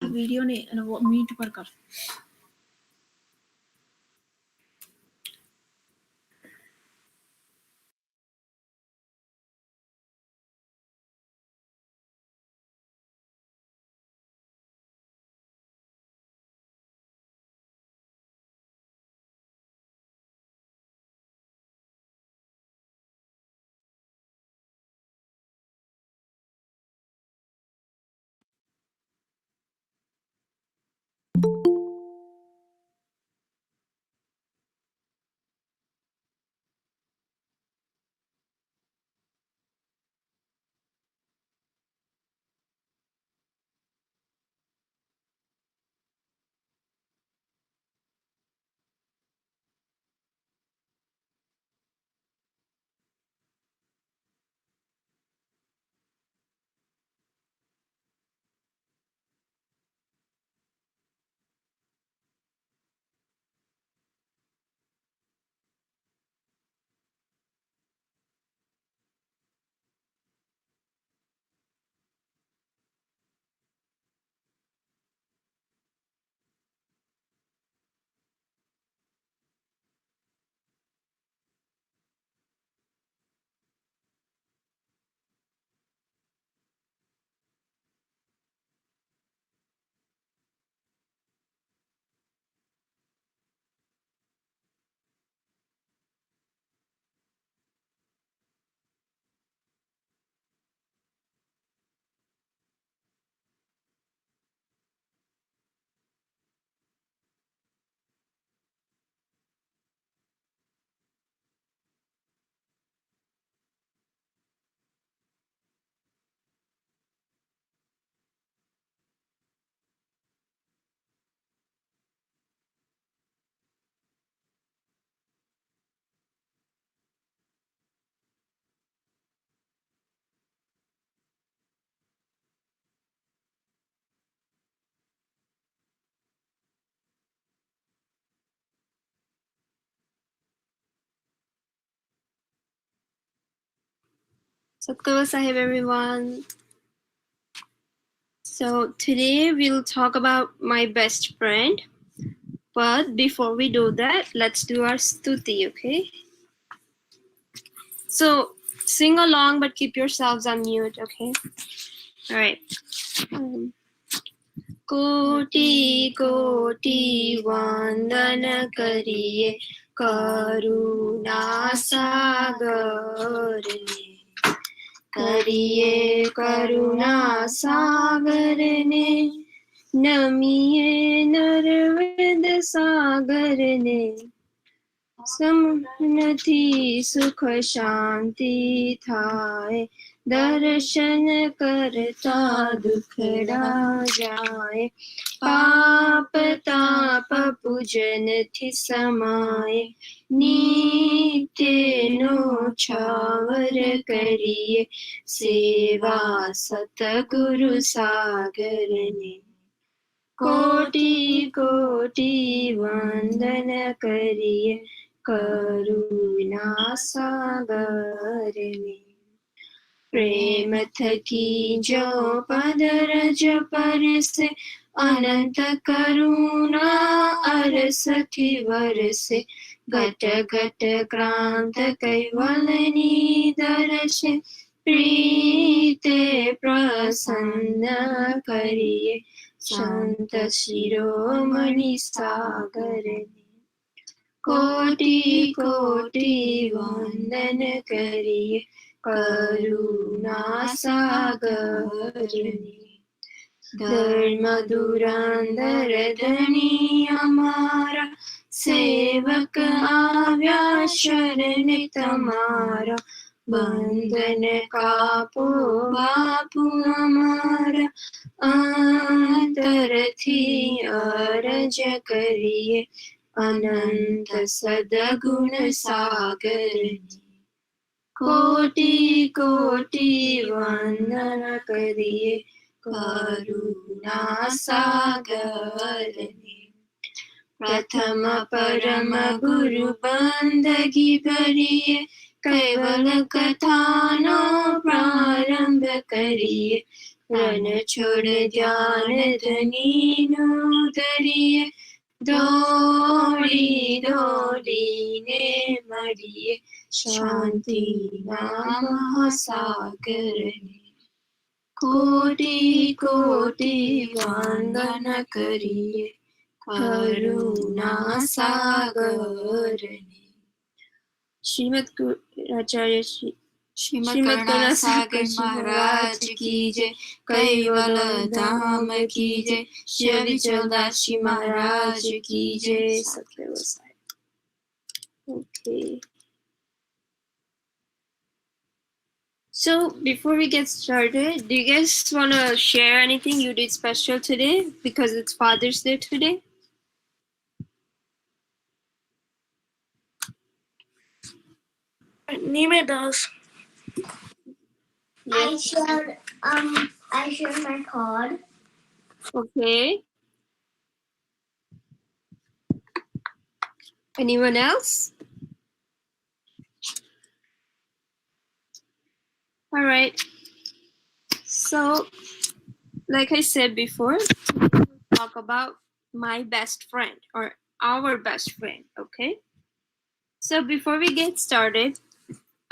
Video ने meet पर कर Satkava Sahib, everyone. So today we'll talk about my best friend. But before we do that, let's do our stuti, okay? So sing along, but keep yourselves on mute, okay? All right. Koti koti vandana kariye karuna sagar ne. करिए करुणा सागर ने नमिए नर्मद सागर ने समनति सुख शांति थाए दर्शन करता दुखड़ा जाए पाप ताप पूजन थी समाए नित्य नो छावर करिए सेवा सतगुरु सागर ने कोटि कोटि वंदन करिए करुणा सागर ने प्रेम थकी जो पद रज पर से अनंत करुणा अरस थी वरसे घट घट क्रांत कैवल दर्श प्रीते प्रसन्न करिए शांत शिरोमणि सागर ने कोटि कोटि वंदन करिए करुणा सागर ने धर्म धुरंधर धनी हमारा सेवक आव्या शरण तुम्हारा बंधन कापो बापू हमारा अंतर थी अरज करिए अनंत सदगुण सागर ने कोटि कोटि वंदन करिए करुणा सागर ने प्रथम परम गुरु बंदगी भरिए कैवल कथानो प्रारंभ करिए रण छोड़ ध्यान धनीनु धरिए दौड़ी दौड़ी ने मरिए शांति नाम सागर ने कोटि कोटि वंदन करिए करुणा सागर ने श्रीमद आचार्य श्रीमद करुणा सागर महाराज की जय कैवल धाम की जय श्री विचलदास जी महाराज की जय सत्य गोसाई. Okay. So before we get started, do you guys want to share anything you did special today because it's Father's Day today? Nime does. Yes. I shared my card. Okay. Anyone else? All right. So, like I said before, we'll talk about my best friend or our best friend, okay? So before we get started,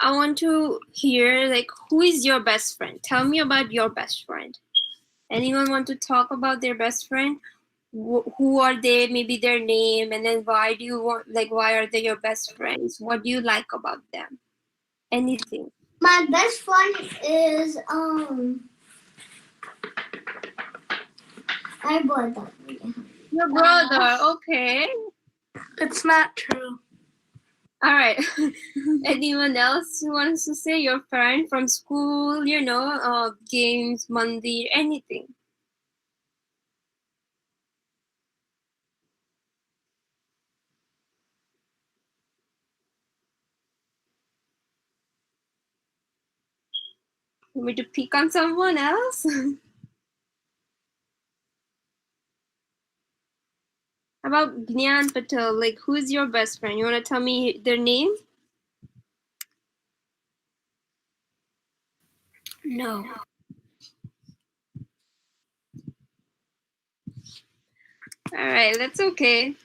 I want to hear who is your best friend? Tell me about your best friend. Anyone want to talk about their best friend? Who are they? Maybe their name, and then why do you want why are they your best friends? What do you like about them? Anything. My best friend is my brother. Your brother, okay. It's not true. All right. Anyone else who wants to say your friend from school, games, mandir, anything? Want me to pick on someone else? How about Gyan Patel? Who's your best friend? You want to tell me their name? No. All right, that's okay.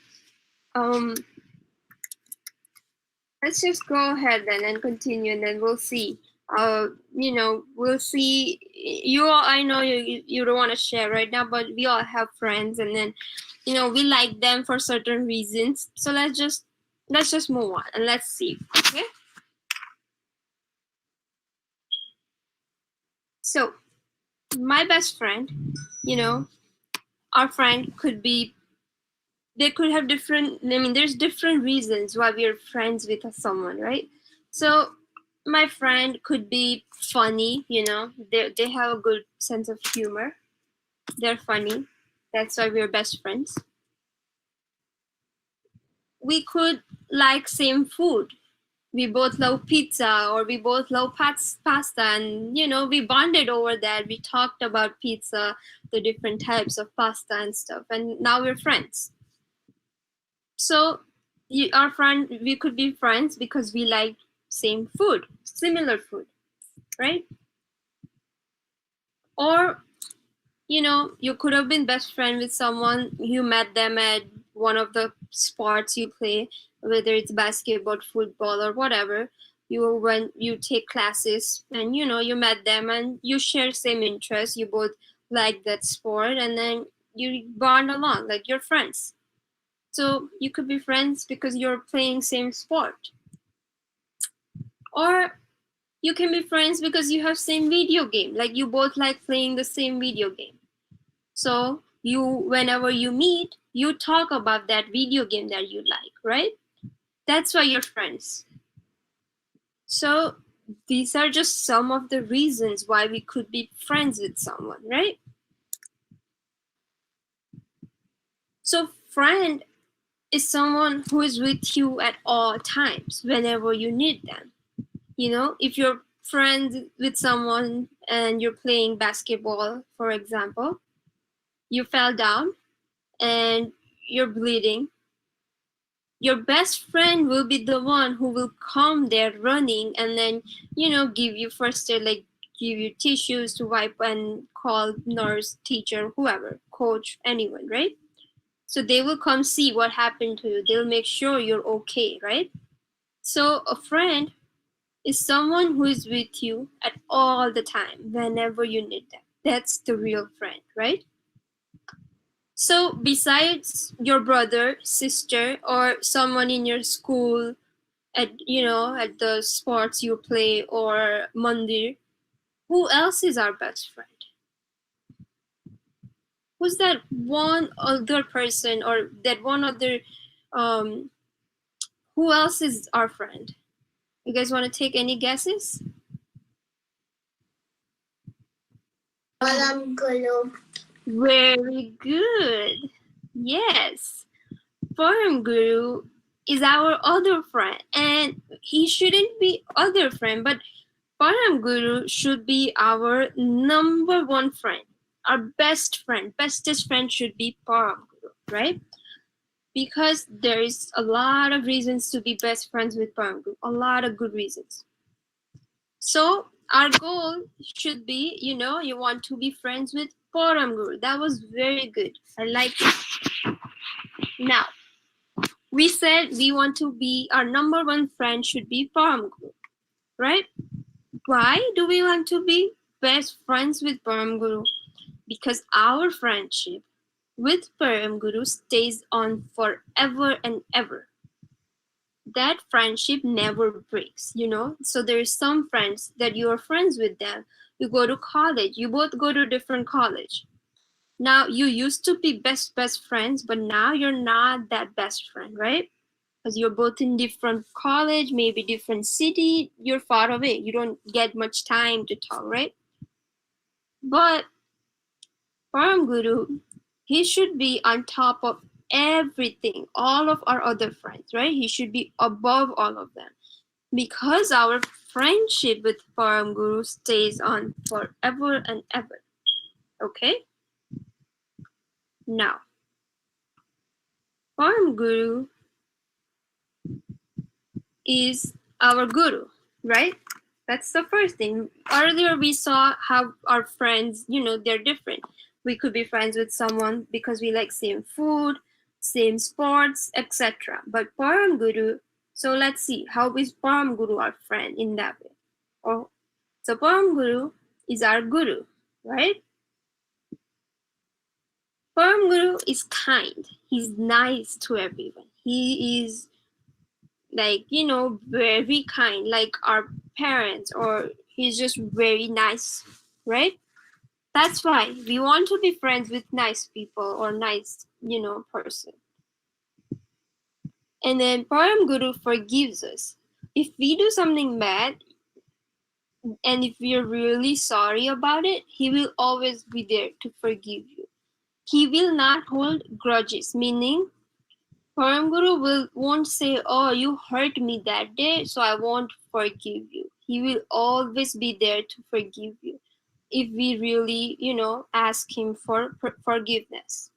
Let's just go ahead then and continue, and then we'll see. We'll see. You all, I know you don't want to share right now, but we all have friends, and then, we like them for certain reasons. So let's just move on and let's see. Okay. So, my best friend, our friend could be. They could have different. There's different reasons why we're friends with someone, right? So my friend could be funny, they have a good sense of humor. They're funny. That's why we're best friends. We could like same food. We both love pizza or we both love pasta, and we bonded over that. We talked about pizza, the different types of pasta and stuff, and now we're friends. So our friend, we could be friends because we like same food, similar food, right? Or you could have been best friend with someone. You met them at one of the sports you play, whether it's basketball, football, or whatever. When you take classes, and you met them and you share same interests. You both like that sport, and then you bond along like you're friends. So you could be friends because you're playing same sport. Or you can be friends because you have same video game, like you both like playing the same video game. So whenever you meet, you talk about that video game that you like, right? That's why you're friends. So these are just some of the reasons why we could be friends with someone, right? So friend is someone who is with you at all times, whenever you need them. If you're friends with someone and you're playing basketball, for example, you fell down and you're bleeding, Your best friend will be the one who will come there running and then, give you first aid, like give you tissues to wipe and call nurse, teacher, whoever, coach, anyone, right? So they will come see what happened to you. They'll make sure you're okay, right? So a friend is someone who is with you at all the time, whenever you need them. That's the real friend, right? So besides your brother, sister, or someone in your school, at the sports you play or mandir, who else is our best friend? Who's that one other person or that one other, um, who else is our friend? You guys want to take any guesses? Param Guru. Very good. Yes. Param Guru is our other friend, and he shouldn't be other friend, but Param Guru should be our number one friend, our best friend. Bestest friend should be Param Guru, right? Because there is a lot of reasons to be best friends with Param Guru, a lot of good reasons. So our goal should be, you want to be friends with Param Guru. That was very good. I like it. Now, we said we want to be, our number one friend should be Param Guru, right? Why do we want to be best friends with Param Guru? Because our friendship with Param Guru stays on forever and ever. That friendship never breaks, So there's some friends that you are friends with them. You go to college, you both go to different college. Now you used to be best friends, but now you're not that best friend, right? Because you're both in different college, maybe different city, you're far away. You don't get much time to talk, right? But Param Guru, he should be on top of everything, all of our other friends, right? He should be above all of them. Because our friendship with Param Guru stays on forever and ever. Okay? Now, Param Guru is our guru, right? That's the first thing. Earlier we saw how our friends, they're different. We could be friends with someone because we like same food, same sports, etc. But Param Guru, so let's see, how is Param Guru our friend in that way? Oh, so Param Guru is our guru, right? Param Guru is kind. He's nice to everyone. He is very kind, like our parents, or he's just very nice, right? That's why we want to be friends with nice people or nice, person. And then Param Guru forgives us. If we do something bad, and if we're really sorry about it, he will always be there to forgive you. He will not hold grudges, meaning Param Guru won't say, oh, you hurt me that day, so I won't forgive you. He will always be there to forgive you if we really, ask him for forgiveness.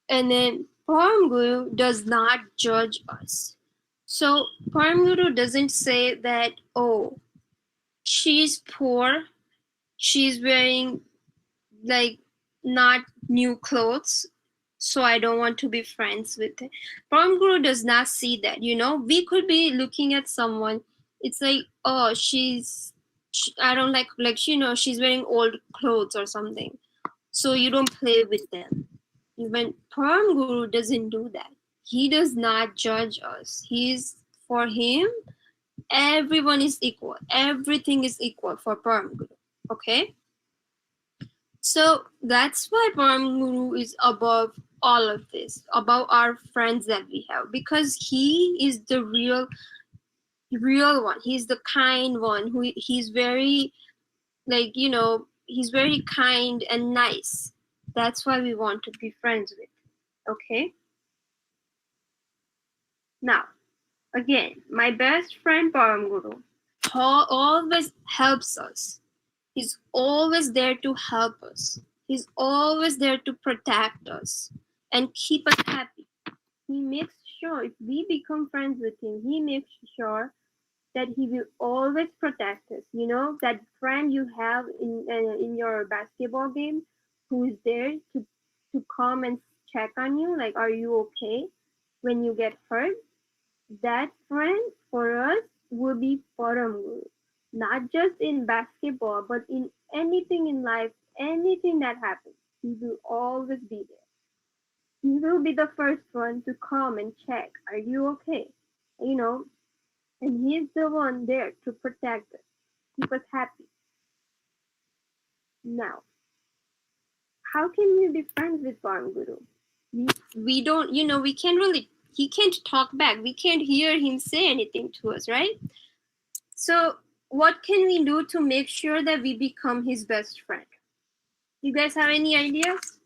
And then Param Guru does not judge us. So Param Guru doesn't say that, oh, she's poor, she's wearing not new clothes, so I don't want to be friends with her. Param Guru does not see that, We could be looking at someone, it's like, oh, I don't like, she's wearing old clothes or something. So you don't play with them. When Param Guru doesn't do that. He does not judge us. For him, everyone is equal. Everything is equal for Param Guru. Okay? So that's why Param Guru is above all of this, above our friends that we have, because he is the real one. He's the kind one he's very he's very kind and nice. That's why we want to be friends with. Okay? Now, again, my best friend Param Guru always helps us. He's always there to help us. He's always there to protect us and keep us happy. he makes sure if we become friends with him, he makes sure that he will always protect us. You know, that friend you have in your basketball game who is there to come and check on you, like, are you okay when you get hurt? That friend for us will be Param Guru. Not just in basketball, but in anything in life, anything that happens, he will always be there. He will be the first one to come and check, are you okay? You know, and he's the one there to protect us, keep us happy. Now, how can we be friends with Param Guru? We don't, you know, we can't really, he can't talk back. We can't hear him say anything to us, right? So what can we do to make sure that we become his best friend? You guys have any ideas?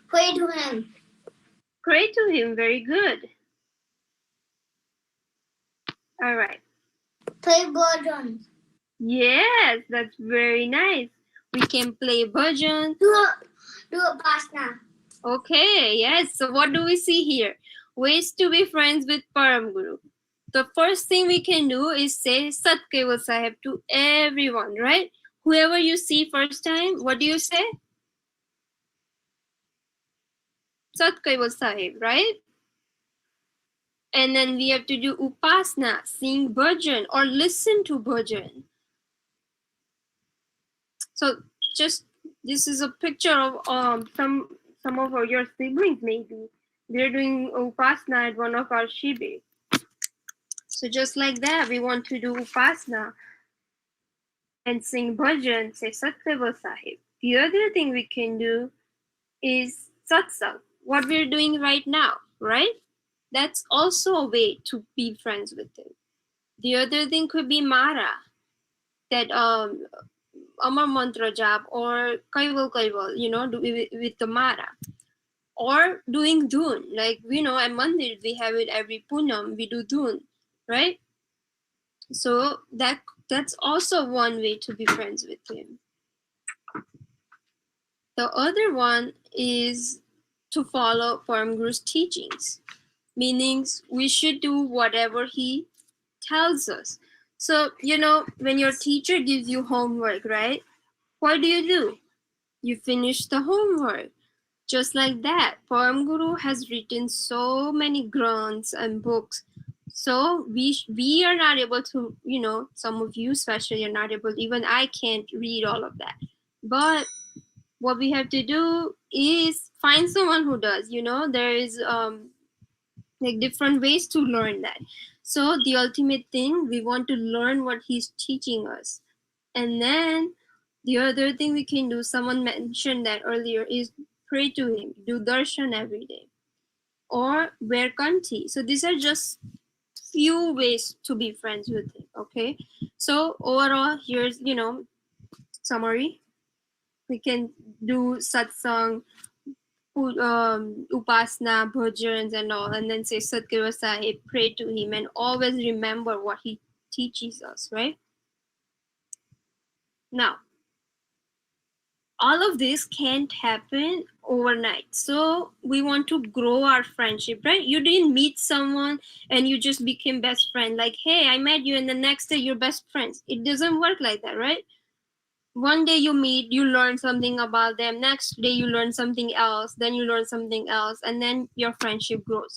Pray to him. Pray to him, very good. All right. Play bhajan. Yes, that's very nice. We can play bhajan. Do Upasana. Okay, yes. So what do we see here? Ways to be friends with Param Guru. The first thing we can do is say Sat Kaival Sahib to everyone, right? Whoever you see first time, what do you say? Sat Kaival Sahib, right? And then we have to do Upasana, sing bhajan or listen to bhajan. So just, this is a picture of some of your siblings maybe. They're doing Upasana at one of our shibir. So just like that, we want to do Upasana and sing bhajan, say Sat Kaival Sahib. The other thing we can do is satsang, what we're doing right now, right? That's also a way to be friends with him. The other thing could be Mara, that Amar Mantra jap or Kaival Kaival, you know, with the Mara. Or doing Dun, like, you know, at Mandir we have it every Punam, we do Dun, right? So that's also one way to be friends with him. The other one is to follow Param Guru's teachings, meaning we should do whatever he tells us. So, you know, when your teacher gives you homework, right? What do? You finish the homework. Just like that, Param Guru has written so many grants and books. So we are not able to, you know, some of you especially are not able, even I can't read all of that. But what we have to do is find someone who does, you know, there is like different ways to learn that. So the ultimate thing, we want to learn what he's teaching us. And then the other thing we can do, someone mentioned that earlier, is pray to him, do darshan every day, or wear kanti. So these are just few ways to be friends with him, okay? So overall, here's, you know, summary. We can do satsang, upasana, bhajans and all, and then say Satguru Sahib, pray to him, and always remember what he teaches us, right? Now, all of this can't happen overnight. So we want to grow our friendship, right? You didn't meet someone and you just became best friend. Like, hey, I met you, and the next day you're best friends. It doesn't work like that, right? One day you meet, you learn something about them. Next day you learn something else. Then you learn something else, and then your friendship grows.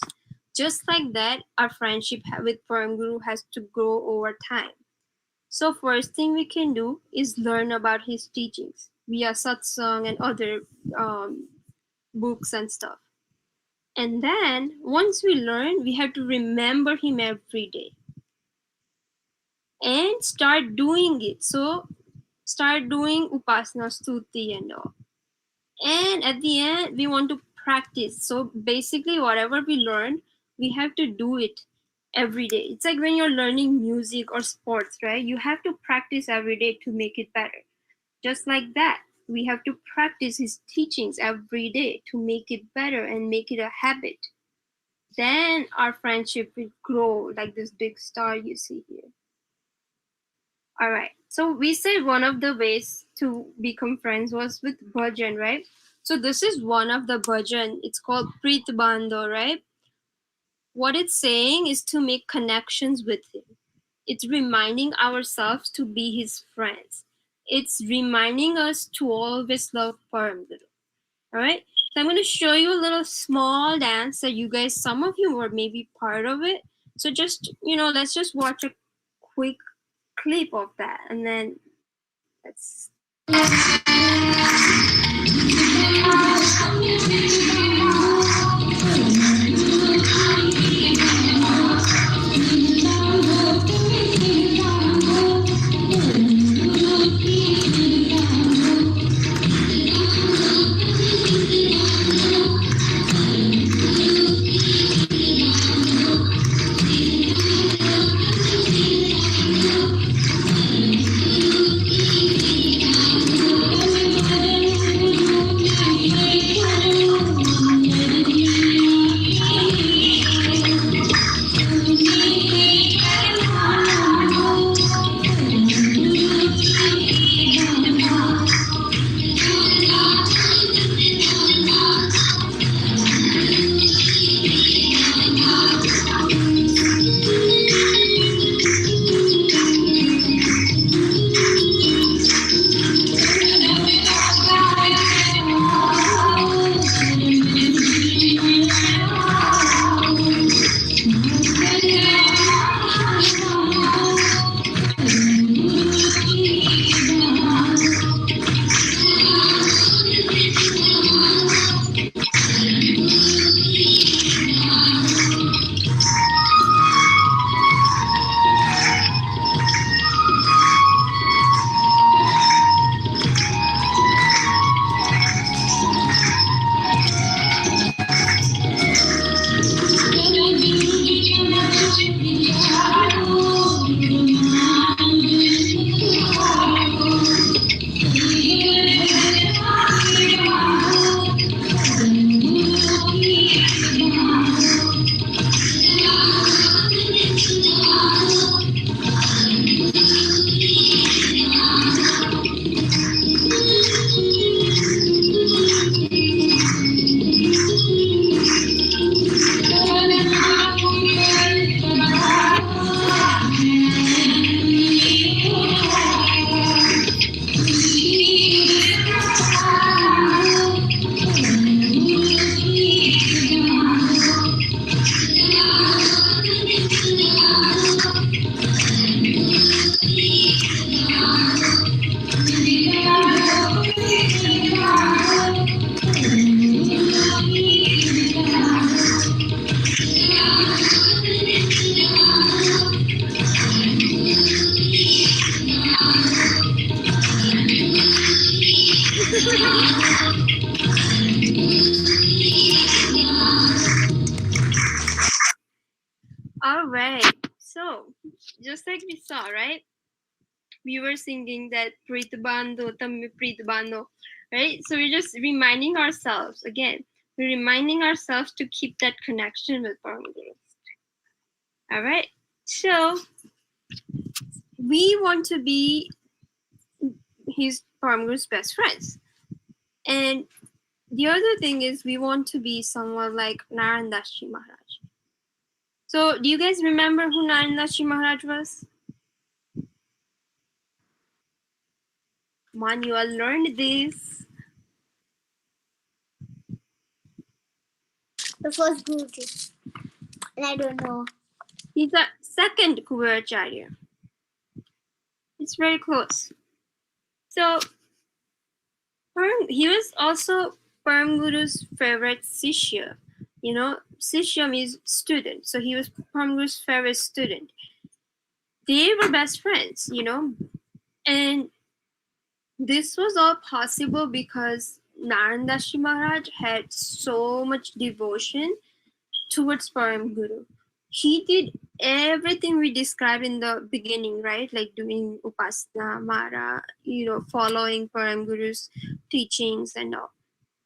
Just like that, our friendship with Param Guru has to grow over time. So first thing we can do is learn about his teachings via satsang and other books and stuff. And then once we learn, we have to remember him every day and start doing it. So start doing upasana, stuti and all. And at the end, we want to practice. So basically, whatever we learn, we have to do it every day. It's like when you're learning music or sports, right? You have to practice every day to make it better. Just like that, we have to practice his teachings every day to make it better and make it a habit. Then our friendship will grow like this big star you see here. All right. So we said one of the ways to become friends was with bhajan, right? So this is one of the bhajan. It's called Preet Bandho, right? What it's saying is to make connections with him. It's reminding ourselves to be his friends. It's reminding us to always love Param Guru. All right. So I'm going to show you a little small dance that you guys, some of you were maybe part of it. So just, let's just watch a quick clip of that, and then let's. All right. So, just like we saw, right? We were singing that Preet Bandho, Tamme Preet Bandho, right? So we're just reminding ourselves again. We're reminding ourselves to keep that connection with Param Guru. All right. So we want to be his Param Guru's best friends, and the other thing is we want to be someone like Narayan Das Ji Maharaj. So, do you guys remember who Narayan Das Ji Maharaj was? Come on, you all learned this. The first Guruji. And I don't know. He's the second Kuberacharya. It's very close. So, he was also Param Guru's favorite Sishya. Sishya means student. So, he was Param Guru's favorite student. They were best friends, and this was all possible because Narayan Das Ji Maharaj had so much devotion towards Param Guru. He did everything we described in the beginning, right? Like doing Upasana, Mara, following Param Guru's teachings and all.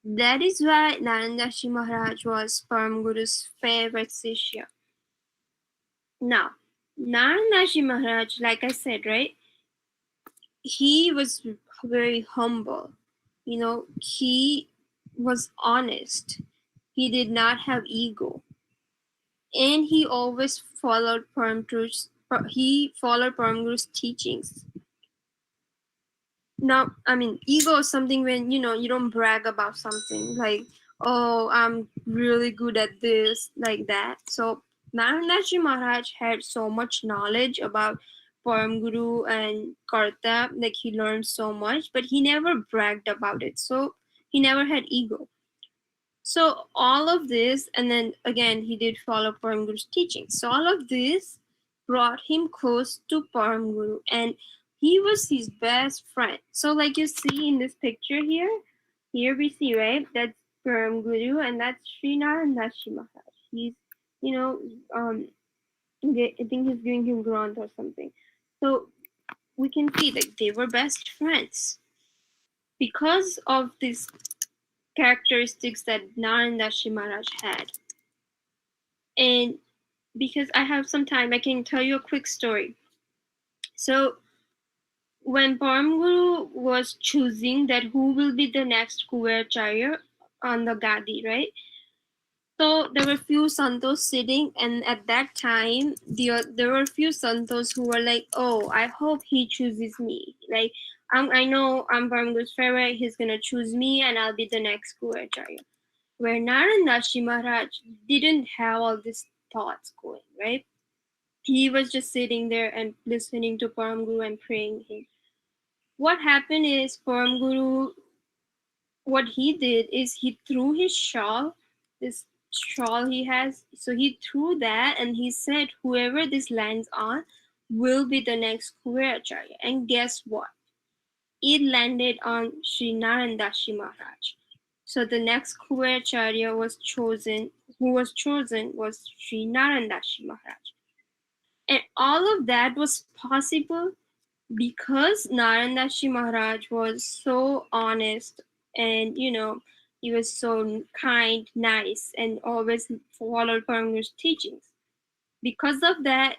That is why Narayan Das Ji Maharaj was Param Guru's favorite Sishya. Now, Narayan Das Ji Maharaj, like I said, right? He was very humble. He was honest. He did not have ego, and he always followed Param Guru's teachings. Now, I mean, ego is something when you don't brag about something like, oh, I'm really good at this, like that. So Narandaji Maharaj had so much knowledge about Param Guru and Karta, like he learned so much, but he never bragged about it. So he never had ego. So all of this, and then again, he did follow Param Guru's teachings. So all of this brought him close to Param Guru, and he was his best friend. So like you see in this picture here we see, right, that's Param Guru, and that's Sri Narandashi Maharaj. He's, you know, I think he's giving him Grant or something. So we can see that they were best friends because of this characteristics that Narandashi Maharaj had. And because I have some time, I can tell you a quick story. So when Param Guru was choosing that who will be the next Kuvaracharya on the Gadi, right? So there were few santos sitting, and at that time, there were few santos who were like, "Oh, I hope he chooses me. Like, I know I'm Param Guru's favorite. He's gonna choose me, and I'll be the next Kuvaracharya." Where Narandashi Maharaj didn't have all these thoughts going, right? He was just sitting there and listening to Param Guru and praying him. What happened is Param Guru, what he did is he threw his shawl, this shawl he has, so he threw that and he said, whoever this lands on will be the next Kuvaracharya. And guess what? It landed on Sri Narandashi Maharaj. So the next Kuvaracharya who was chosen was Sri Narandashi Maharaj. And all of that was possible because Narandashi Maharaj was so honest and he was so kind, nice, and always followed Param Guru's teachings. Because of that,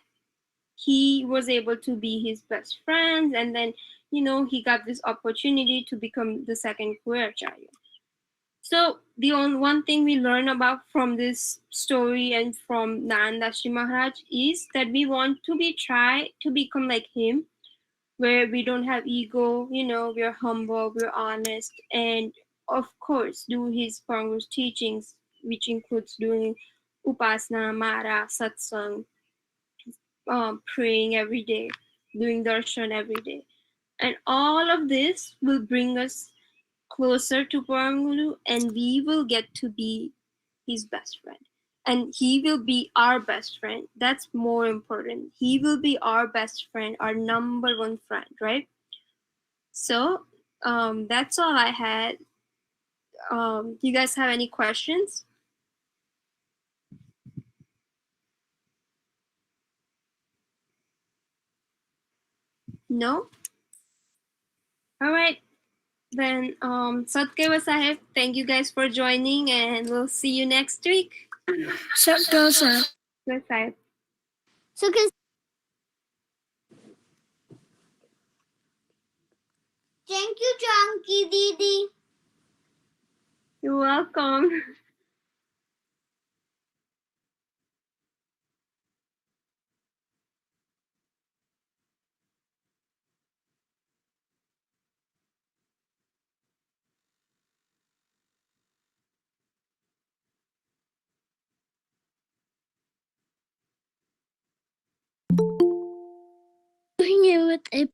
he was able to be his best friend, and then he got this opportunity to become the second Kuvaracharya. So the one thing we learn about from this story and from Narandashi Maharaj is that we want to try to become like him, where we don't have ego, we're humble, we're honest, and of course do his Param Guru's teachings, which includes doing Upasana, Mara, Satsang, praying every day, doing darshan every day. And all of this will bring us closer to Param Guru, and we will get to be his best friend. And he will be our best friend. That's more important. He will be our best friend, our number one friend, right? So that's all I had. Do you guys have any questions? No? All right. Then Satkeva Sahib, thank you guys for joining, and we'll see you next week. Satkeva Sahib. Sahib. So can thank you, Chunky Didi. You're welcome. Doing it with a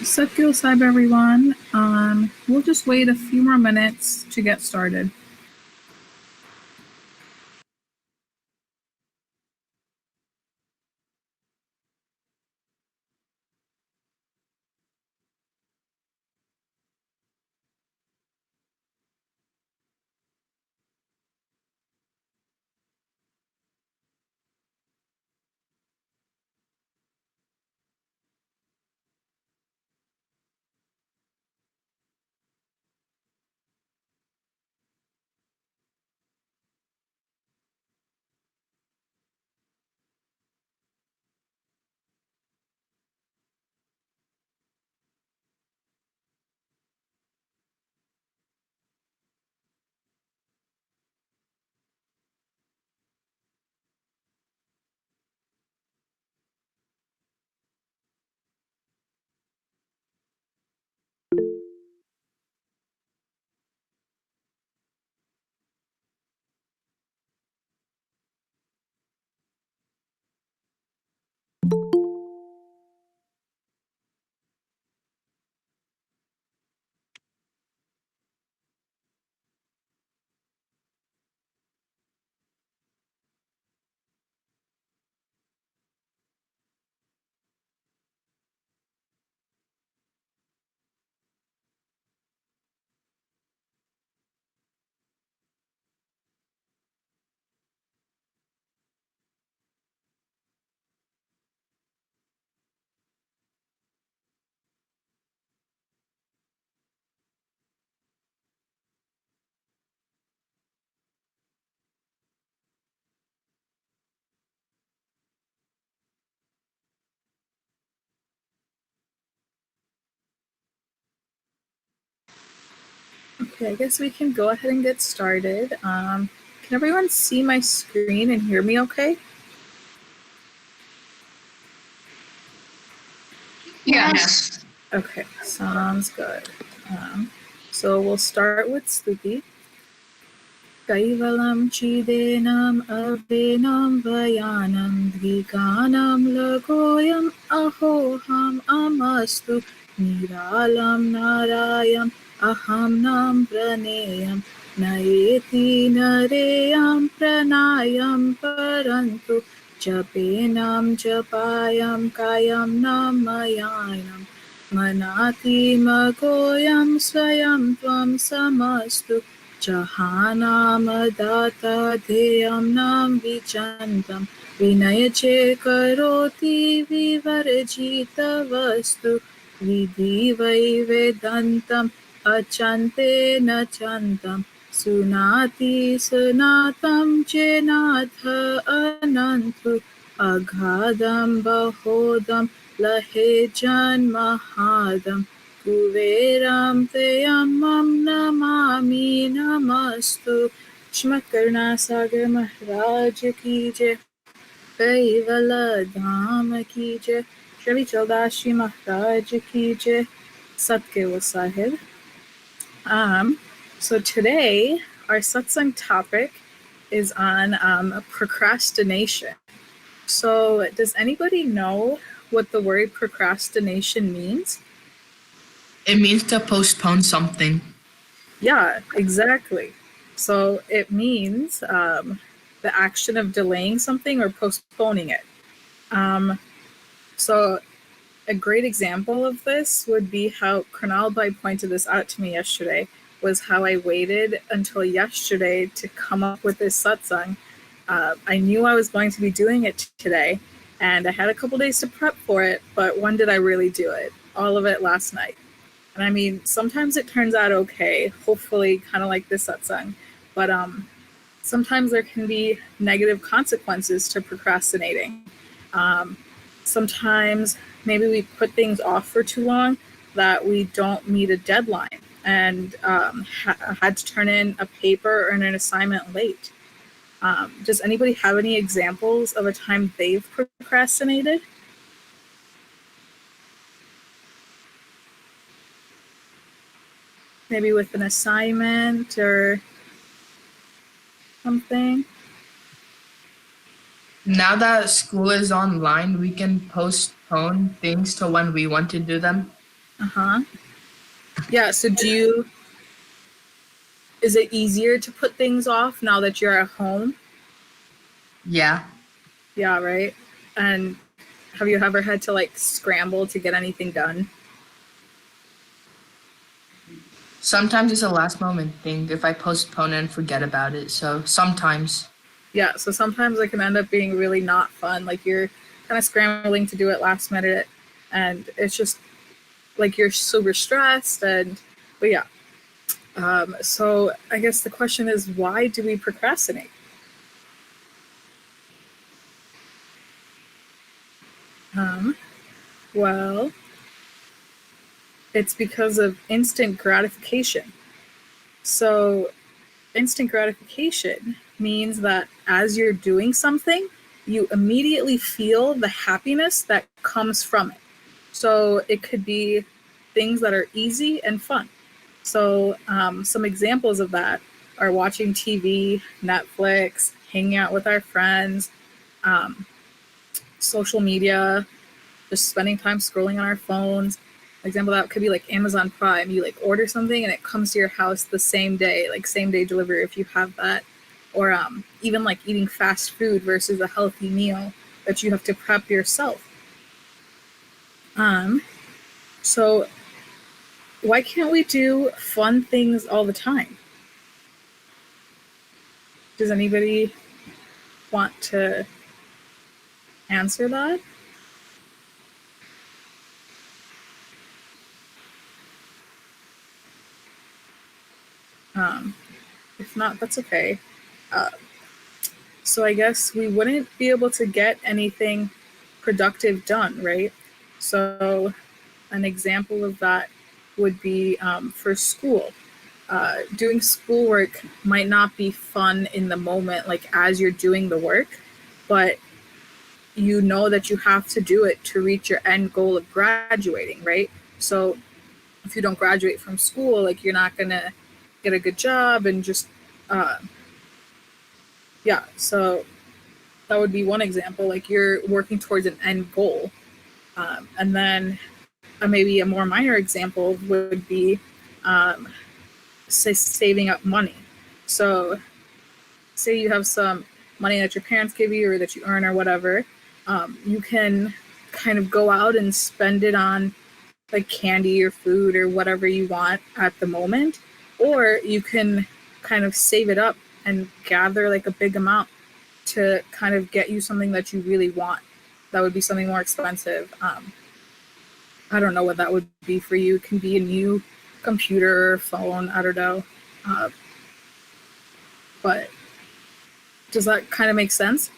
Satgil Saib, everyone. We'll just wait a few more minutes to get started. Okay, I guess we can go ahead and get started. Can everyone see my screen and hear me okay? Yes. Okay, sounds good. So we'll start with Stuti. Kaivalam chidenam avenam vayanam dviganam lagoyam ahoham amastu niralam narayam aham nam praneyam naeti nareyam pranayam parantu japenam japayam kayam namayanam manati magoyam swayam tvam samastu Jahanam dheyam nam vichantam Vinayache karoti vivarjita vastu Vidhi vai vedantam achante nachantam Sunati sunatam chenatha anantu Aghadam bahodam lahejan mahadam Kuveram Teyamam Namami Namastu Shmat Karuna Sagar Maharaj Ki Jai Kaivala Dham Ki Jai Shri Chaldashi Maharaj Ki Jai Satgil Sahib. So today our satsang topic is on procrastination. So does anybody know what the word procrastination means? It means to postpone something. Yeah, exactly. So it means the action of delaying something or postponing it. So a great example of this would be how Kronalbai pointed this out to me yesterday, was how I waited until yesterday to come up with this satsang. I knew I was going to be doing it today, and I had a couple days to prep for it, but when did I really do it? All of it last night. And I mean, sometimes it turns out okay, hopefully kind of like this satsang, but sometimes there can be negative consequences to procrastinating. Sometimes maybe we put things off for too long that we don't meet a deadline. and had to turn in a paper or an assignment late. Does anybody have any examples of a time they've procrastinated? Maybe with an assignment or something? Now that school is online, we can postpone things to when we want to do them. Uh-huh. Yeah, so is it easier to put things off now that you're at home? Yeah. Yeah, right? And have you ever had to like scramble to get anything done? Sometimes it's a last moment thing if I postpone and forget about it. So sometimes. Yeah, so sometimes it can end up being really not fun. Like you're kind of scrambling to do it last minute, and it's just like you're super stressed. But yeah. So I guess the question is, why do we procrastinate? Well, it's because of instant gratification. So instant gratification means that as you're doing something, you immediately feel the happiness that comes from it. So it could be things that are easy and fun. So some examples of that are watching TV, Netflix, hanging out with our friends, um, social media, just spending time scrolling on our phones. An example of that could be like Amazon Prime. You like order something and it comes to your house the same day, like same day delivery if you have that. Or even like eating fast food versus a healthy meal that you have to prep yourself. So why can't we do fun things all the time? Does anybody want to answer that? If not, that's okay. So I guess we wouldn't be able to get anything productive done, right? So an example of that would be for school. Doing schoolwork might not be fun in the moment, like as you're doing the work, but you know that you have to do it to reach your end goal of graduating, right? So if you don't graduate from school, like you're not gonna get a good job and just uh, yeah. So that would be one example. Like you're working towards an end goal, and then maybe a more minor example would be say saving up money. So say you have some money that your parents give you or that you earn or whatever, you can kind of go out and spend it on like candy or food or whatever you want at the moment, or you can kind of save it up and gather like a big amount to kind of get you something that you really want. That would be something more expensive. I don't know what that would be for you. It can be a new computer or phone. I don't know. Uh, but does that kind of make sense?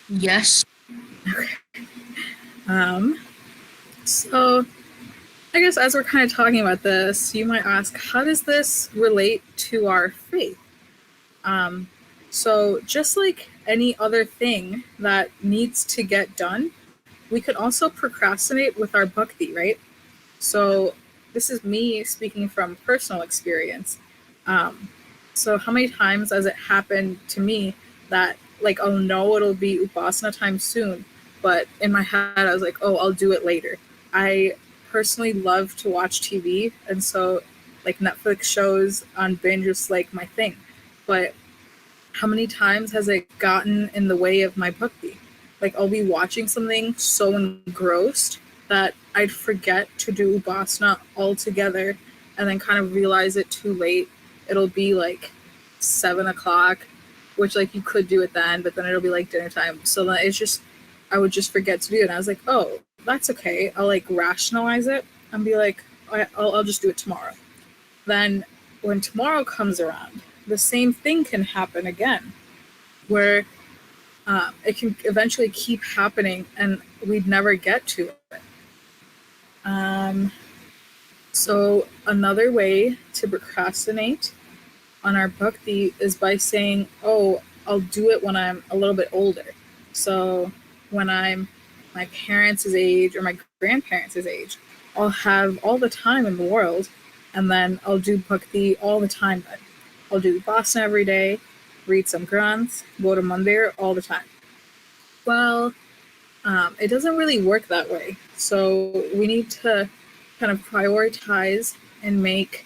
Yes. So I guess as we're kind of talking about this, you might ask, how does this relate to our faith? So just like any other thing that needs to get done, we could also procrastinate with our bhakti, right? So this is me speaking from personal experience. Um, so how many times has it happened to me that like I'll know it'll be Upasana time soon, but in my head I was like, oh, I'll do it later. I personally love to watch TV, and so like Netflix shows on binge is like my thing. But how many times has it gotten in the way of my bhakti? Like I'll be watching something so engrossed that I'd forget to do Upasana altogether and then kind of realize it too late. It'll be like 7 o'clock, which like you could do it then, but then it'll be like dinner time. So then it's just, I would just forget to do it. And I was like, oh, that's okay. I'll like rationalize it and be like, I'll just do it tomorrow. Then when tomorrow comes around, the same thing can happen again, where it can eventually keep happening and we'd never get to it. So another way to procrastinate on our bhakti is by saying, oh, I'll do it when I'm a little bit older. So when I'm my parents' age or my grandparents' age, I'll have all the time in the world, and then I'll do bhakti all the time then. I'll do Upasana every day, read some granths, go to mandir all the time. Well, it doesn't really work that way. So we need to kind of prioritize and make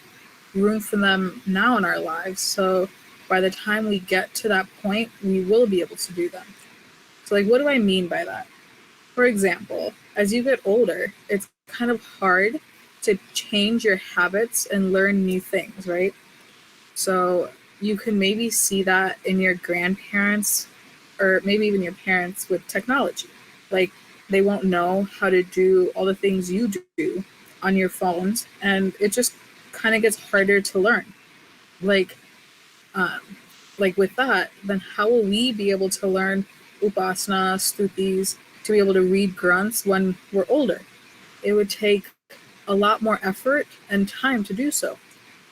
room for them now in our lives. So by the time we get to that point, we will be able to do them. So, like, what do I mean by that? For example, as you get older, it's kind of hard to change your habits and learn new things, right? So you can maybe see that in your grandparents or maybe even your parents with technology. Like, they won't know how to do all the things you do on your phones, and it just kind of gets harder to learn. Like, um, like with that, then how will we be able to learn upasana, stutis, to be able to read grunts when we're older? It would take a lot more effort and time to do so.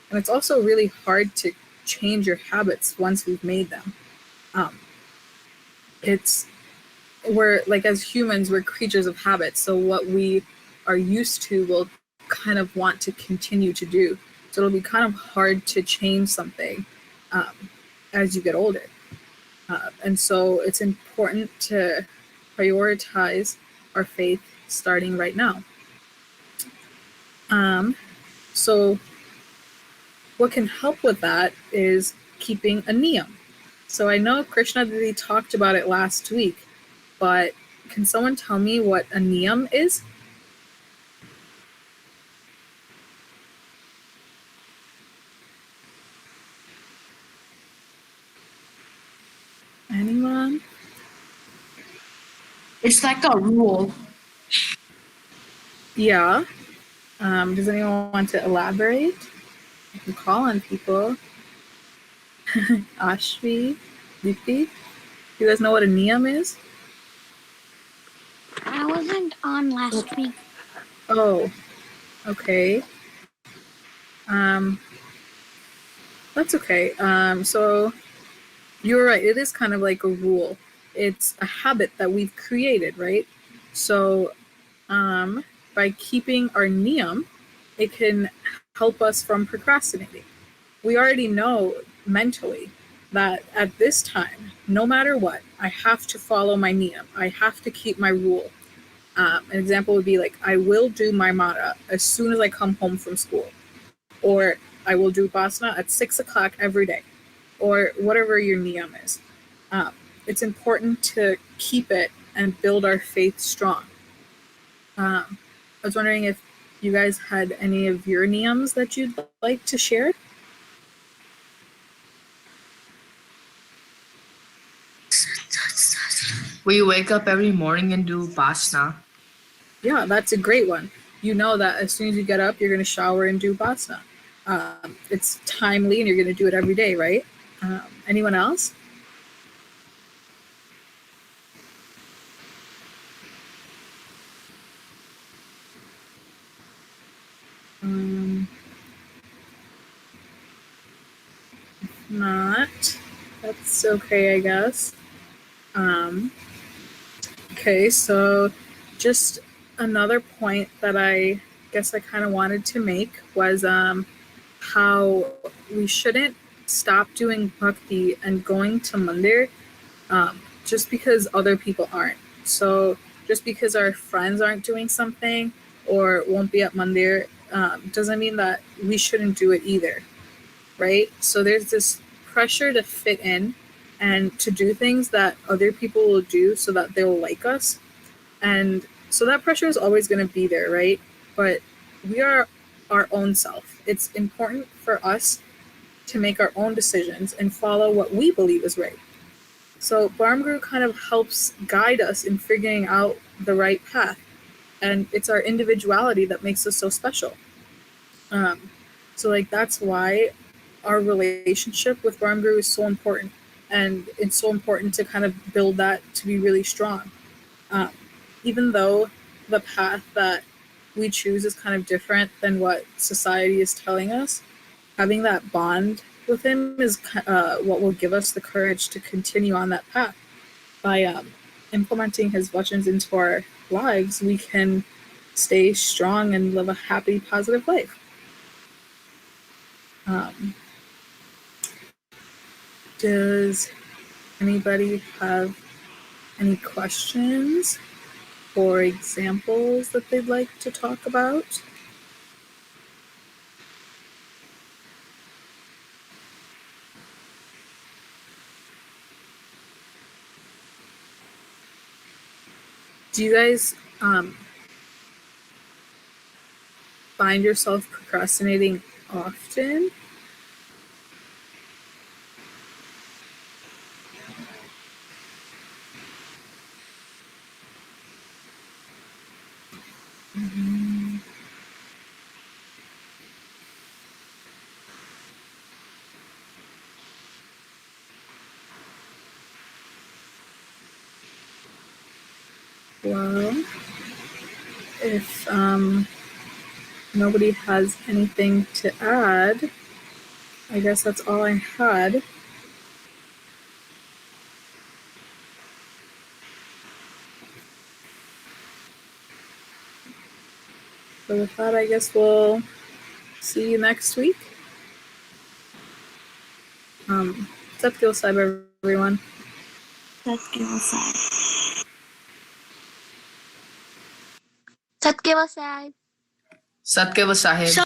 And it's also really hard to change your habits once we've made them. Um, it's we're like, as humans, we're creatures of habit. So what we are used to will kind of want to continue to do. So it'll be kind of hard to change something as you get older. And so it's important to prioritize our faith starting right now. So what can help with that is keeping a niyam. So I know Krishna Didi talked about it last week, but can someone tell me what a niyam is? Anyone? It's like a rule. Yeah. Does anyone want to elaborate? You can call on people. Ashvi, Deepti, you guys know what a niyam is? I wasn't on last week. Oh, okay. That's okay. So you're right. It is kind of like a rule. It's a habit that we've created, right? So by keeping our niyam, it can help us from procrastinating. We already know mentally that at this time, no matter what, I have to follow my niyam. I have to keep my rule. An example would be like, I will do my mata as soon as I come home from school, or I will do upasana at 6 o'clock every day, or whatever your niyam is. It's important to keep it and build our faith strong. I was wondering if you guys had any of your niyams that you'd like to share. We wake up every morning and do Upasana. Yeah, that's a great one. You know that as soon as you get up, you're going to shower and do upasana. It's timely and you're going to do it every day, right? Anyone else? Not. That's okay, I guess. Okay, so just another point that I guess I kind of wanted to make was how we shouldn't stop doing bhakti and going to mandir just because other people aren't. So just because our friends aren't doing something or won't be at mandir doesn't mean that we shouldn't do it either, right? So there's this pressure to fit in and to do things that other people will do so that they'll like us. And so that pressure is always going to be there, right? But we are our own self. It's important for us to make our own decisions and follow what we believe is right. So Bharm Guru kind of helps guide us in figuring out the right path. And it's our individuality that makes us so special. So like that's why our relationship with Bharm Guru is so important. And it's so important to kind of build that to be really strong. Even though the path that we choose is kind of different than what society is telling us, having that bond with him is what will give us the courage to continue on that path. By implementing his vachans into our lives, we can stay strong and live a happy, positive life. Does anybody have any questions or examples that they'd like to talk about? Do you guys find yourself procrastinating often? Well, if nobody has anything to add, I guess that's all I had. So with that, I guess we'll see you next week. Satgil Sahib, everyone. Satkevasai. Satkeva Sahib.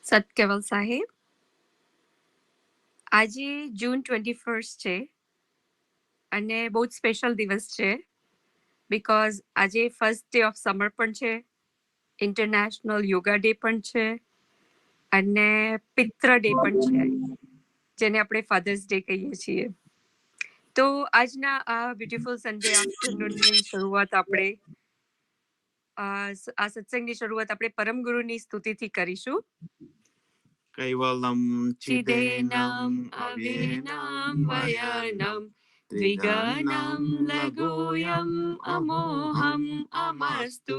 સત સાહેબ, આજે જૂન 21 છે અને બહુ જ special દિવસ છે because આજે ફર્સ્ટ ડે ઓફ સમર પણ છે, ઇન્ટરનેશનલ યોગા ડે પણ છે અને પિત્ર ડે પણ છે, જેને આપણે ફાધર્સ ડે કહીએ છીએ. તો આજના આ બ્યુટીફુલ સન્ડે આફ્ટરનૂનની શરૂઆત આપણે આ સત્સંગની શરૂઆત આપણે પરમ ગુરુની સ્તુતિથી કરીશું. Kaivalam Chidenam avinam vayanam Dviganam lagoyam amoham amastu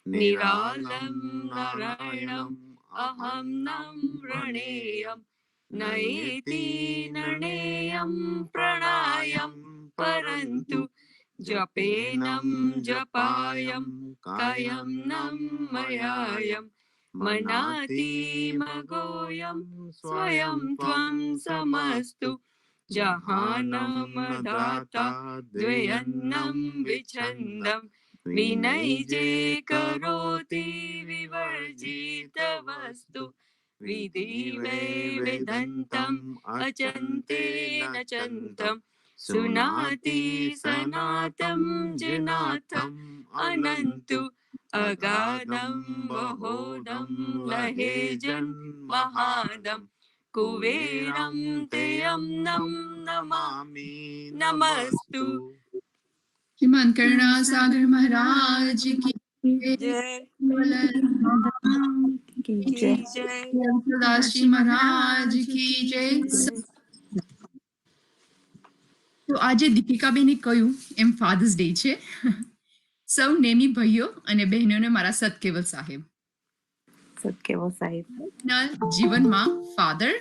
Niralam narayanam aham nam raneyam Naiti naneyam pranayam parantu Japenam japayam kayam nam mayayam Manati magoyam swayam tvam samastu जहानम दाता द्वयन्नं विच्छन्दं विनैजे करोति विवर्जित वस्तु विधिवे वेदन्तम् अचन्ते न चन्तं सुनाति सनातं जिनाथम् अनन्तु अगाधं बहोदं लहेजन् महादं कुबेरं तेयं नमामि नमस्तु। श्रीमान करुणा सागर महाराज की जय की की जय। जय। दास जी महाराज की जय. તો આજે દીપિકાબેને કહ્યું એમ ફાધર્સ ડે છે. સૌ નેમી ભાઈઓ અને બહેનોને મારા સતકેવલ સાહેબ. સતકેવલ સાહેબ. ના જીવનમાં ફાધર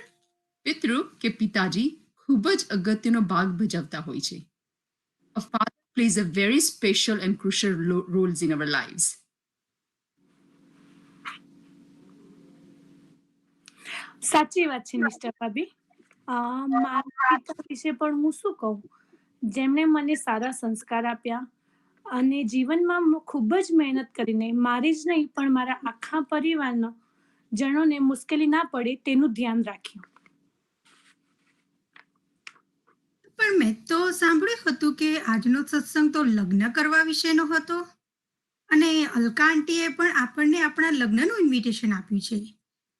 પિતૃ કે પિતાજી ખૂબ જ અગત્યનો ભાગ ભજવતા હોય છે. A father plays a very special and crucial roles in our lives. સાચી વાત છે મિસ્ટર ભાભી. મારા પિતા વિશે પણ હું શું કહું, જેમણે મને સારા સંસ્કાર આપ્યા અને જીવનમાં ખૂબ જ મહેનત કરીને મારી જ નહીં પણ મારા આખા પરિવારના જણોને મુશ્કેલી ના પડે તેનું ધ્યાન રાખ્યું. પણ મેં તો સાંભળ્યું હતું કે આજનો સત્સંગ તો લગ્ન કરવા વિશેનો હતો અને અલકા આંટીએ પણ આપણને આપણા લગ્નનું ઇન્વિટેશન આપ્યું છે.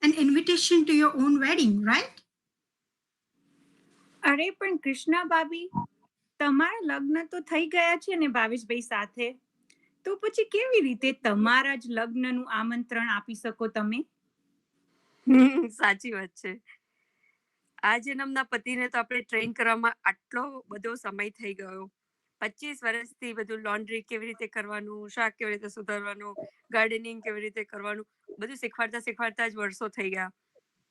An invitation to your own wedding, right? અરે પણ કૃષ્ણા ભાભી, તમારા લગ્ન તો થઈ ગયા છે ને ભાવેશભાઈ સાથે, તો પછી કેવી રીતે તમારા જ લગ્નનું આમંત્રણ આપી શકો તમે? સાચી વાત છે. આ જન્મના પતિને તો આપણે ટ્રેન કરવામાં આટલો બધો સમય થઈ ગયો. 25 વર્ષથી બધું લોન્ડ્રી કેવી રીતે કરવાનું, શાક કેવી રીતે સુધારવાનું, ગાર્ડનિંગ કેવી રીતે કરવાનું, બધું શીખવાડતા જ વર્ષો થઈ ગયા.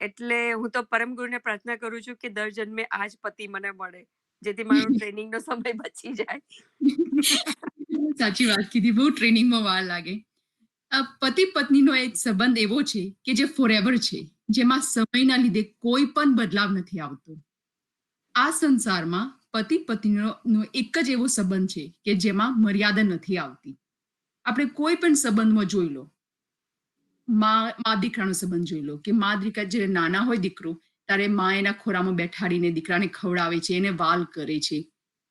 એટલે હું તો પરમ ગુરુને પ્રાર્થના કરું છું કે દર જન્મે આ જ પતિ મને મળે, જેથી મારો ટ્રેનિંગનો સમય બચી જાય. સાચી વાત કીધી, બહુ ટ્રેનિંગમાં વાર લાગે. પતિ પત્નીનો એક સંબંધ એવો છે કે જે ફોરએવર છે, જેમાં સમયના લીધે કોઈ પણ બદલાવ નથી આવતો. આ સંસારમાં પતિ પત્નીનો એક જ એવો સંબંધ છે કે જેમાં મર્યાદા નથી આવતી. આપણે કોઈ પણ સંબંધમાં જોઈ લો, મા દીકરાનો સંબંધ જોઈ લો કે મા દીકરા જ્યારે નાના હોય દીકરો ત્યારે મા એના ખોરામાં બેઠાડીને દીકરાને ખવડાવે છે, એને વાલ કરે છે.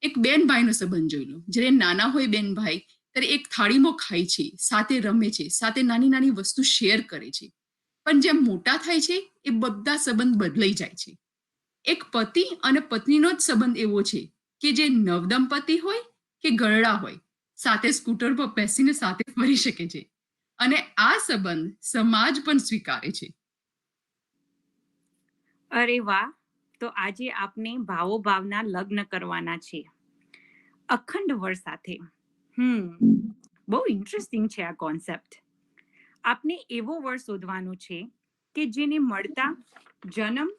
એક બેન ભાઈનો સંબંધ જોઈ લો, જ્યારે નાના હોય બેન ભાઈ ત્યારે એક થાળીમાં ખાય છે, સાથે રમે છે, સાથે નાની નાની વસ્તુ શેર કરે છે. પણ જેમ મોટા થાય છે એ બધા સંબંધ બદલાઈ જાય છે. એક પતિ અને પત્નીનો જ સંબંધ એવો છે કે જે નવદંપતિ હોય કે ગરડા હોય, સાથે સ્કૂટર પર બેસીને સાથે ફરી શકે છે. અને આ સંબંધ સમાજ પણ સ્વીકારે છે. અરે વાહ, તો આજે આપણે ભાવોભાવના લગ્ન કરવાના છે અખંડ વર સાથે. બહુ ઇન્ટરેસ્ટિંગ છે આ કોન્સેપ્ટ. આપણે એવો વર શોધવાનો છે કે જેને મળતા જન્મ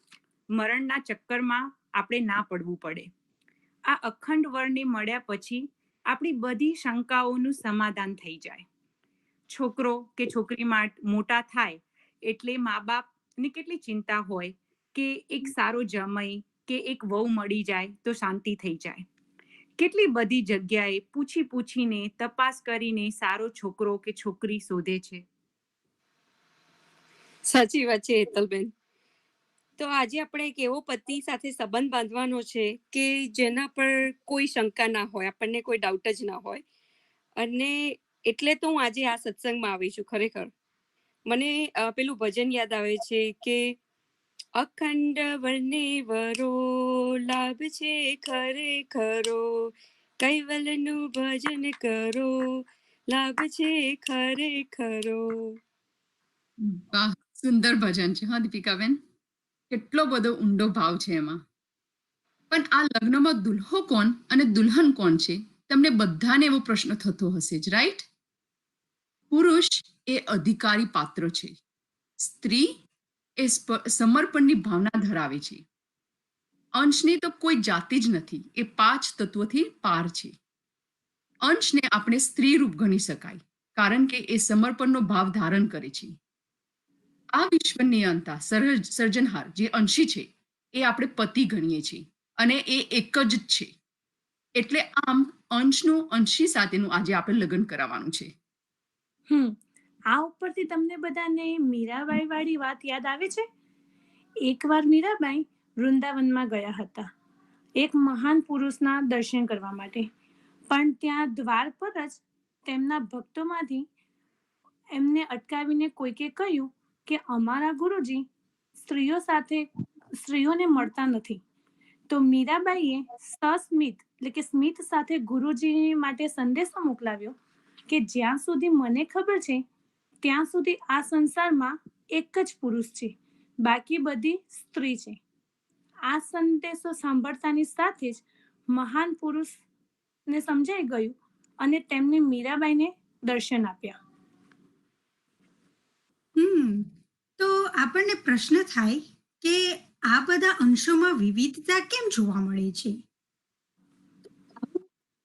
મરણના ચક્કરમાં આપણે ના પડવું પડે. આ અખંડ વરને મળ્યા પછી આપણી બધી શંકાઓનું સમાધાન થઈ જાય. છોકરો કે છોકરી મોટા થાય એટલે મા બાપને કેટલી ચિંતા હોય કે એક સારો જમાઈ કે એક વહુ મળી જાય તો શાંતિ થઈ જાય. કેટલી બધી જગ્યાએ પૂછીને તપાસ કરીને સારો છોકરો કે છોકરી શોધે છે. સાચી વાત છે હેતલબેન. તો આજે આપણે એક એવો પતિ સાથે સંબંધ બાંધવાનો છે કે જેના પર કોઈ શંકા ના હોય, આપણને કોઈ ડાઉટ જ ના હોય. અને એટલે તો હું આજે આ સત્સંગમાં આવી છું. ખરેખર મને પેલું ભજન યાદ આવે છે કે અખંડ વર્ણે વરો લાભ છે ખરેખરો, કૈવલનું ભજન કરો લાભ છે ખરેખરો. વાહ, સુંદર ભજન છે હા દીપિકાબેન. કેટલો બધો ઊંડો ભાવ છે એમાં. પણ આ લગ્નમાં દુલ્હો કોણ અને દુલ્હન કોણ છે, તમને બધાને એવો પ્રશ્ન થતો હશે જ, રાઈટ? પુરુષ એ અધિકારી પાત્ર છે, સ્ત્રી એ સમર્પણની ભાવના ધરાવે છે. અંશની તો કોઈ જાતિ જ નથી, એ 5 તત્વથી પાર છે. અંશને આપણે સ્ત્રી રૂપ ગણી શકાય, કારણ કે એ સમર્પણનો ભાવ ધારણ કરે છે. આ વિશ્વની અંતા સર્જનહાર જે અંશી છે એ આપણે પતિ ગણીએ છીએ. અને એ એક જ છે. એટલે આમ અંશનું અંશી સાથેનું આજે આપણે લગ્ન કરાવવાનું છે. આ ઉપરથી તમને બધાને મીરાબાઈ વાળી વાત યાદ આવે છે? એકવાર મીરાબાઈ વૃંદાવનમાં ગયા હતા એક મહાન પુરુષના દર્શન કરવા માટે, પણ ત્યાં દ્વાર પર જ તેમના ભક્તોમાંથી એમને અટકાવીને કોઈકે કહ્યું કે અમારા ગુરુજી સ્ત્રીઓને મળતા નથી. તો મીરાબાઈએ સસ્મિત એટલે કે સ્મિત સાથે ગુરુજી માટે સંદેશો મોકલાવ્યો કે જ્યાં સુધી મને ખબર છે ત્યાં સુધી આ સંસારમાં એક જ પુરુષ છે, બાકી બધી સ્ત્રી છે. આ સંદેશો સાંભળતાની સાથે જ મહાન પુરુષને સમજાઈ ગયું અને તેમને મીરાબાઈને દર્શન આપ્યા. તો આપણને પ્રશ્ન થાય કે આ બધા અંશોમાં વિવિધતા કેમ જોવા મળે છે?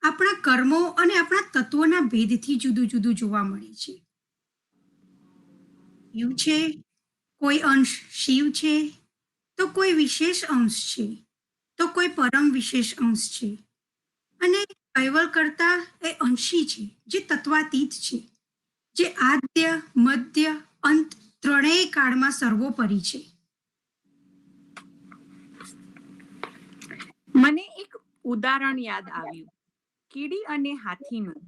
આપણા કર્મો અને આપણા તત્વોના ભેદથી જુદું જુદું જોવા મળે છે. શિવ છે, કોઈ અંશ શિવ છે, તો કોઈ વિશેષ અંશ છે, તો કોઈ પરમ વિશેષ અંશ છે, અને કૈવલ કરતા એ અંશી છે, જે તત્વાતીત છે, જે આદ્ય, મધ્ય, અંત ત્રણેય કાળમાં સર્વોપરી છે. મને એક ઉદાહરણ યાદ આવ્યું, કીડી અને હાથીનું.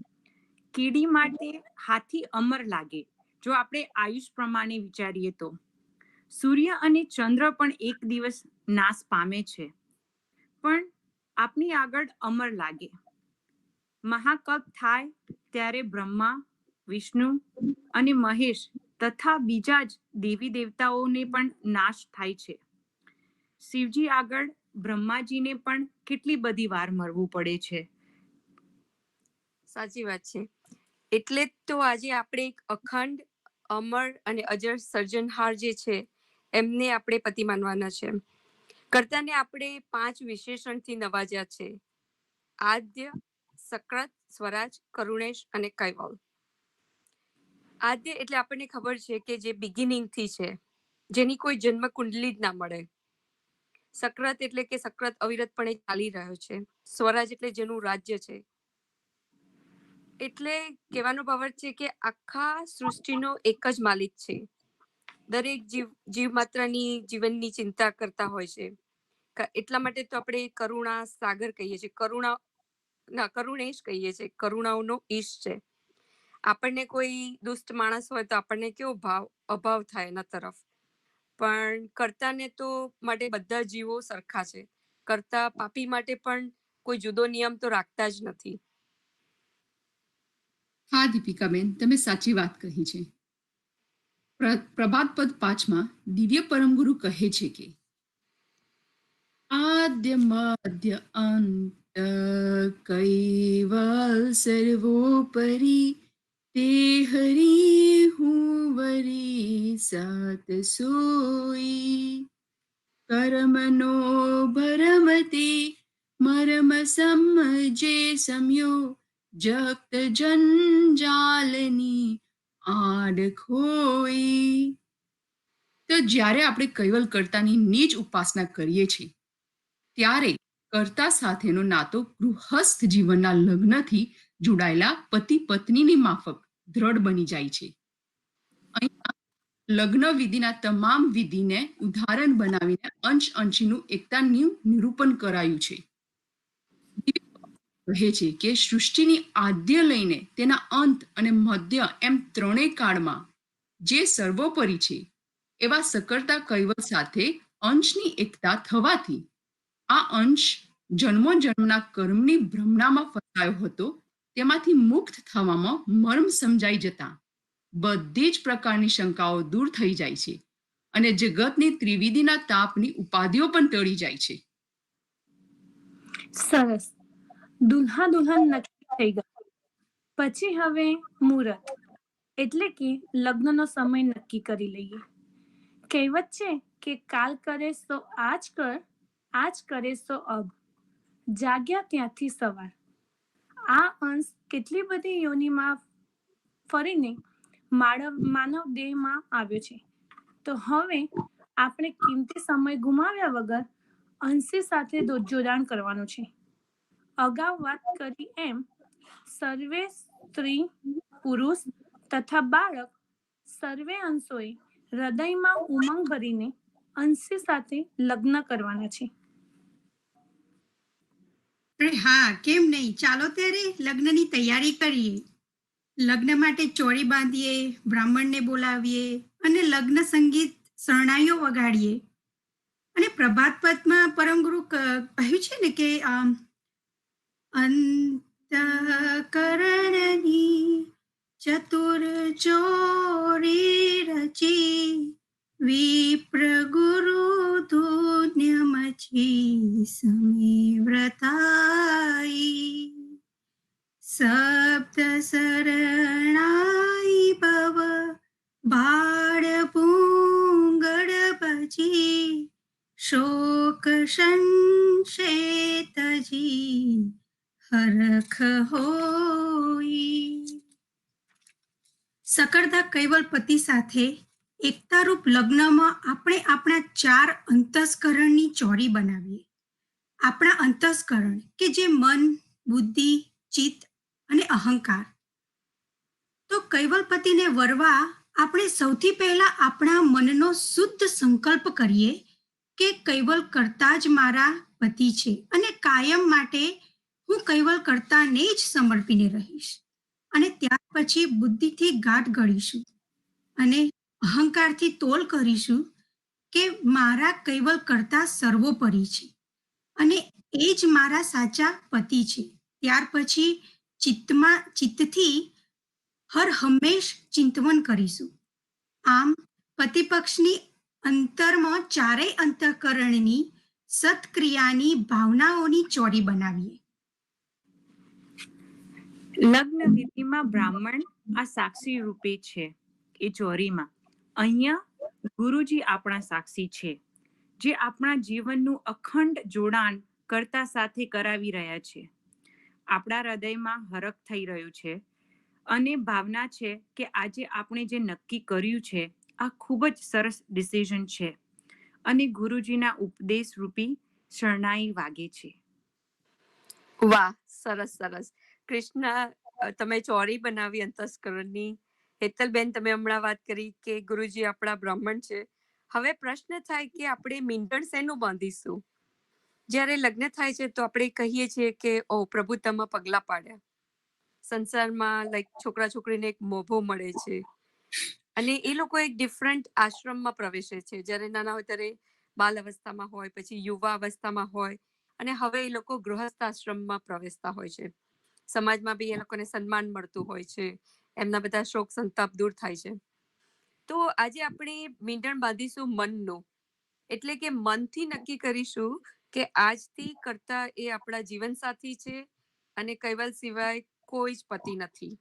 કીડી માટે હાથી અમર લાગે જો આપણે આયુષ પ્રમાણે વિચારીએ તો. સૂર્ય અને ચંદ્ર પણ એક દિવસ નાશ પામે છે, પણ આપણી આગળ અમર લાગે. મહાકલ્પ થાય ત્યારે બ્રહ્મા, વિષ્ણુ અને મહેશ તથા બીજા જ દેવી દેવતાઓને પણ નાશ થાય છે. શિવજી આગળ બ્રહ્માજીને પણ કેટલી બધી વાર મરવું પડે છે. સાચી વાત છે. એટલે તો આજે આપણે એક અખંડ, અમર અને અજર સર્જનહાર જે છે એમને આપણે પતિ માનવાના છે. કર્તાને આપણે 5 વિશેષણથી નવાજ્યા છે: આદ્ય, સક્રત, સ્વરાજ, કરુણેશ અને કૈવલ. આદ્ય એટલે આપણને ખબર છે કે જે બિગિનિંગથી છે, જેની કોઈ જન્મ કુંડલી જ ના મળે. સક્રત એટલે કે સક્રત અવિરતપણે ચાલી રહ્યો છે. સ્વરાજ એટલે જેનું રાજ્ય છે. એટલે કહેવાનો ભાવ છે કે આખા સૃષ્ટિનો એક જ માલિક છે. દરેક જીવ માત્રની જીવનની ચિંતા કરતા હોય છે. એટલા માટે તો આપણે કરુણા સાગર કહીએ છીએ, કરુણેશ કહીએ છીએ, કરુણાઓનો ઈશ છે. આપણને કોઈ દુષ્ટ માણસ હોય તો આપણને કેવો અભાવ થાય એના તરફ, પણ કર્તાને તો માટે બધા જીવો સરખા છે. કર્તા પાપી માટે પણ કોઈ જુદો નિયમ તો રાખતા જ નથી. હા દીપિકાબેન, તમે સાચી વાત કહી છે. પ્રભાત પદ 5માં દિવ્ય પરમગુરુ કહે છે કે આદ્ય મધ્ય અંત કૈવલ સર્વોપરી તે હરી હું વરી સાત સોઈ કર્મનો ભરમતે મરમ સમજે સમયો જગત જંજાલની આડ ખોઈ. તો જ્યારે આપણે કૈવલ કર્તાની નિજ ઉપાસના કરીએ છીએ ત્યારે કર્તા સાથેનો નાતો ગૃહસ્થ જીવનના લગ્નથી જોડાયેલા પતિ પત્નીની માફક દ્રઢ બની જાય છે. અહીંયા લગ્ન વિધિના તમામ વિધિને ઉદાહરણ બનાવીને અંશ અંશીનું એકતાનું નિરૂપણ કરાયું છે. કહે છે કે સૃષ્ટિની આદ્ય લઈને તેના અંત અને મધ્ય એમ ત્રણેય કાળમાં જે સર્વોપરી છે એવા સકર્તા કૈવલ સાથે અંશની એકતા થવાથી આ અંશ જન્મો જન્મના કર્મની ભ્રમણામાં ફસાયો હતો તેમાંથી મુક્ત થવામાં મર્મ સમજાઈ જતા બધી જ પ્રકારની શંકાઓ દૂર થઈ જાય છે અને જગતની ત્રિવિધિના તાપની ઉપાધિઓ પણ ટળી જાય છે. સરસ. દુલ્હા દુલ્હન નક્કી થઈ ગયા, પછી હવે મુહૂર્ત એટલે કે લગ્નનો સમય નક્કી કરી લઈએ. કહેવત છે કે કાલ કરે સો આજ કર, આજ કરે સો અબ, જાગ્યા ત્યાંથી સવાર. આ અંશ કેટલી બધી યોનિમાં ફરીને માનવ દેહમાં આવ્યો છે. તો હવે આપણે કિંમતી સમય ગુમાવ્યા વગર અંશી સાથે જોડાણ કરવાનું છે. અગાઉ વાત કરી એમ સર્વે સ્ત્રી, પુરુષ તથા બાળક સર્વે અંશોએ હૃદયમાં ઉમંગ ભરીને અંશી સાથે લગ્ન કરવાના છે. અરે હા, કેમ નહીં? ચાલો ત્યારે લગ્નની તૈયારી કરીએ. લગ્ન માટે ચોળી બાંધીએ, બ્રાહ્મણને બોલાવીએ અને લગ્ન સંગીત શરણાઈઓ વગાડીએ. અને પ્રભાત પદમાં પરમગુરુ કહ્યું છે ને કે અંતઃકરણની ચતુર ચોરી રચી વિપ્ર ગુરુ ધુન્યમચી સમે વ્રતાઈ સપ્ત શરણાઈ ભવ બાળ પૂંગળ પછી શોક સંશેતજી હરખ હોઈ. સકળતા કૈવલ પતિ સાથે એકતારૂપ લગ્નમાં આપણે આપણા 4 અંતસ્કરણની ચોરી બનાવીએ. આપણા અંતસ્કરણ કે જે મન, બુદ્ધિ, ચિત્ત અને અહંકાર. તો કૈવલપતિને વરવા આપણે સૌથી પહેલા આપણા મનનો શુદ્ધ સંકલ્પ કરીએ કે કૈવલ કરતા જ મારા પતિ છે અને કાયમ માટે હું કૈવલ કરતાને જ સમર્પીને રહીશ. અને ત્યાર પછી બુદ્ધિથી ગાંઠ ગળીશું અને અહંકારથી તોલ કરીશું કે મારા કૈવલ કરતા સર્વોપરી છે અને એ જ મારા સાચા પતિ છે. ત્યાર પછી ચિત્તથી હર હંમેશ ચિંતવન કરીશું. આમ પતિ પક્ષની અંતરમાં 4 અંતઃકરણની સત્ક્રિયાની ભાવનાઓની ચોરી બનાવીએ. લગ્ન વિધિમાં બ્રાહ્મણ આ સાક્ષી રૂપે છે. એ ચોરીમાં અહીંયા ગુરુજી આપણા સાક્ષી છે, જે આપણા જીવનનું અખંડ જોડાણ કર્તા સાથે કરાવી રહ્યા છે. આપણા હૃદયમાં હરખ થઈ રહ્યું છે અને ભાવના છે કે આજે આપણે જે નક્કી કર્યું છે આ ખૂબ જ સરસ ડિસિઝન છે અને ગુરુજીના ઉપદેશ રૂપી શરણાઈ વાગે છે. વાહ, સરસ સરસ. કૃષ્ણ, તમે ચોરી બનાવી અંતસ્કરણની. હેતલબેન, તમે હમણાં વાત કરી કે ગુરુજી આપણા બ્રાહ્મણ છે. હવે પ્રશ્ન થાય કે આપણે મીંડણ શેનું બાંધીશું? જ્યારે લગ્ન થાય છે તો આપણે કહીએ છીએ કે ઓ પ્રભુતામાં પગલા પાડ્યા. સંસારમાં છોકરા છોકરીને એક મોભો મળે છે અને એ લોકો એક ડિફરન્ટ આશ્રમમાં પ્રવેશે છે. જ્યારે નાના હોય ત્યારે બાલ અવસ્થામાં હોય, પછી યુવા અવસ્થામાં હોય અને હવે એ લોકો ગૃહસ્થ આશ્રમમાં પ્રવેશતા હોય છે. સમાજમાં બી એ લોકોને સન્માન મળતું હોય છે, એમના બધા શોક સંતાપ દૂર થાય છે. તો આજે આપણે મીંડણ બાંધીશું મનનું, એટલે કે મનથી નક્કી કરીશું કે આજથી કરતા એ આપણા જીવનસાથી છે અને કૈવલ સિવાય કોઈ જ પતિ નથી.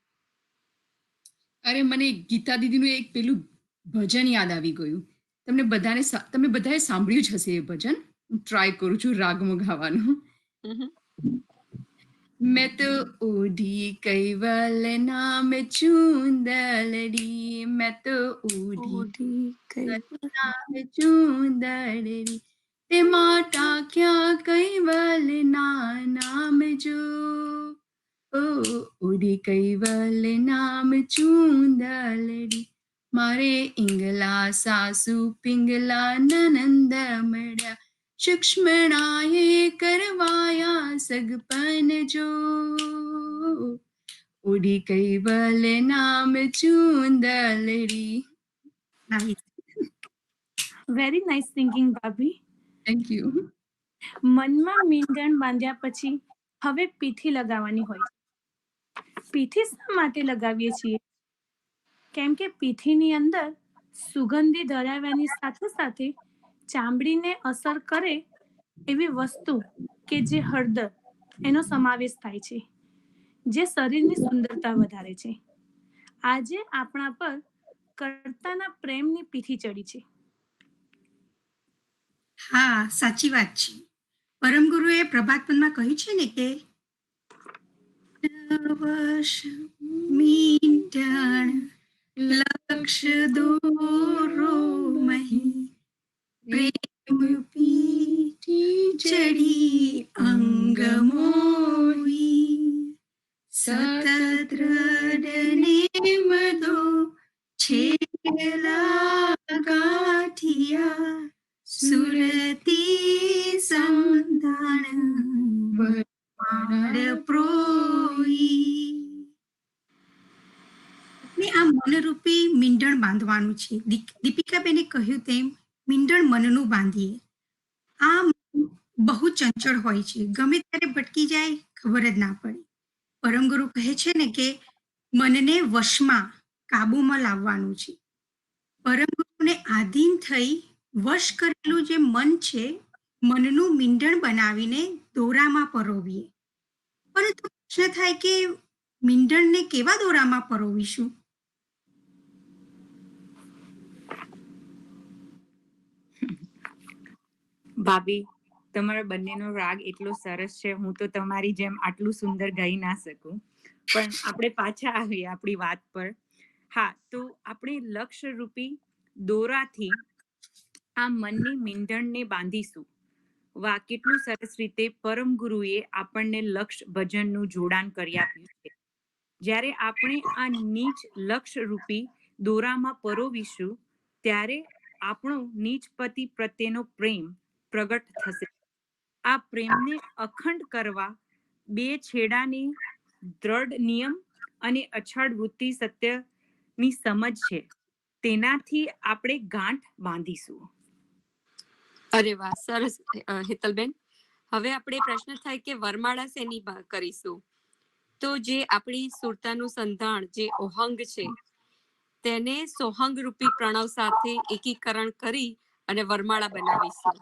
અરે, મને ગીતા દીદીનું એક પેલું ભજન યાદ આવી ગયું. તમે બધાએ સાંભળ્યું જ હશે એ ભજન. હું ટ્રાય કરું છું રાગમાં ગાવાનું. मैं तो ओढ़ी कैवल नाम चूंदड़ी, मैं तो ओढ़ी नाम चूंदड़ी, ते माटा क्या कैवल ना नाम जो, ओ ओढ़ी कैवल नाम चूंदड़ी, मारे इंगला सासू पिंगला ननंद मड़ा, सूक्ष्मणाए करवाया सगपन जो, ओढ़ी कैवल नाम चूंदलड़ी. વેરી નાઇસ સિંગિંગ ભાભી. Thank you. મનમાં મીંડણ બાંધ્યા પછી હવે પીઠી લગાવવાની હોય છે. પીઠી શા માટે લગાવીએ છીએ? કેમ કે પીઠીની અંદર સુગંધી ધરાવ્યાની સાથે સાથે ચામડીને અસર કરે એવી વસ્તુ કે જે હળદર, એનો સમાવેશ થાય છે, જે શરીરની સુંદરતા વધારે છે. આજે આપણા પર કર્તાના પ્રેમની પીઠી ચડી છે. હા, સાચી વાત છે. પરમગુરુએ પ્રભાતપદમાં કહ્યું છે ને કે મીંડણ લક્ષ દોરો મહી પ્રેમ પીઠી ને આ મનરૂપી મીંડણ બાંધવાનું છે. દીપિકાબેને કહ્યું તેમ મીંડણ મનનું બાંધીએ. આ બહુ ચંચળ હોય છે, ગમે ત્યારે ભટકી જાય, ખબર જ ના પડે. પરમગુરુ કહે છે ને કે મનને વશમાં, કાબુમાં લાવવાનું છે. પરમગુરુને આધીન થઈ વશ કરેલું જે મન છે, મનનું મીંડણ બનાવીને દોરામાં પરોવીએ. પરંતુ પ્રશ્ન થાય કે મીંડણને કેવા દોરામાં પરોવીશું? ભાભી, તમારા બંનેનો રાગ એટલો સરસ છે, હું તો તમારી જેમ આટલું સુંદર ગાઈ ના શકું. પણ આપણે પાછા આવીએ આપણી વાત પર. હા, તો આપણે લક્ષ્યરૂપી દોરાથી આ મનની મીંડણને બાંધીશું. વાહ, કેટલું સરસ રીતે પરમ ગુરુએ આપણને લક્ષ્ય ભજનનું જોડાણ કરી આપ્યું છે. જ્યારે આપણે આ નીચ લક્ષ્યરૂપી દોરામાં પરોવીશું, ત્યારે આપણો નીચ પતિ પ્રત્યેનો પ્રેમ પ્રગટ થશે. આ પ્રેમને અખંડ કરવા બે છેડાની દ્રઢ નિયમ અને અછાડ વૃત્તિ સત્યની સમજ છે, તેનાથી આપણે ગાંઠ બાંધીશું. અરે વાહ, સરસ હેતલબેન. હવે આપણે પ્રશ્ન થાય કે વરમાળા શેની કરીશું? તો જે આપણી સુરતાનું સંધાણ, જે ઓહંગ છે, તેને સોહંગ રૂપી પ્રણવ સાથે એકીકરણ કરી અને વરમાળા બનાવીશું.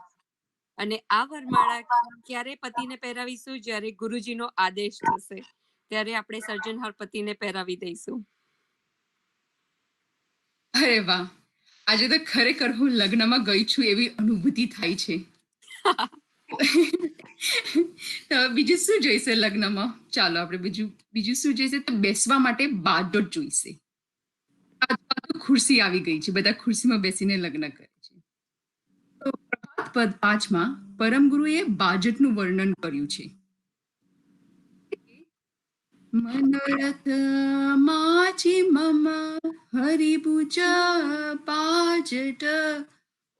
અને આ વરમાળા ક્યારે પતિને પહેરાવીશું? જ્યારે ગુરુજીનો આદેશ થશે ત્યારે આપણે સર્જનહાર પતિને પહેરાવી દઈશું. અરે વાહ, આજે તો ખરેખર હું લગ્નમાં ગઈ છું એવી અનુભૂતિ થાય છે. તો બીજું શું જોઈશે લગ્નમાં? ચાલો આપણે બીજું શું જોઈશે? તો બેસવા માટે બાજોટ જોઈશે. ખુરશી આવી ગઈ છે, બધા ખુરશીમાં બેસીને લગ્ન કરે છે. તો પ્રભાત પદ 5માં પરમ ગુરુએ બાજટનું વર્ણન કર્યું છે. મનોરથ માચી મમ હરિભુજ બાજટ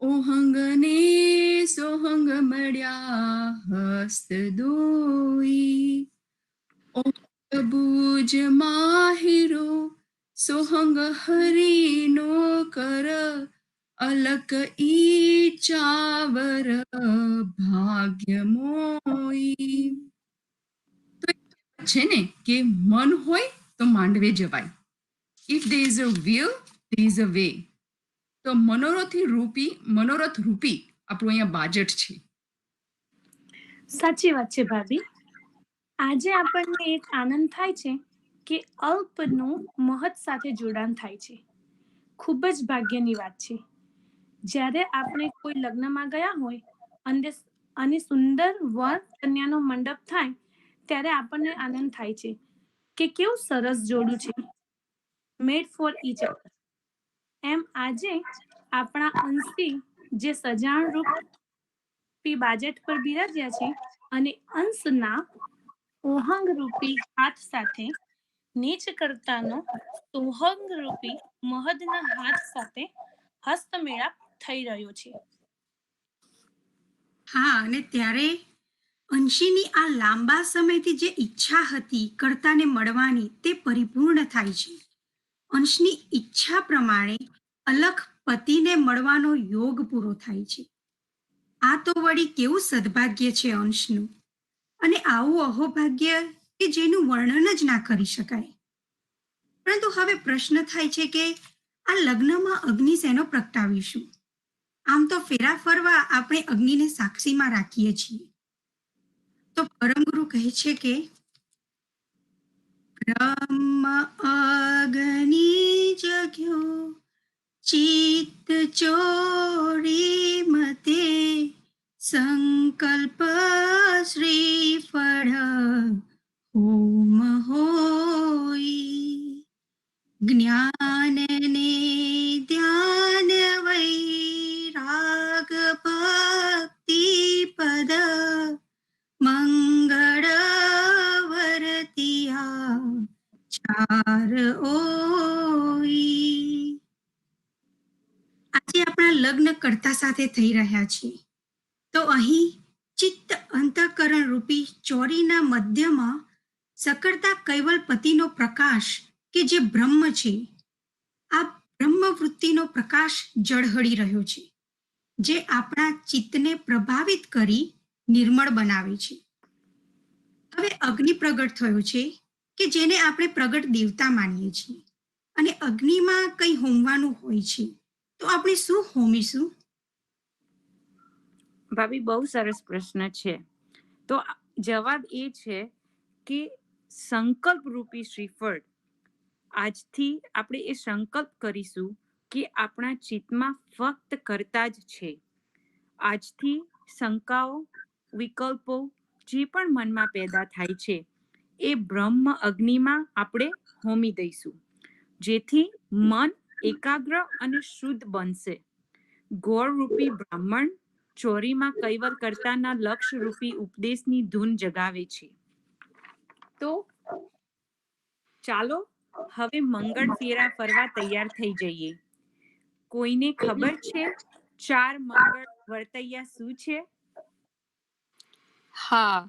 ઓહંગને સોહંગ મળ્યા હસ્ત દોઈ ભુજ માહિરો સોહંગ હરિનો કર અલક ઈ ચાવર ભાગ્ય મોઈ. છે ને કે મન હોય તો માંડવે જવાય. If there is a will, there is a way. તો મનોરથ રૂપી આપણું અહીંયા બાજટ છે. સાચી વાત છે ભાભી. આજે આપણને એક આનંદ થાય છે કે અલ્પનું મહત સાથે જોડાણ થાય છે. ખૂબ જ ભાગ્યની વાત છે. જ્યારે આપણે કોઈ લગ્નમાં ગયા હોય અને સુંદર વર કન્યાનો મંડપ થાય, ત્યારે આપણને આનંદ થાય છે કે કેવું સરસ જોડું છે, મેડ ફોર ઈચ અધર. એમ આજે આપણા અંશી જે સજાણ રૂપી બાજેટ પર બિરાજ્યા છે અને અંશના ઓહંગ રૂપી હાથ સાથે નીચ કરતાનો સોહંગ રૂપી મહદના હાથ સાથે હસ્તમેળાપ થઈ રહ્યો છે. હા, અને ત્યારે અંશીની આ લાંબા સમયથી જે ઈચ્છા હતી કર્તાને મળવાની, તે પરિપૂર્ણ થાય છે. અંશની ઈચ્છા પ્રમાણે અલખ પતિને મળવાનો યોગ પૂરો થાય છે. આ તો વળી કેવું સદભાગ્ય છે અંશનું, અને આવું અહોભાગ્ય કે જેનું વર્ણન જ ના કરી શકાય. પરંતુ હવે પ્રશ્ન થાય છે કે આ લગ્નમાં અગ્નિ શેનો પ્રગટાવીશું? આમ તો ફેરા ફરવા આપણે અગ્નિને સાક્ષીમાં રાખીએ છીએ. તો પરમગુરુ કહે છે કે બ્રહ્મ અગ્નિ જગ્યો ચિત્ત ચોરી મતે સંકલ્પ શ્રીફળ હોમ હોઈ જ્ઞાન ને ધ્યાન વૈરાગ ભક્તિ પદ મંગળ વરતિયા ચાર ઓઈ. આજે આપણા લગ્ન કર્તા સાથે થઈ રહ્યા છે, તો અહીં ચિત્ત અંતઃકરણ રૂપી ચોરીના મધ્યમાં સકળતા કૈવલ પતિનો પ્રકાશ કે જે બ્રહ્મ છે બ્રહ્મવૃત્તિનો પ્રકાશ ઝળહળી રહ્યો છે, જે આપણા ચિત્તને પ્રભાવિત કરી નિર્મળ બનાવે છે. હવે અગ્નિ પ્રગટ થયો છે કે જેને આપણે પ્રગટ દેવતા માનીએ છીએ, અને અગ્નિમાં કંઈ હોમવાનું હોય છે, તો આપણે શું હોમીશું? ભાભી, બહુ સરસ પ્રશ્ન છે. તો જવાબ એ છે કે સંકલ્પ રૂપી શ્રીફળ. આજથી આપણે એ સંકલ્પ કરીશું કે આપણા ચિત્તમાં ફક્ત કરતા જ છે. આજથી શંકાઓ, વિકલ્પો જે પણ મનમાં પેદા થાય છે એ બ્રહ્મ અગ્નિમાં આપણે હોમી દઈશું, જેથી મન એકાગ્ર અને શુદ્ધ બનશે. ગોળ રૂપી બ્રાહ્મણ ચોરીમાં કૈવલ કરતાના લક્ષ્ય રૂપી ઉપદેશની ધૂન જગાવે છે. તો ચાલો હવે મંગળ ફેરા ફરવા તૈયાર થઈ જઈએ. કોઈને ખબર છે 4 મંગળ વર્તૈયા શું છે? હા,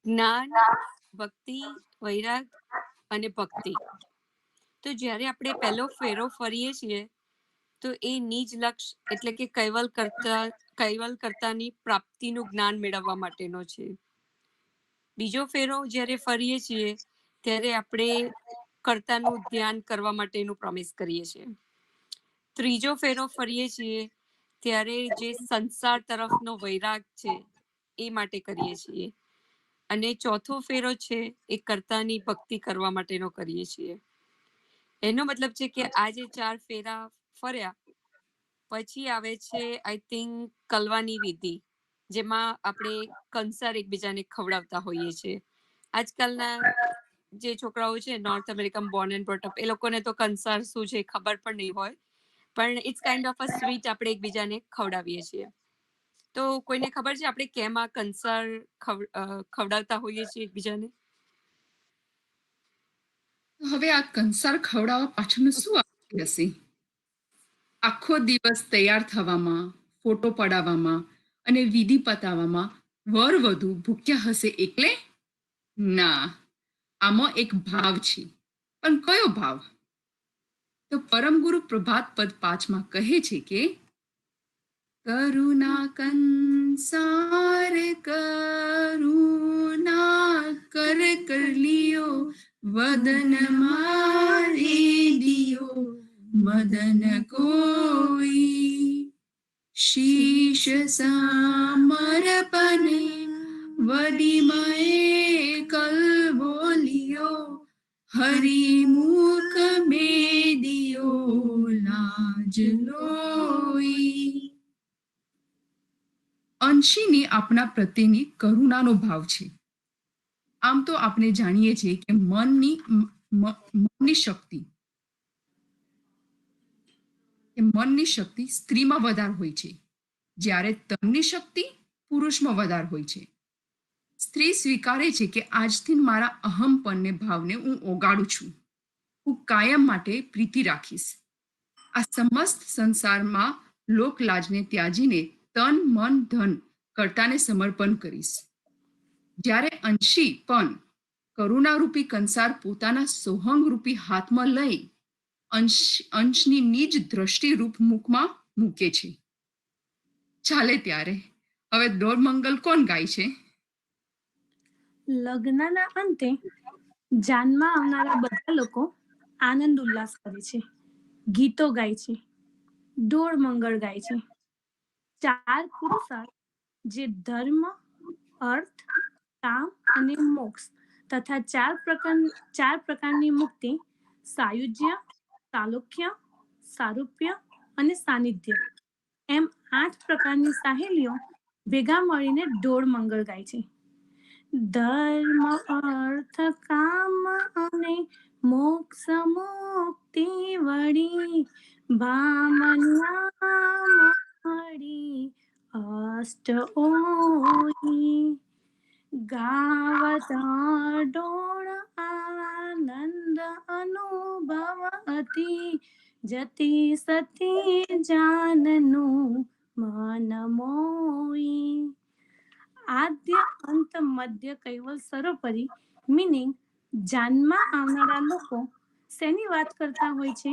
જ્ઞાન, ભક્તિ, વૈરાગ અને ભક્તિ. તો જ્યારે આપણે પહેલો ફેરો ફરીએ છીએ તો એ નિજ લક્ષ્ય એટલે કે કૈવલ કરતાની પ્રાપ્તિનું જ્ઞાન મેળવવા માટેનો છે. બીજો ફેરો જ્યારે ફરીએ છીએ ત્યારે આપણે કર્તાનું ધ્યાન કરવા માટેનું પ્રોમિસ કરીએ છીએ. ત્રીજો ફેરો ફરીએ છીએ ત્યારે જે સંસાર તરફનો વૈરાગ છે એ માટે કરીએ છીએ. અને ચોથો ફેરો છે એ કર્તાની ભક્તિ કરવા માટેનો કરીએ છીએ. એનો મતલબ છે કે આ જે 4 ફેરા ફર્યા પછી આવે છે આઈ થિંક કલવાની વિધિ, જેમાં આપણે કંસાર એકબીજાને ખવડાવતા હોઈએ છીએ. આજકાલના જે છોકરાઓ છે North American born and brought up, એ લોકોને તો કંસાર શું છે ખબર પણ નહીં હોય, પણ it's kind of a sweet આપણે એકબીજાને ખવડાવીએ છીએ. તો કોઈને ખબર છે આપણે કેમ આ કંસાર ખવડાવતા હોઈએ છીએ એકબીજાને? હવે આ કંસાર ખવડાવવા પાછળનું શું હશે? આખો દિવસ તૈયાર થવામાં, ફોટો પડાવવામાં અને વિધિ પતાવવામાં વર વધુ ભૂખ્યા હશે એટલે? ના, આમાં એક ભાવ છે. પણ કયો ભાવ? તો પરમ ગુરુ પ્રભાત પદ 5 કહે છે કે કરુણા કંસાર કરુણા કર લિયો વદન મારે દિયો મદન કોઈ શીશ સમર્પણ વડીમય કલ બોલિયો હરિમુખ में दियो लाज लोई. અંશીને આપણા પ્રત્યેની કરુણાનો ભાવ છે. આમ તો આપણે જાણીએ છીએ કે મનની શક્તિ સ્ત્રીમાં વધારે હોય છે, જ્યારે તનની શક્તિ પુરુષમાં વધારે હોય છે. સ્ત્રી સ્વીકારે છે કે આજથી મારા અહમપણને ભાવને હું ઓગાળું છું. હું કાયમ માટે પ્રીતિ રાખીશ. આ સમસ્ત સંસારમાં લોકલાજને ત્યાજીને તન મન ધન કર્તાને સમર્પણ કરીશ. જ્યારે અંશી પણ કરુણારૂપી કંસાર પોતાના સોહંગ રૂપી હાથમાં લઈ અંશની નિજ દ્રષ્ટિ રૂપ મુખમાં મૂકે છે. ચાલે ત્યારે હવે દોઢ મંગલ કોણ ગાય છે? લગ્નના અંતે જાનમાં આવનારા બધા લોકો આનંદ ઉલ્લાસ કરે છે, ગીતો ગાય છે, દોડ મંગળ ગાય છે. 4 પુરુષાર્થ જે ધર્મ, અર્થ, કામ અને મોક્ષ તથા 4 પ્રકારની મુક્તિ, સાયુજ્ય, સાલોક્ય, સારૂપ્ય અને સાનિધ્ય એમ 8 પ્રકારની સહેલીઓ ભેગા મળીને દોડ મંગળ ગાય છે. ધર્મ, અર્થ, કામ અને મોક્ષ મુક્તિ વળી ભામનામ હરી અષ્ટ ઓઈ ગાવત ડોળ આનંદ અનુભવતી જતી સતી જાનનું મન મોઈ. આદ્ય અંત મધ્ય કૈવલ સર્વોપરી મીનિંગ જાનમાં આવનારા લોકો શેની વાત કરતા હોય છે?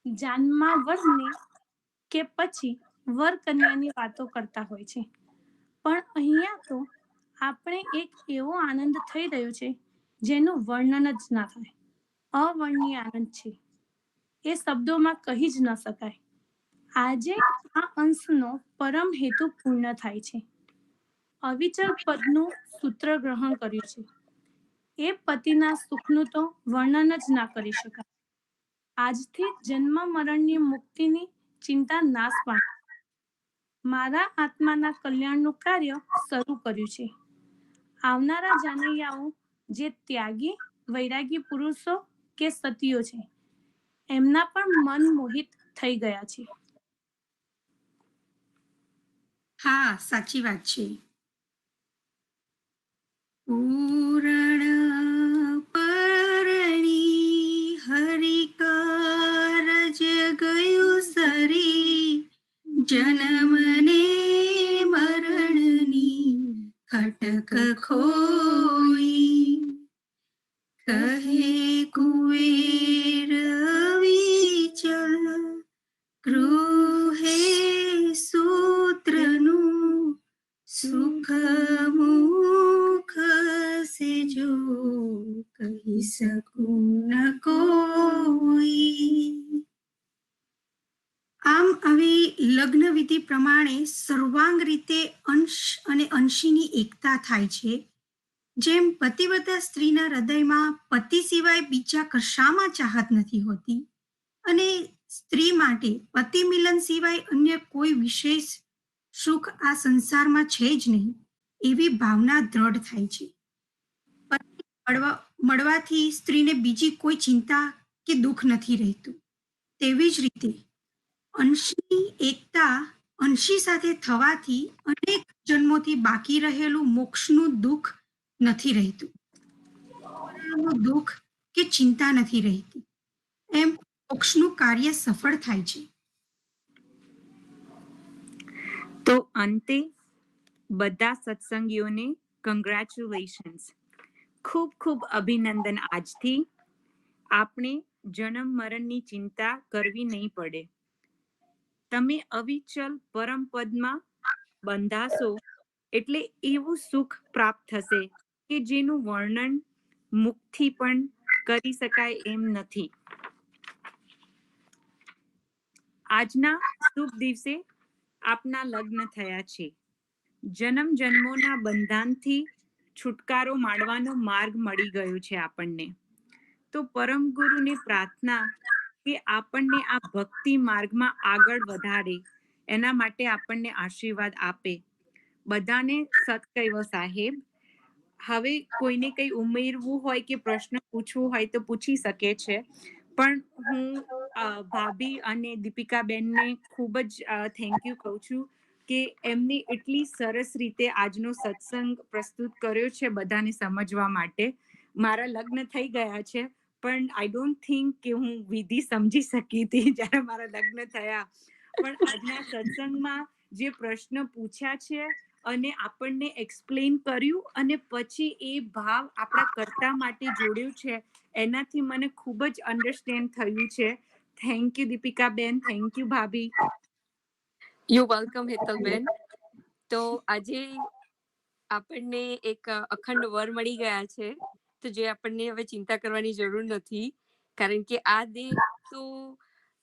જાનમાં વરને કે પછી વર કન્યાની વાતો કરતા હોય છે. પણ અહીંયા તો આપણે એક એવો આનંદ થઈ રહ્યો છે જેનું વર્ણન જ ના થાય. અવર્ણનીય આનંદ છે. એ શબ્દોમાં કહી જ ન શકાય. આજે આ અંશનો પરમ હેતુ પૂર્ણ થાય છે. અવિચલ પદનું સૂત્ર ગ્રહણ કર્યું છે. એ પતિના સુખનું તો વર્ણન જ ના કરી શકાય. આજથી જન્મ મરણની મુક્તિની ચિંતા નાશ પામી. મારા આત્માના કલ્યાણનું કાર્ય શરૂ કર્યું છે. આવનારા જાનૈયાઓ જે ત્યાગી વૈરાગી પુરુષો કે સતીઓ છે એમના પણ મન મોહિત થઈ ગયા છે. હા, સાચી વાત છે. પૂરણ પરણી હરિકારજ ગયું સરી, જન્મને મરણની ખટક ખોઈ. કહે કુવેર વિચલ ગૃહે સૂત્રનું સુખ મુખ સે જો કહી શકું ન કોઈ. આમ આવી લગ્ન વિધિ પ્રમાણે સર્વાંગ રીતે અંશ અને અંશીની એકતા થાય છે. જેમ પતિવ્રતા સ્ત્રીના હૃદયમાં પતિ સિવાય બીજા કશામાં ચાહત નથી હોતી અને સ્ત્રી માટે પતિ મિલન સિવાય અન્ય કોઈ વિશેષ સુખ આ સંસારમાં છે જ નહીં એવી ભાવના દ્રઢ થાય છે. પતિ મળવાથી સ્ત્રીને બીજી કોઈ ચિંતા કે દુઃખ નથી રહેતું. તેવી જ રીતે અંશની એકતા અંશી સાથે થવાથી અનેક જન્મોથી બાકી રહેલું મોક્ષનું દુઃખ નથી રહેતું, દુઃખ કે ચિંતા નથી રહેતી. એમ મોક્ષનું કાર્ય સફળ થાય છે. તો અંતે બધા સત્સંગીઓને કંગ્રેચ્યુલેશન્સ, ખૂબ ખૂબ અભિનંદન. આજથી આપણે જન્મ મરણની ચિંતા કરવી નહીં પડે. તમે અવિચલ પરમ પદમાં બંધાશો એટલે એવું સુખ પ્રાપ્ત થશે કે જેનું વર્ણન મુખથી પણ કરી શકાય એમ નથી. આજના શુભ દિવસે આપના લગ્ન થયા છે. જન્મ જન્મોના બંધનથી છુટકારો માંડવાનો માર્ગ મળી ગયો છે આપણને. તો પરમ ગુરુને પ્રાર્થના કે આપણને આ ભક્તિ માર્ગમાં આગળ વધારે, એના માટે આપણને આશીર્વાદ આપે. બધાને સત કહેવો સાહેબ. હવે કોઈને કંઈ ઉમેરવું હોય કે પ્રશ્ન પૂછવું હોય તો પૂછી શકે છે. પણ હું ભાભી અને દીપિકાબેનને ખૂબ જ થેન્ક યુ કહું છું કે એમને એટલી સરસ રીતે આજનો સત્સંગ પ્રસ્તુત કર્યો છે બધાને સમજવા માટે. મારા લગ્ન થઈ ગયા છે પણ આઈ ડોન્ટ થિંક કે હું વિધિ સમજી શકી હતી જ્યારે મારા લગ્ન થયા. પણ આજના સત્સંગમાં જે પ્રશ્ન પૂછ્યા છે અને આપણને એક્સપ્લેન કર્યું અને પછી એ ભાવ આપણા કર્તા માટે જોડ્યું છે, એનાથી મને ખૂબ જ અન્ડરસ્ટેન્ડ થયું છે. થેન્ક યુ દીપિકાબેન, થેન્ક યુ ભાભી. યુ વેલકમ હેતલબેન. તો આજે આપણને એક અખંડ વર મળી ગયા છે, તો જે આપણને હવે ચિંતા કરવાની જરૂર નથી, કારણ કે આ દેહ તો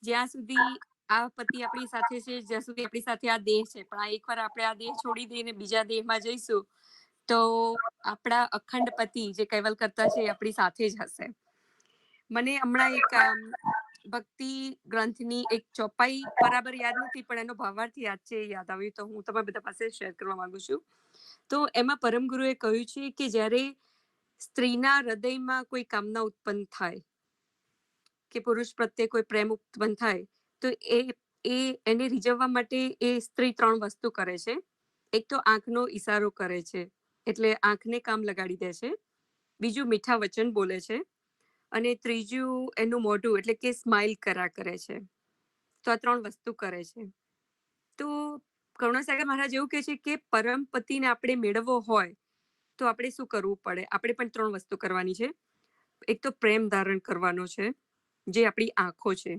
જ્યાં સુધી આ પતિ આપણી સાથે છે, જ્યાં સુધી આપણી સાથે આ દેહ છે, પણ આ એકવાર આપણે આ દેહ છોડી દઈને બીજા દેહમાં જઈશું તો આપણા અખંડ પતિ જે કૈવલ કરતા છે આપણી સાથે જ હશે. મને હમણાં એક ભક્તિ ગ્રંથની એક ચોપાઈ બરાબર યાદ નથી પણ એનો ભાવાર્થ યાદ છે, યાદ આવ્યું તો હું તમારા બધા પાસે શેર કરવા માંગુ છું. તો એમાં પરમ ગુરુએ કહ્યું છે કે જ્યારે સ્ત્રીના હૃદયમાં કોઈ કામના ઉત્પન્ન થાય કે પુરુષ પ્રત્યે કોઈ પ્રેમ ઉત્પન્ન થાય તો એને રીઝવવા માટે એ સ્ત્રી 3 વસ્તુ કરે છે. એક તો આંખનો ઈશારો કરે છે, એટલે આંખને કામ લગાડી દે છે. બીજું મીઠા વચન બોલે છે અને ત્રીજું એનું મોઢું એટલે કે સ્માઇલ કરે છે. તો આ 3 વસ્તુ કરે છે. તો કરુણાસાગર મહારાજ એવું કહે છે કે પરમ પતિને આપણે મેળવવો હોય તો આપણે શું કરવું પડે? આપણે પણ 3 વસ્તુ કરવાની છે. એક તો પ્રેમ ધારણ કરવાનો છે, જે આપણી આંખો છે.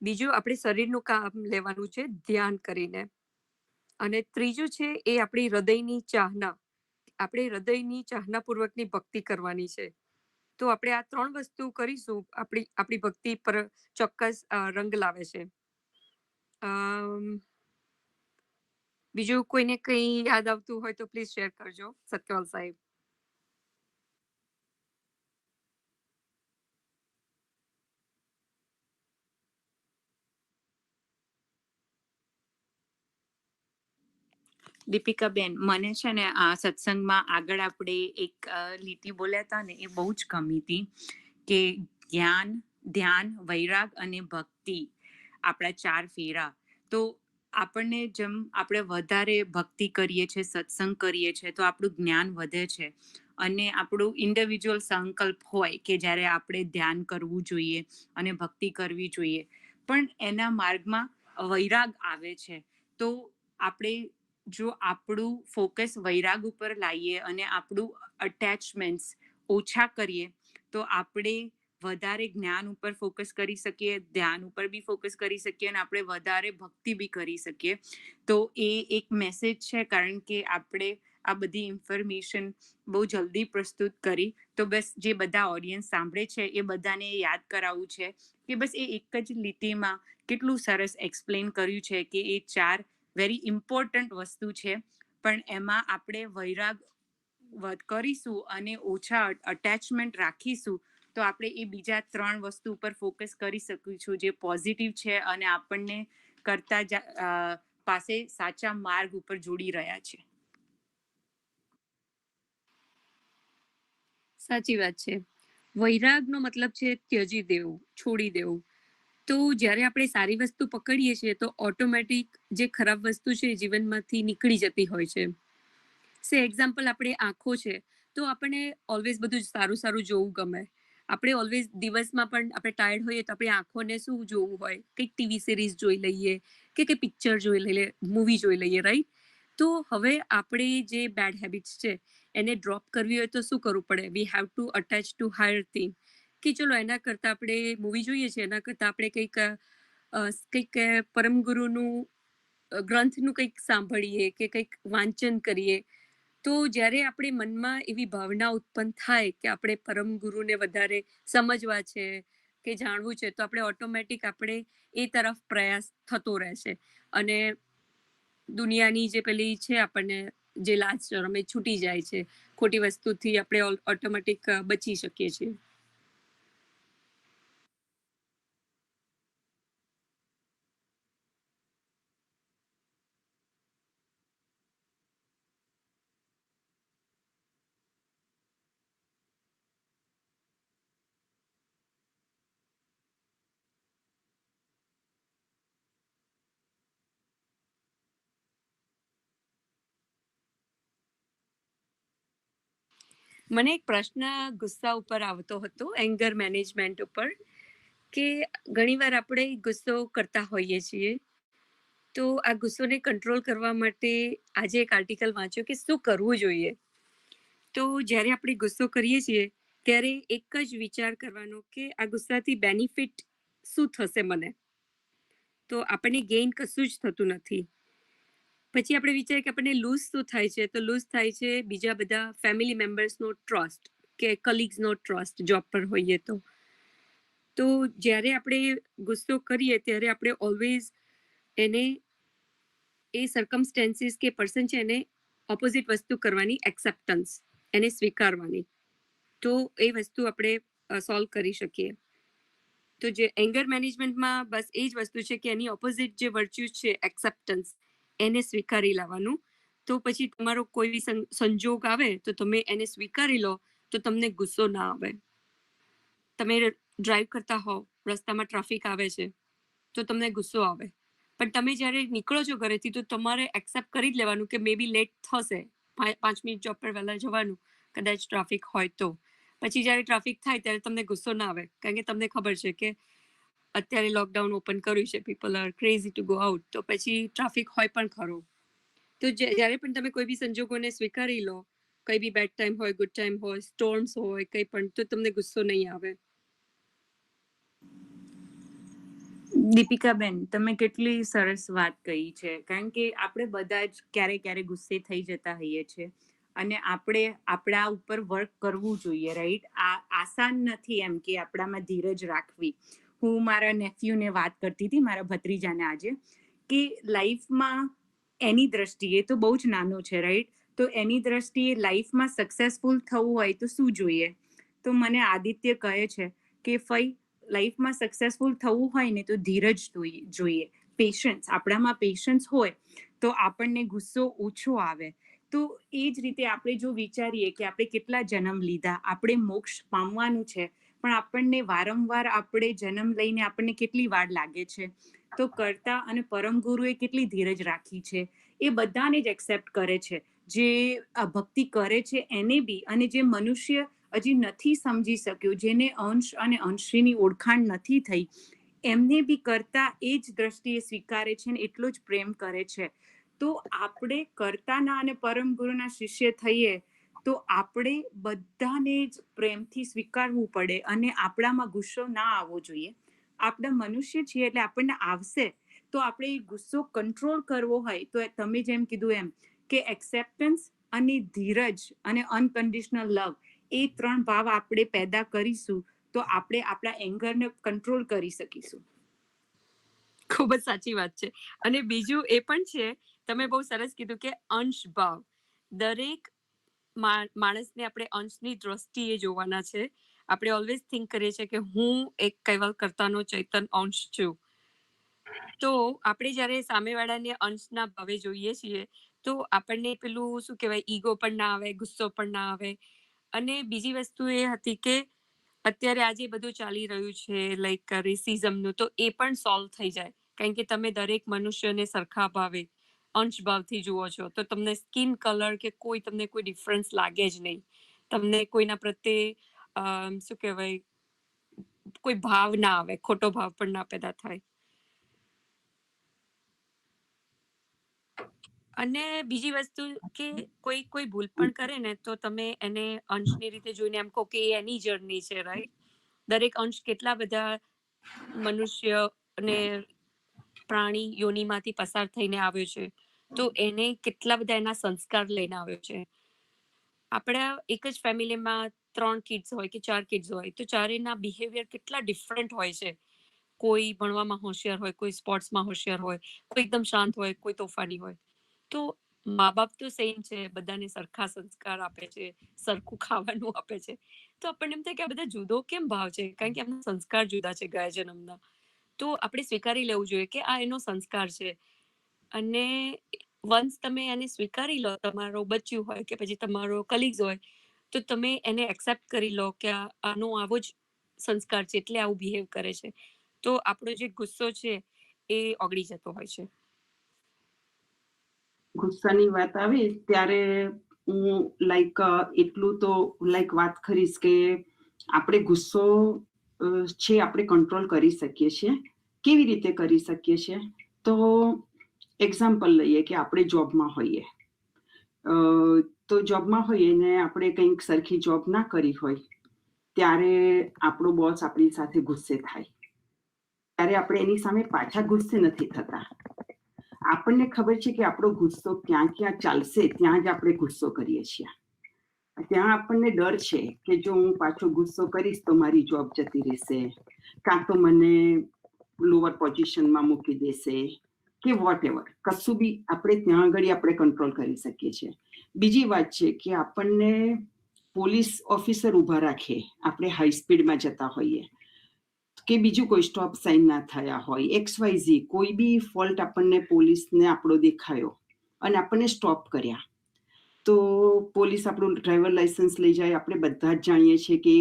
બીજું આપણે શરીરનું કામ લેવાનું છે ધ્યાન કરીને. અને ત્રીજું છે એ આપણી હૃદયની ચાહના. આપણે હૃદયની ચાહનાપૂર્વકની ભક્તિ કરવાની છે. તો આપણે આ 3 વસ્તુ કરીશું, આપણી ભક્તિ પર ચોક્કસ રંગ લાવે છે. બીજું કોઈને કંઈ યાદ આવતું હોય તો પ્લીઝ શેર કરજો, સત્યવાલ સાહેબ. દીપિકાબેન, મને છે ને આ સત્સંગમાં આગળ આપણે એક લીટી બોલ્યા હતા ને એ બહુ જ ગમી હતી કે જ્ઞાન, ધ્યાન, વૈરાગ અને ભક્તિ આપણા 4 ફેરા. તો આપણને જેમ આપણે વધારે ભક્તિ કરીએ છીએ, સત્સંગ કરીએ છીએ તો આપણું જ્ઞાન વધે છે અને આપણું ઇન્ડિવિજ્યુઅલ સંકલ્પ હોય કે જ્યારે આપણે ધ્યાન કરવું જોઈએ અને ભક્તિ કરવી જોઈએ, પણ એના માર્ગમાં વૈરાગ આવે છે. તો આપણે જો આપણું ફોકસ વૈરાગ ઉપર લાવીએ અને આપણું અટેચમેન્ટ્સ ઓછા કરીએ તો આપણે વધારે જ્ઞાન ઉપર ફોકસ કરી શકીએ, ધ્યાન ઉપર બી ફોકસ કરી શકીએ અને આપણે વધારે ભક્તિ બી કરી શકીએ. તો એ એક મેસેજ છે, કારણ કે આપણે આ બધી ઇન્ફોર્મેશન બહુ જલ્દી પ્રસ્તુત કરી. તો બસ જે બધા ઓડિયન્સ સાંભળે છે એ બધાને યાદ કરાવવું છે કે બસ એ એક જ લીટીમાં કેટલું સરસ એક્સપ્લેન કર્યું છે કે એ 4 વેરી ઇમ્પોર્ટન્ટ વસ્તુ છે, પણ એમાં આપણે વૈરાગ કરીશું અને ઓછા અટેચમેન્ટ રાખીશું તો આપણે એ બીજા 3 વસ્તુ ઉપર ફોકસ કરી શકીશું જે પોઝિટિવ છે અને આપણને કરતા પાસે સાચા માર્ગ ઉપર જોડી રહ્યા છે. સાચી વાત છે. વૈરાગનો મતલબ છે ત્યજી દેવું, છોડી દેવું. તો જ્યારે આપણે સારી વસ્તુ પકડીએ છીએ તો ઓટોમેટિક જે ખરાબ વસ્તુ છે એ જીવનમાંથી નીકળી જતી હોય છે. એક્ઝામ્પલ, આપણે આંખો છે તો આપણને ઓલવેઝ બધું સારું સારું જોવું ગમે. આપણે ઓલવેઝ દિવસમાં પણ આપણે ટાયર્ડ હોઈએ તો આપણી આંખોને શું જોવું હોય, કંઈક ટીવી સિરીઝ જોઈ લઈએ કે કંઈક પિક્ચર જોઈ લઈએ, મૂવી જોઈ લઈએ, રાઈટ? તો હવે આપણે જે બેડ હેબિટ્સ છે એને ડ્રોપ કરવી હોય તો શું કરવું પડે? We have to attach to higher thing કે ચલો એના કરતાં આપણે મૂવી જોઈએ છીએ, એના કરતાં આપણે કંઈક પરમગુરુનું ગ્રંથનું કંઈક સાંભળીએ કે કંઈક વાંચન કરીએ. તો જ્યારે આપણે મનમાં એવી ભાવના ઉત્પન્ન થાય કે આપણે પરમ ગુરુને વધારે સમજવા છે કે જાણવું છે, તો આપણે ઓટોમેટિક આપણે એ તરફ પ્રયાસ થતો રહેશે અને દુનિયાની જે પેલી છે આપણને જે લાજ શરમ એ છૂટી જાય છે. ખોટી વસ્તુથી આપણે ઓટોમેટિક બચી શકીએ છીએ. મને એક પ્રશ્ન ગુસ્સા ઉપર આવતો હતો, એંગર મેનેજમેન્ટ ઉપર, કે ઘણીવાર આપણે ગુસ્સો કરતા હોઈએ છીએ તો આ ગુસ્સોને કંટ્રોલ કરવા માટે આજે એક આર્ટિકલ વાંચ્યો કે શું કરવું જોઈએ. તો જ્યારે આપણે ગુસ્સો કરીએ છીએ ત્યારે એક જ વિચાર કરવાનો કે આ ગુસ્સાથી બેનિફિટ શું થશે મને. તો આપણને ગેઇન કશું જ થતું નથી. પછી આપણે વિચારીએ કે આપણને લૂઝ શું થાય છે, તો લૂઝ થાય છે બીજા બધા ફેમિલી મેમ્બર્સનો ટ્રસ્ટ કે કલીગ્સનો ટ્રસ્ટ જોબ પર હોઈએ તો. તો જ્યારે આપણે ગુસ્સો કરીએ ત્યારે આપણે ઓલવેઝ એને એ સર્કમસ્ટેન્સીસ કે પર્સન છે એને ઓપોઝિટ વસ્તુ કરવાની, એક્સેપ્ટન્સ, એને સ્વીકારવાની. તો એ વસ્તુ આપણે સોલ્વ કરી શકીએ. તો જે એંગર મેનેજમેન્ટમાં બસ એ જ વસ્તુ છે કે એની ઓપોઝિટ જે વર્ચ્યુ છે એક્સેપ્ટન્સ, એને સ્વીકારી લાવવાનું. તો પછી તમારો કોઈ બી સંજોગ આવે તો તમે એને સ્વીકારી લો તો તમને ગુસ્સો ના આવે. તમે ડ્રાઈવ કરતા હોવ, રસ્તામાં ટ્રાફિક આવે છે તો તમને ગુસ્સો આવે, પણ તમે જ્યારે નીકળો છો ઘરેથી તો તમારે એક્સેપ્ટ કરી જ લેવાનું કે મે બી લેટ થશે, 5 મિનિટ જોબ પર વહેલા જવાનું, કદાચ ટ્રાફિક હોય તો. પછી જ્યારે ટ્રાફિક થાય ત્યારે તમને ગુસ્સો ના આવે, કારણ કે તમને ખબર છે કે અત્યારે લોકડાઉન ઓપન કર્યું છે, people are crazy to go out, તો પછી ટ્રાફિક હોય પણ ખરો. તો જ્યારે પણ તમે કોઈ બી સંજોગોને સ્વીકારી લો, કઈ બી બેડ ટાઈમ હોય, ગુડ ટાઈમ હોય, સ્ટોર્મ્સ હોય, કંઈ પણ, તો તમને ગુસ્સો નહીં આવે. દીપિકાબેન, તમે કેટલી સરસ વાત કહી છે. કારણ કે આપણે બધા જ ક્યારે ગુસ્સે થઈ જતા હોઈએ છીએ અને આપણે આપણા ઉપર વર્ક કરવું જોઈએ, રાઈટ? આ આસાન નથી એમ કે આપણામાં ધીરજ રાખવી. હું મારા નેફ્યુને વાત કરતી હતી, મારા ભત્રીજાને આજે, કે લાઈફમાં એની દ્રષ્ટિએ તો બહુ જ નાનો છે, રાઈટ? તો એની દ્રષ્ટિએ લાઈફમાં સક્સેસફુલ થવું હોય તો શું જોઈએ? તો મને આદિત્ય કહે છે કે ફઈ, લાઈફમાં સક્સેસફુલ થવું હોય ને તો ધીરજ જોઈએ, પેશન્સ. આપણામાં પેશન્સ હોય તો આપણને ગુસ્સો ઓછો આવે. તો એ જ રીતે આપણે જો વિચારીએ કે આપણે કેટલા જન્મ લીધા, આપણે મોક્ષ પામવાનું છે, પણ આપણને વારંવાર આપણે જન્મ લઈને આપણને કેટલી વાર લાગે છે. તો કર્તા અને પરમ ગુરુએ કેટલી ધીરજ રાખી છે, એ બધાને જ એક્સેપ્ટ કરે છે. જે ભક્તિ કરે છે એને બી, અને જે મનુષ્ય હજી નથી સમજી શક્યો, જેને અંશ અને અંશીની ઓળખાણ નથી થઈ, એમને બી કરતા એ જ દ્રષ્ટિએ સ્વીકારે છે ને એટલો જ પ્રેમ કરે છે. તો આપણે કર્તાના અને પરમ ગુરુના શિષ્ય થઈએ તો આપણે બધાને જ પ્રેમથી સ્વીકારવું પડે અને આપણામાં ગુસ્સો ના આવવો જોઈએ. આપણે મનુષ્ય છીએ એટલે આપણને આવશે, તો આપણે એ ગુસ્સો કંટ્રોલ કરવો હોય તો તમે જેમ કીધું એમ કે એક્સેપ્ટન્સ અને ધીરજ અને અનકન્ડિશનલ લવ, એ 3 ભાવ આપણે પેદા કરીશું તો આપણે આપણા એંગરને કંટ્રોલ કરી શકીશું. ખૂબ જ સાચી વાત છે. અને બીજું એ પણ છે, તમે બહુ સરસ કીધું કે અંશ ભાવ. દરેક માણસને આપણે અંશની દ્રષ્ટિએ જોવાના છે. આપણે ઓલવેઝ થિંક કરીએ છીએ કે હું એક કૈવલ કર્તાનો ચૈતન અંશ છું. તો આપણે જ્યારે સામેવાળાને અંશના ભાવે જોઈએ છીએ તો આપણને પેલું શું કહેવાય, ઈગો પણ ના આવે, ગુસ્સો પણ ના આવે. અને બીજી વસ્તુ એ હતી કે અત્યારે આજે બધું ચાલી રહ્યું છે લાઈક રેસિઝમનું, તો એ પણ સોલ્વ થઈ જાય. કારણ કે તમે દરેક મનુષ્યને સરખા ભાવે અંશ ભાવથી જુઓ છો, તો તમને સ્કિન કલર કે તમને કોઈ ડિફરન્સ લાગે જ નહીં. તમને કોઈના પ્રત્યે શું કહેવાય, કોઈ ભાવ ના આવે, ખોટો ભાવ પણ ના પેદા થાય. અને બીજી વસ્તુ કે કોઈ ભૂલ પણ કરે ને તો તમે એને અંશની રીતે જોઈને એમ કહો કે એની જર્ની છે, રાઈટ? દરેક અંશ કેટલા બધા મનુષ્ય અને પ્રાણી યોનિમાંથી પસાર થઈને આવ્યો છે, તો એને કેટલા બધા એના સંસ્કાર લઈને આવ્યો છે. આપણા એક જ ફેમિલીમાં 3 કિડ્સ હોય કે 4 કિડ્સ હોય તો ચારેયના બિહેવિયર કેટલા ડિફરન્ટ હોય છે. કોઈ ભણવામાં હોશિયાર હોય, કોઈ સ્પોર્ટ્સમાં હોશિયાર હોય, કોઈ એકદમ શાંત હોય, કોઈ તોફાની હોય. તો મા બાપ તો સેમ છે, બધાને સરખા સંસ્કાર આપે છે, સરખું ખાવાનું આપે છે. તો આપણને એમ થાય કે આ બધા જુદો કેમ ભાવ છે? કારણ કે એમના સંસ્કાર જુદા છે ગયા જન્મના. તો આપણે સ્વીકારી લેવું જોઈએ કે આ એનો સંસ્કાર છે. અને વન્સ તમે એને સ્વીકારી લો, તમારો બચ્ચું હોય કે પછી તમારો કલીગ્સ હોય, તો તમે એને એક્સેપ્ટ કરી લો કે આનો આવો જ સંસ્કાર છે એટલે આવું બિહેવ કરે છે. તો આપણો જે ગુસ્સો છે એ ઓગળી જતો હોય છે. ગુસ્સાની વાત આવે ત્યારે હું એટલું તો વાત કરીશ કે આપણે ગુસ્સો છે આપણે કંટ્રોલ કરી શકીએ છીએ. કેવી રીતે કરી શકીએ છીએ? તો એક્ઝામ્પલ લઈએ કે આપણે જોબમાં હોઈએ, તો જોબમાં હોઈએ ને આપણે કંઈક સરખી જોબ ના કરી હોય, ત્યારે આપણો બોસ આપણી સાથે ગુસ્સે થાય, ત્યારે આપણે એની સામે પાછા ગુસ્સે નથી થતા. આપણને ખબર છે કે આપણો ગુસ્સો ક્યાં ચાલશે, ત્યાં જ આપણે ગુસ્સો કરીએ છીએ. ત્યાં આપણને ડર છે કે જો હું પાછો ગુસ્સો કરીશ તો મારી જોબ જતી રહેશે, કાં તો મને લોઅર પોઝિશનમાં મૂકી દેશે કે વોટ એવર, કશું બી આપણે ત્યાં આગળ આપણે કંટ્રોલ કરી શકીએ છીએ. બીજી વાત છે કે આપણને પોલીસ ઓફિસર ઊભા રાખે, આપણે હાઈ સ્પીડમાં જતા હોઈએ કે બીજું કોઈ સ્ટોપ સાઇન ના થયા હોય, XYZ કોઈ બી ફોલ્ટ આપણને પોલીસને આપણો દેખાયો અને આપણને સ્ટોપ કર્યા, તો પોલીસ આપણું ડ્રાઈવર લાયસન્સ લઈ જાય. આપણે બધા જ જાણીએ છીએ કે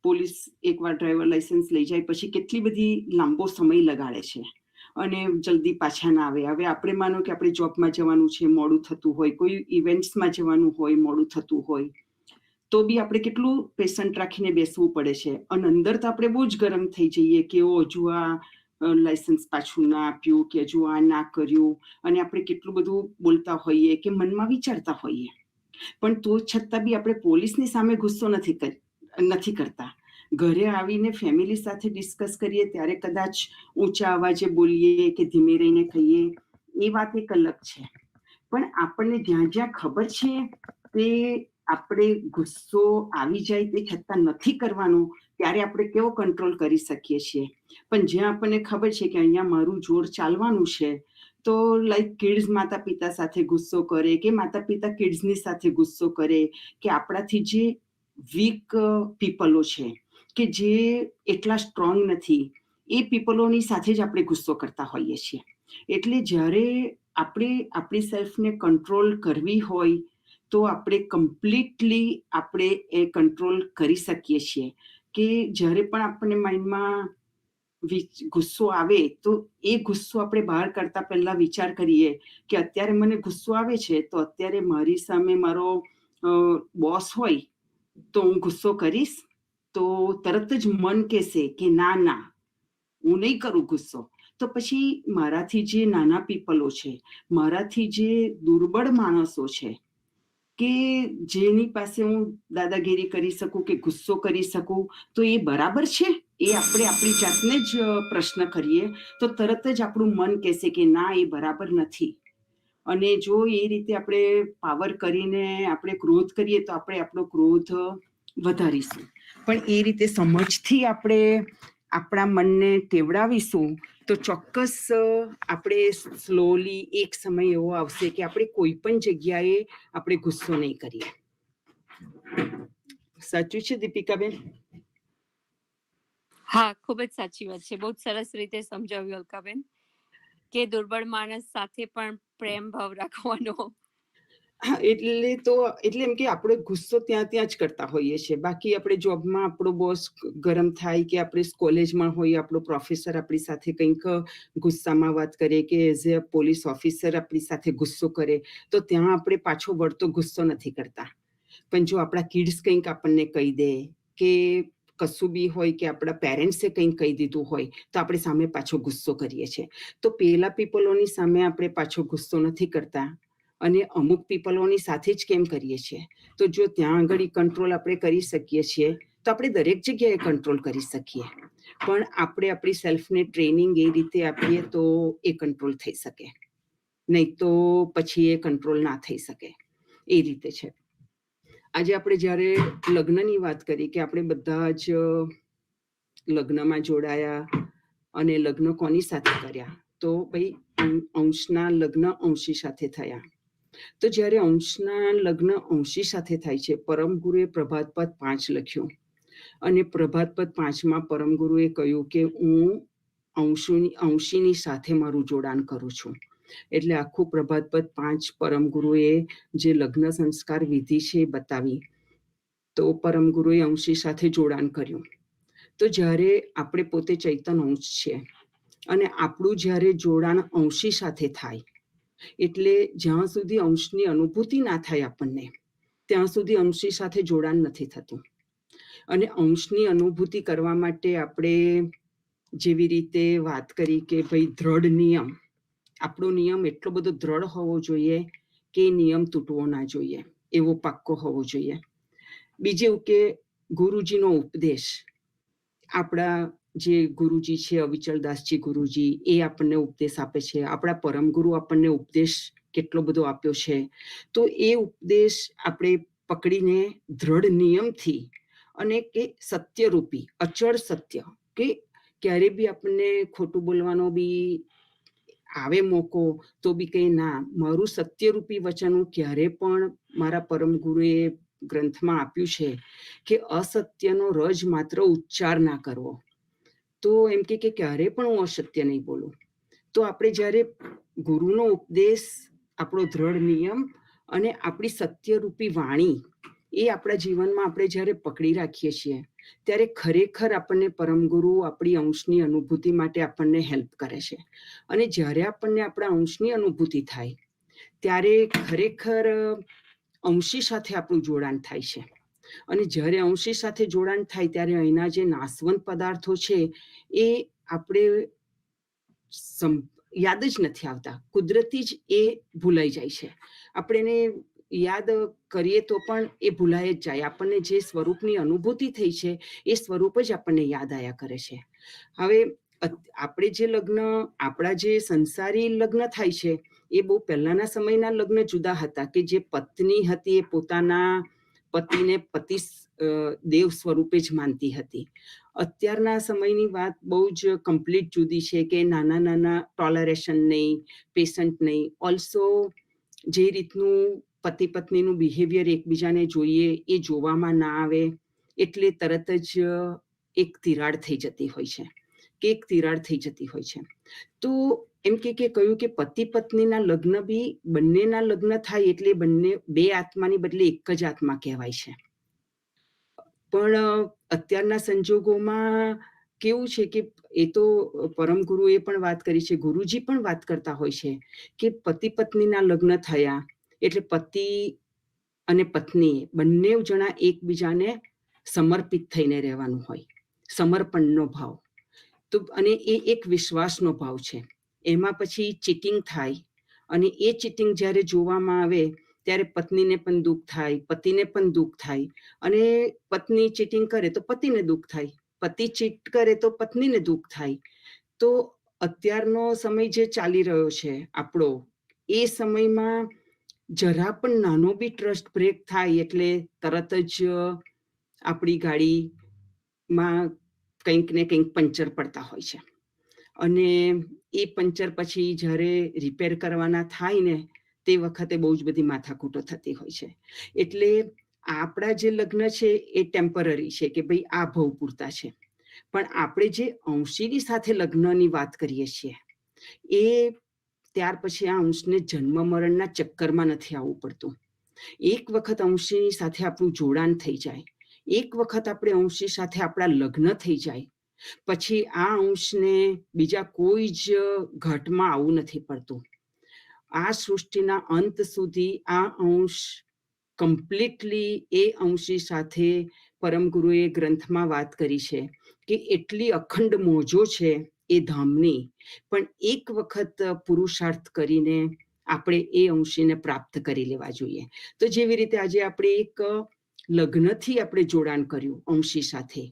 પોલીસ એકવાર ડ્રાઈવર લાયસન્સ લઈ જાય પછી કેટલી બધી લાંબો સમય લગાડે છે અને જલ્દી પાછા ના આવે. હવે આપણે માનો કે આપણે જોબમાં જવાનું છે, મોડું થતું હોય, કોઈ ઇવેન્ટ્સમાં જવાનું હોય, મોડું થતું હોય, તો બી આપણે કેટલું પેશન્ટ રાખીને બેસવું પડે છે. અને અંદર તો આપણે બહુ જ ગરમ થઈ જઈએ કે હજુ આ લાયસન્સ પાછું ના આપ્યું કે હજુ આ ના કર્યું, અને આપણે કેટલું બધું બોલતા હોઈએ કે મનમાં વિચારતા હોઈએ, પણ તો છતાં બી આપણે પોલીસની સામે ગુસ્સો નથી કરતા. ઘરે આવીને ફેમિલી સાથે ડિસ્કસ કરીએ ત્યારે કદાચ ઊંચા અવાજે બોલીએ કે ધીમે રહીને કહીએ, એ વાત એક અલગ છે. પણ આપણને જ્યાં જ્યાં ખબર છે તે આપણે ગુસ્સો આવી જાય તે છતાં નથી કરવાનું, ત્યારે આપણે કેવો કંટ્રોલ કરી શકીએ છીએ. પણ જ્યાં આપણને ખબર છે કે અહીંયા મારું જોર ચાલવાનું છે, તો લાઈક કિડ્સ માતા પિતા સાથે ગુસ્સો કરે કે માતા પિતા કિડ્સની સાથે ગુસ્સો કરે, કે આપણાથી જે વીક પીપલો છે કે જે એટલા સ્ટ્રોંગ નથી, એ પીપલોની સાથે જ આપણે ગુસ્સો કરતા હોઈએ છીએ. એટલે જ્યારે આપણે આપણી સેલ્ફને કંટ્રોલ કરવી હોય તો આપણે કમ્પ્લીટલી આપણે એ કંટ્રોલ કરી શકીએ છીએ. કે જ્યારે પણ આપણને માઇન્ડમાં ગુસ્સો આવે તો એ ગુસ્સો આપણે બહાર કરતા પહેલા વિચાર કરીએ કે અત્યારે મને ગુસ્સો આવે છે, તો અત્યારે મારી સામે મારો બોસ હોય તો હું ગુસ્સો કરીશ, તો તરત જ મન કહેશે કે ના ના હું નહીં કરું ગુસ્સો. તો પછી મારાથી જે નાના પીપલો છે, મારાથી જે દુર્બળ માણસો છે, કે જેની પાસે હું દાદાગીરી કરી શકું કે ગુસ્સો કરી શકું, તો એ બરાબર છે? એ આપણે આપણી જાતને જ પ્રશ્ન કરીએ તો તરત જ આપણું મન કહેશે કે ના, એ બરાબર નથી. અને જો એ રીતે આપણે પાવર કરીને આપણે ક્રોધ કરીએ તો આપણે આપણો ક્રોધ વધારીશું. પણ એ રીતે સમજથી આપણે આપણા મનને ટેવડાવીશું તો ચોક્કસ આપણે સ્લોલી એક સમય એવો આવશે કે આપણે કોઈ પણ જગ્યાએ આપણે ગુસ્સો નહીં કરીએ. સાચું છે દીપિકાબેન? હા, ખૂબ જ સાચી વાત છે. બહુ જ સરસ રીતે સમજાવ્યું અલકાબેન કે દુર્બળ માણસ સાથે પણ પ્રેમ ભાવ રાખવાનો. હા, એટલે એમ કે આપણે ગુસ્સો ત્યાં જ કરતા હોઈએ છીએ. બાકી આપણે જોબમાં આપણો બોસ ગરમ થાય કે આપણે કોલેજમાં હોય આપણો પ્રોફેસર આપણી સાથે કંઈક ગુસ્સામાં વાત કરે કે એઝ એ પોલીસ ઓફિસર આપણી સાથે ગુસ્સો કરે, તો ત્યાં આપણે પાછો વળતો ગુસ્સો નથી કરતા. પણ જો આપણા કિડ્સ કંઈક આપણને કહી દે કે કશું બી હોય કે આપણા પેરેન્ટ્સે કંઈક કહી દીધું હોય તો આપણે સામે પાછો ગુસ્સો કરીએ છીએ. તો પેલા પીપલોની સામે આપણે પાછો ગુસ્સો નથી કરતા અને અમુક પીપલોની સાથે જ કેમ કરીએ છીએ. તો જો ત્યાં આગળ કંટ્રોલ આપણે કરી શકીએ છીએ તો આપણે દરેક જગ્યાએ કંટ્રોલ કરી શકીએ. પણ આપણે આપણી સેલ્ફને ટ્રેનિંગ એ રીતે આપીએ તો એ કંટ્રોલ થઈ શકે, નહીં તો પછી એ કંટ્રોલ ના થઈ શકે. એ રીતે છે. આજે આપણે જ્યારે લગ્નની વાત કરી કે આપણે બધા જ લગ્નમાં જોડાયા અને લગ્ન કોની સાથે કર્યા, તો ભાઈ અંશના લગ્ન અંશી સાથે થયા. તો જ્યારે અંશના લગ્ન અંશી સાથે થાય છે, પરમ ગુરુએ પ્રભાતપદ 5 લખ્યું અને પ્રભાતપદ 5માં પરમ ગુરુએ કહ્યું કે હું અંશીની સાથે મારું જોડાણ કરું છું. એટલે આખું પ્રભાતપદ 5 પરમ ગુરુએ જે લગ્ન સંસ્કાર વિધિ છે એ બતાવી. તો પરમ ગુરુએ અંશી સાથે જોડાણ કર્યું. તો જ્યારે આપણે પોતે ચૈતન અંશ છે અને આપણું જ્યારે જોડાણ અંશી સાથે થાય, એટલે જ્યાં સુધી અંશની અનુભૂતિ ના થાય આપણને, ત્યાં સુધી અંશી સાથે જોડાણ નથી થતું. અને અંશની અનુભૂતિ કરવા માટે આપણે જેવી રીતે વાત કરી કે ભાઈ દ્રઢ નિયમ, આપણો નિયમ એટલો બધો દ્રઢ હોવો જોઈએ કે નિયમ તૂટવો ના જોઈએ, એવો પાક્કો હોવો જોઈએ. બીજું કે ગુરુજીનો ઉપદેશ, આપણા જે ગુરુજી છે અવિચલદાસજી ગુરુજી, એ આપણને ઉપદેશ આપે છે. આપણા પરમ ગુરુ આપણને ઉપદેશ કેટલો બધો આપ્યો છે. તો એ ઉપદેશ આપણે પકડીને દ્રઢ નિયમથી અને કે સત્યરૂપી અચળ સત્ય, કે ક્યારે બી આપણને ખોટું બોલવાનો બી આવે મોકો તો બી કંઈ ના, મારું સત્યરૂપી વચન હું ક્યારે પણ મારા પરમ ગુરુએ ગ્રંથમાં આપ્યું છે કે અસત્યનો રજ માત્ર ઉચ્ચાર ના કરવો. તો એમ કે ક્યારે પણ હું અસત્ય નહીં બોલું. તો આપણે જ્યારે ગુરુનો ઉપદેશ, આપણો દ્રઢ નિયમ અને આપણી સત્યરૂપી વાણી એ આપણા જીવનમાં આપણે જ્યારે પકડી રાખીએ છીએ ત્યારે ખરેખર આપણને પરમ ગુરુ આપણી અંશની અનુભૂતિ માટે આપણને હેલ્પ કરે છે. અને જ્યારે આપણને આપણા અંશની અનુભૂતિ થાય ત્યારે ખરેખર અંશી સાથે આપણું જોડાણ થાય છે. અને જ્યારે અંશી સાથે જોડાણ થાય ત્યારે અહીંના જે નાશવંત પદાર્થો છે એ આપણે યાદ જ નથી આવતા, કુદરતી જ એ ભૂલાઈ જાય છે. આપણે એને યાદ કરીએ તો પણ એ ભૂલાય જ જાય. આપણને જે સ્વરૂપની અનુભૂતિ થઈ છે એ સ્વરૂપ જ આપણને યાદ આવ્યા કરે છે. હવે આપણે જે લગ્ન, આપણા જે સંસારી લગ્ન થાય છે એ બહુ પહેલાના સમયના લગ્ન જુદા હતા, કે જે પત્ની હતી એ પોતાના પતિને પતિ દેવ સ્વરૂપે જ માનતી હતી. અત્યારના સમયની વાત બહુ જ કમ્પ્લીટ જુદી છે, કે નાના નાના ટોલરેશન નહીં, પેશન્ટ નહીં. ઓલ્સો જે રીતનું પતિ પત્નીનું બિહેવિયર એકબીજાને જોઈએ એ જોવામાં ના આવે એટલે તરત જ એક તિરાડ થઈ જતી હોય છે. તો એમ કે કહ્યું કે પતિ પત્નીના લગ્ન બી બંનેના લગ્ન થાય એટલે બંને બે આત્માની બદલે એક જ આત્મા કહેવાય છે. પણ અત્યારના સંજોગોમાં કેવું છે કે એ તો પરમ ગુરુએ પણ વાત કરી છે, ગુરુજી પણ વાત કરતા હોય છે કે પતિ પત્નીના લગ્ન થયા એટલે પતિ અને પત્ની બંને જણા એકબીજાને સમર્પિત થઈને રહેવાનું હોય, સમર્પણનો ભાવ. તો અને એ એક વિશ્વાસનો ભાવ છે. એમાં પછી ચીટિંગ થાય અને એ ચીટિંગ જ્યારે જોવામાં આવે ત્યારે પત્નીને પણ દુઃખ થાય, પતિને પણ દુઃખ થાય. અને પત્ની ચીટિંગ કરે તો પતિને દુઃખ થાય, પતિ ચીટ કરે તો પત્નીને દુઃખ થાય. તો અત્યારનો સમય જે ચાલી રહ્યો છે આપણો, એ સમયમાં જરા પણ નાનો બી ટ્રસ્ટ બ્રેક થાય એટલે તરત જ આપણી ગાડીમાં કંઈક ને કંઈક પંચર પડતા હોય છે. અને એ પંચર પછી જ્યારે રિપેર કરવાના થાય ને તે વખતે બહુ જ બધી માથાકૂટો થતી હોય છે. એટલે આપણા જે લગ્ન છે એ ટેમ્પરરી છે, કે ભાઈ આ ભવ પૂરતા છે. પણ આપણે જે અંશીની સાથે લગ્નની વાત કરીએ છીએ એ ત્યાર પછી આ અંશને જન્મ મરણના ચક્કરમાં નથી આવવું પડતું. એક વખત અંશીની સાથે આપણું જોડાણ થઈ જાય, એક વખત આપણે અંશી સાથે આપણા લગ્ન થઈ જાય પછી આ અંશને બીજા કોઈ જ ઘાટમાં આવવું નથી પડતું. આ સૃષ્ટિના અંત સુધી આ અંશ કમ્પ્લીટલી એ અંશી સાથે પરમ ગુરુએ ગ્રંથમાં વાત કરી છે કે એટલી અખંડ મોજો છે એ ધામની, પણ એક વખત પુરુષાર્થ કરીને આપણે એ અંશીને પ્રાપ્ત કરી લેવા જોઈએ. તો જેવી રીતે આજે આપણે એક લગ્નથી આપણે જોડાણ કર્યું અંશી સાથે,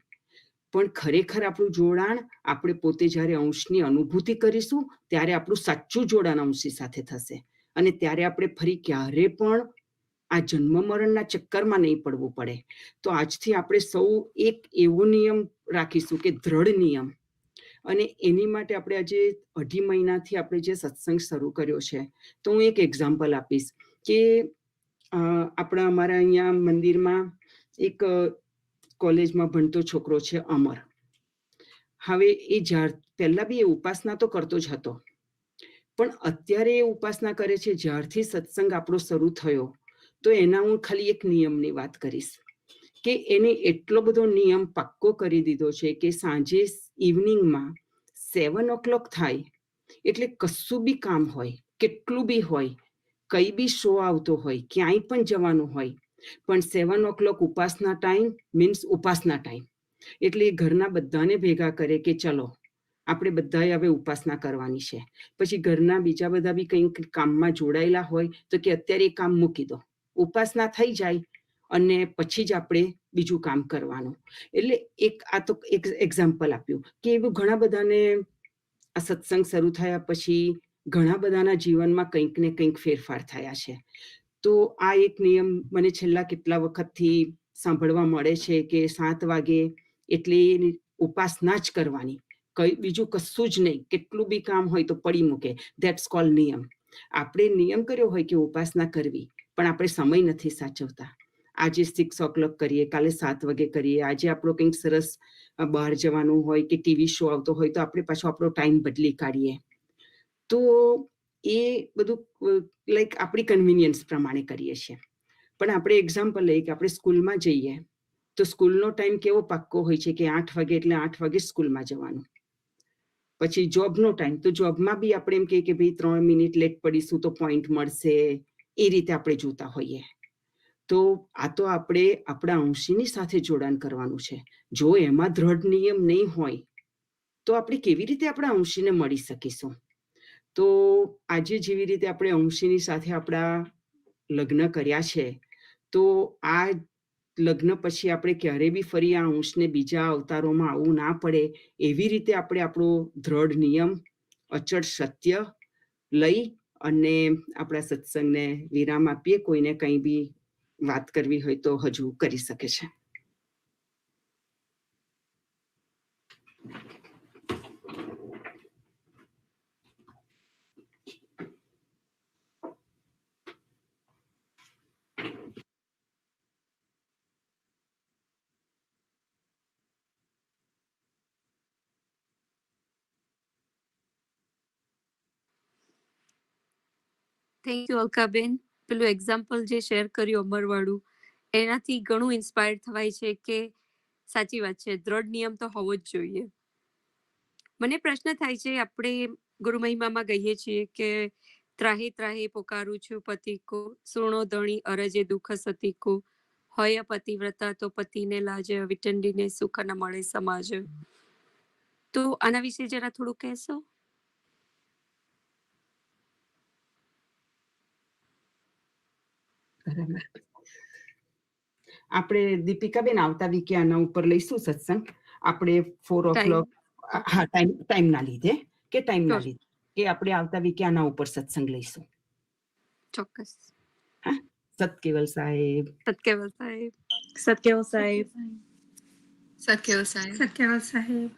પણ ખરેખર આપણું જોડાણ આપણે પોતે જ્યારે અંશની અનુભૂતિ કરીશું ત્યારે આપણું સાચું જોડાણ અંશી સાથે થશે. અને ત્યારે આપણે ફરી ક્યારે પણ આ જન્મ મરણના ચક્કરમાં નહીં પડવું પડે. તો આજથી આપણે સૌ એક એવો નિયમ રાખીશું કે દ્રઢ નિયમ, અને એની માટે આપણે આજે 2.5 મહિનાથી આપણે જે સત્સંગ શરૂ કર્યો છે, તો હું એક એક્ઝામ્પલ આપીશ કે આપણા અમારા અહીંયા મંદિરમાં એક કોલેજમાં ભણતો છોકરો છે અમર. હવે એ પહેલા બી એ ઉપાસના તો કરતો જ હતો, પણ અત્યારે એ ઉપાસના કરે છે જ્યારથી સત્સંગ આપણો શરૂ થયો. તો એના હું ખાલી એક નિયમની વાત કરીશ કે એને એટલો બધો નિયમ પાક્કો કરી દીધો છે કે સાંજે ઇવનિંગમાં 7 o'clock થાય એટલે કશું બી કામ હોય, કેટલું બી હોય, કઈ બી શો આવતો હોય, ક્યાંય પણ જવાનું હોય, પણ 7 o'clock ઉપાસના ટાઈમ મીન્સ ઉપાસના ટાઈમ. એટલે ઘરના બધાને ભેગા કરે કે ચલો આપણે બધાએ હવે ઉપાસના કરવાની છે. પછી ઘરના બીજા બધા બી કંઈક કામમાં જોડાયેલા હોય તો કે અત્યારે એ કામ મૂકી દો, ઉપાસના થઈ જાય અને પછી જ આપણે બીજું કામ કરવાનું. એટલે આ તો એક એક્ઝામ્પલ આપ્યું કે એવું ઘણા બધાને આ સત્સંગ શરૂ થયા પછી ઘણા બધાના જીવનમાં કંઈક ને કંઈક ફેરફાર થયા છે. તો આ એક નિયમ મને છેલ્લા કેટલા વખતથી સાંભળવા મળે છે કે 7 વાગે એટલે ઉપાસના જ કરવાની, કઈ બીજું કશું જ નહીં, કેટલું બી કામ હોય તો પડી મૂકે. ધેટ્સ કોલ નિયમ. આપણે નિયમ કર્યો હોય કે ઉપાસના કરવી, પણ આપણે સમય નથી સાચવતા. આજે 6 o'clock કરીએ, કાલે 7 વાગે કરીએ, આજે આપણો કંઈક સરસ બહાર જવાનું હોય કે ટીવી શો આવતો હોય તો આપણે પાછો આપણો ટાઈમ બદલી કાઢીએ. તો એ બધું લાઈક આપણી કન્વિનિયન્સ પ્રમાણે કરીએ છીએ. પણ આપણે એક્ઝામ્પલ લઈએ કે આપણે સ્કૂલમાં જઈએ તો સ્કૂલનો ટાઈમ કેવો પાક્કો હોય છે કે 8 વાગે એટલે 8 વાગે સ્કૂલમાં જવાનું. પછી જોબનો ટાઈમ, તો જોબમાં બી આપણે એમ કહીએ કે ભાઈ 3 મિનિટ લેટ પડીશું તો પોઈન્ટ મળશે, એ રીતે આપણે જોતા હોઈએ. તો આ તો આપણે આપણા અંશીની સાથે જોડાણ કરવાનું છે. જો એમાં દ્રઢ નિયમ નહીં હોય તો આપણે કેવી રીતે આપણા અંશીને મળી શકીશું? તો આજે જેવી રીતે આપણે અંશીની સાથે આપણા લગ્ન કર્યા છે તો આ લગ્ન પછી આપણે ક્યારેય બી ફરી આ અંશને બીજા અવતારોમાં આવવું ના પડે એવી રીતે આપણે આપણો દ્રઢ નિયમ, અચળ સત્ય લઈ અને આપણા સત્સંગને વિરામ આપીએ. કોઈને કંઈ બી વાત કરવી હોય તો હજુ કરી શકે છે. Thank you Alkaben. પેલું એક્ઝામ્પલ જે શેર કર્યું અમરવાળું, એનાથી ઘણું ઇન્સ્પાયર થવાય છે કે સાચી વાત છે, દ્રઢ નિયમ તો હોવો જ જોઈએ. મને પ્રશ્ન થાય છે, આપણે ગુરુ મહિમામાં કહીએ છીએ કે ત્રાહે ત્રાહે પોકારું છું પતિ કો, સુણો ધણી અરજે દુઃખ સતી કો, હોય પતિવ્રતા તો પતિને લાજે, વિટંડીને સુખ ન મળે સમાજ. તો આના વિશે જરા થોડું કહેશો? બરાબર. આપણે દીપિકાબેન આવતા વીકે આના ઉપર લઈશું સત્સંગ. આપણે 4 o'clock ટાઈમના લીધે કે આપણે આવતા વીકે આના ઉપર સત્સંગ લઈશું. ચોક્કસ. હા, સતકેવલ સાહેબ. સત્કેવલ સાહેબ. સત્કેવલ સાહેબ. સત્કેવલ સાહેબ. સત્યવાલ સાહેબ.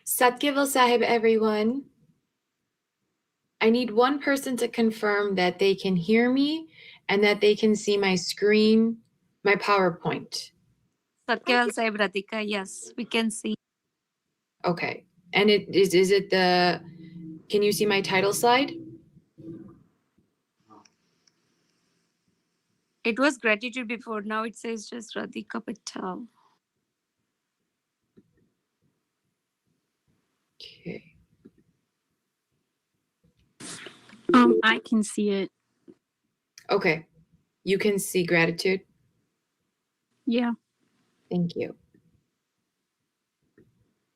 Satkeval Sahib, everyone. I need one person to confirm that they can hear me and that they can see my screen, my PowerPoint. Satkeval Sahib, Radhika, yes, we can see. Okay. And is it the, can you see my title slide? It was gratitude before. Now it says just Radhika Patel. Okay. I can see it. Okay. You can see gratitude? Yeah. Thank you.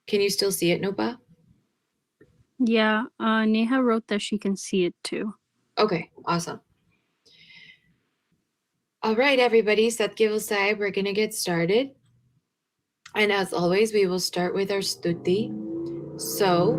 Can you still see it, Nopa? Yeah. Neha wrote that she can see it too. Okay, awesome. All right, everybody, Satkeval Sahib, we're going to get started. And as always, we will start with our stuti. So,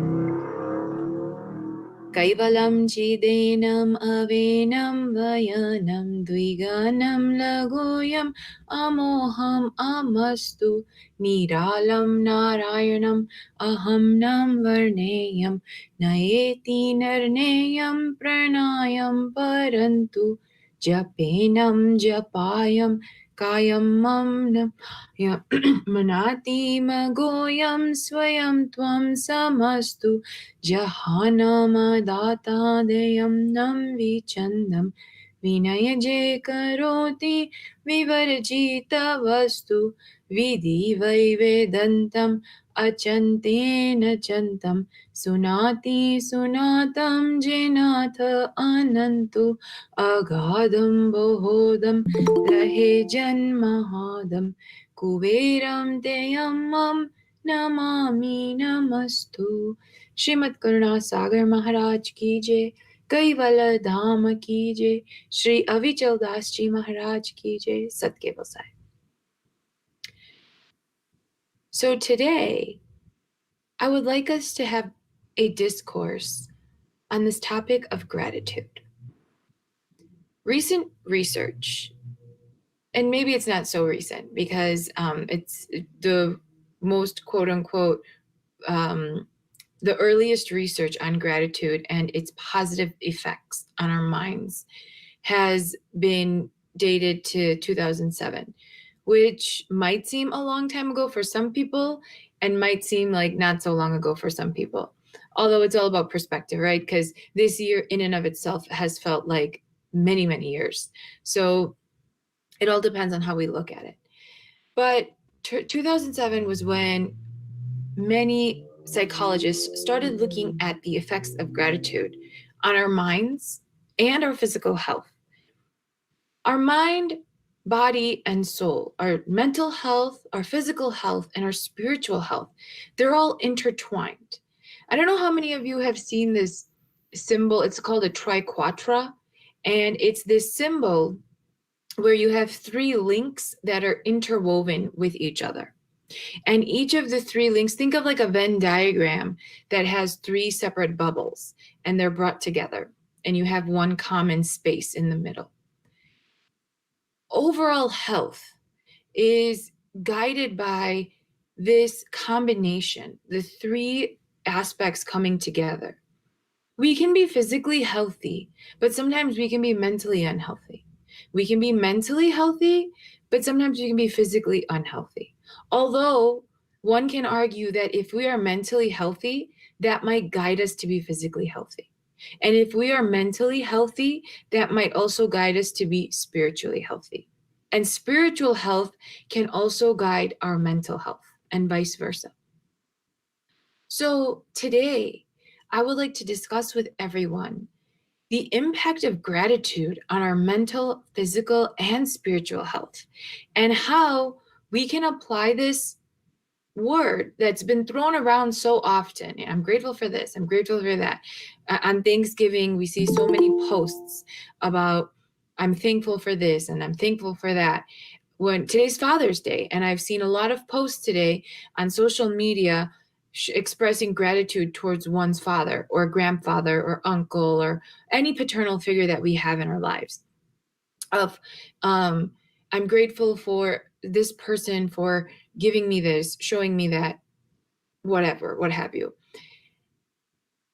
Kaivalam chidenam avenam vayanam dviganam lagoyam amoham amastu niralam narayanam aham nam varneyam naeti narneyam pranayam parantu japenam japayam kayam mam manati magoyam swayam tvam samastu Jahanama deyam nam vichandam Vinayaje karoti vivarjita vastu Vidhi vaivedantam achantena chantam Sunati sunatam jenatha anantu Agadam bohodam rahe janmahadam Kuveram deyamam namami namastu Shrimad करुणा सागर महाराज की जय caval धाम की जय श्री अविचल दास जी महाराज की जय सतकेवल Sahib. So today I would like us to have a discourse on this topic of gratitude. Recent research, and maybe it's not so recent because it's the most quote unquote the earliest research on gratitude and its positive effects on our minds has been dated to 2007, which might seem a long time ago for some people and might seem like not so long ago for some people. Although it's all about perspective, right? Because this year in and of itself has felt like many, many years. So it all depends on how we look at it. But 2007 was when many psychologists started looking at the effects of gratitude on our minds and our physical health. Our mind, body, and soul, our mental health, our physical health, and our spiritual health, they're all intertwined. I don't know how many of you have seen this symbol. It's called a triquetra, and it's this symbol where you have three links that are interwoven with each other. And each of the three links, think of like a Venn diagram that has three separate bubbles and they're brought together and you have one common space in the middle. Overall health is guided by this combination, the three aspects coming together, we can be physically healthy, but sometimes we can be mentally unhealthy. We can be mentally healthy, but sometimes we can be physically unhealthy. Although one can argue that if we are mentally healthy, that might guide us to be physically healthy. And if we are mentally healthy, that might also guide us to be spiritually healthy. And spiritual health can also guide our mental health and vice versa. So today, I would like to discuss with everyone the impact of gratitude on our mental, physical, and spiritual health, and how we can apply this word that's been thrown around so often. I'm grateful for this, I'm grateful for that. On Thanksgiving, we see so many posts about I'm thankful for this and I'm thankful for that. When today's Father's Day, and I've seen a lot of posts today on social media expressing gratitude towards one's father or grandfather or uncle or any paternal figure that we have in our lives. I'm grateful for this person for giving me this, showing me that, whatever, what have you.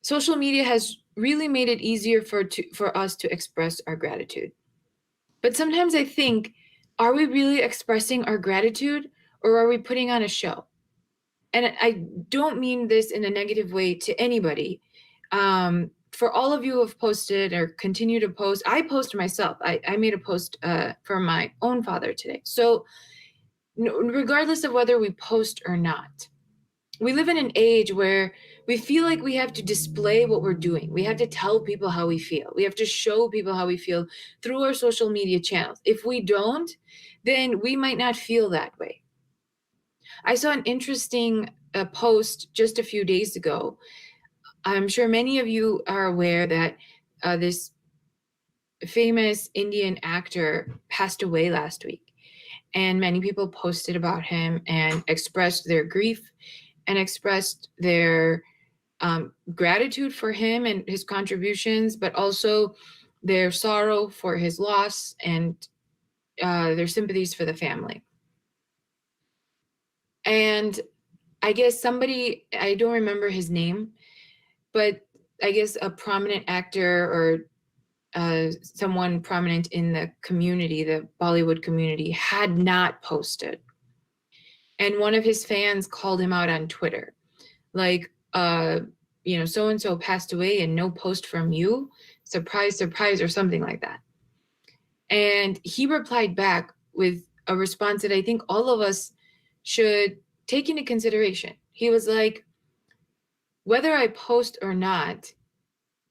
Social media has really made it easier for us to express our gratitude. But sometimes I think, are we really expressing our gratitude, or are we putting on a show? And I don't mean this in a negative way to anybody. For all of you who have posted or continue to post, I post myself. I made a post for my own father today. So regardless of whether we post or not, we live in an age where we feel like we have to display what we're doing. We have to tell people how we feel. We have to show people how we feel through our social media channels. If we don't, then we might not feel that way. I saw an interesting post just a few days ago. I'm sure many of you are aware that this famous Indian actor passed away last week. And many people posted about him and expressed their grief and expressed their gratitude for him and his contributions, but also their sorrow for his loss and their sympathies for the family. And I guess somebody, I don't remember his name, but I guess a prominent actor or someone prominent in the community, the Bollywood community, had not posted. And one of his fans called him out on Twitter, like, so-and-so passed away and no post from you, surprise, surprise, or something like that. And he replied back with a response that I think all of us should take into consideration. He was like, whether I post or not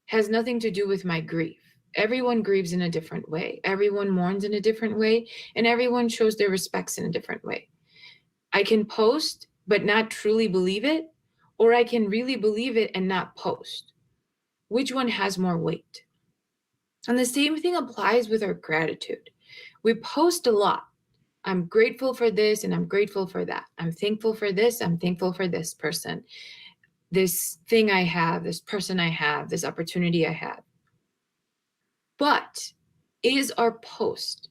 has nothing to do with my grief. Everyone grieves in a different way. Everyone mourns in a different way, and everyone shows their respects in a different way. I can post but not truly believe it, or I can really believe it and not post. Which one has more weight? And the same thing applies with our gratitude. We post a lot. I'm grateful for this and I'm grateful for that. I'm thankful for this. I'm thankful for this person, this thing I have, this person I have, this opportunity I have. But is our post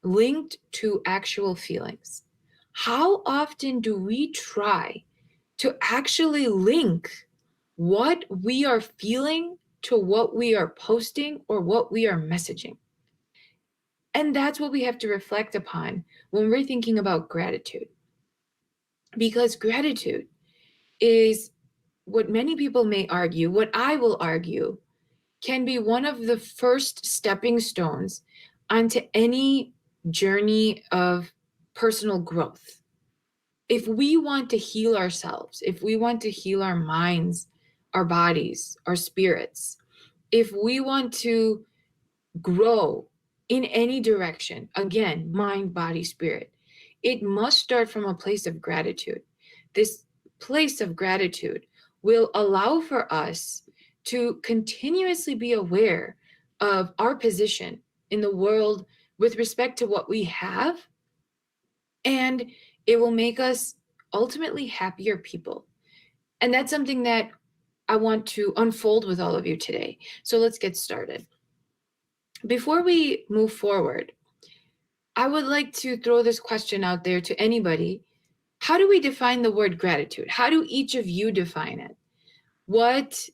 linked to actual feelings? How often do we try to actually link what we are feeling to what we are posting or what we are messaging? And that's what we have to reflect upon when we're thinking about gratitude. Because gratitude is what many people may argue, what I will argue, can be one of the first stepping stones onto any journey of personal growth. If we want to heal ourselves, if we want to heal our minds, our bodies, our spirits, if we want to grow in any direction, again, mind, body, spirit, it must start from a place of gratitude. This place of gratitude will allow for us to continuously be aware of our position in the world with respect to what we have, and it will make us ultimately happier people. And that's something that I want to unfold with all of you today. So let's get started. Before we move forward, I would like to throw this question out there to anybody. how do we define the word gratitude? How do each of you define it? What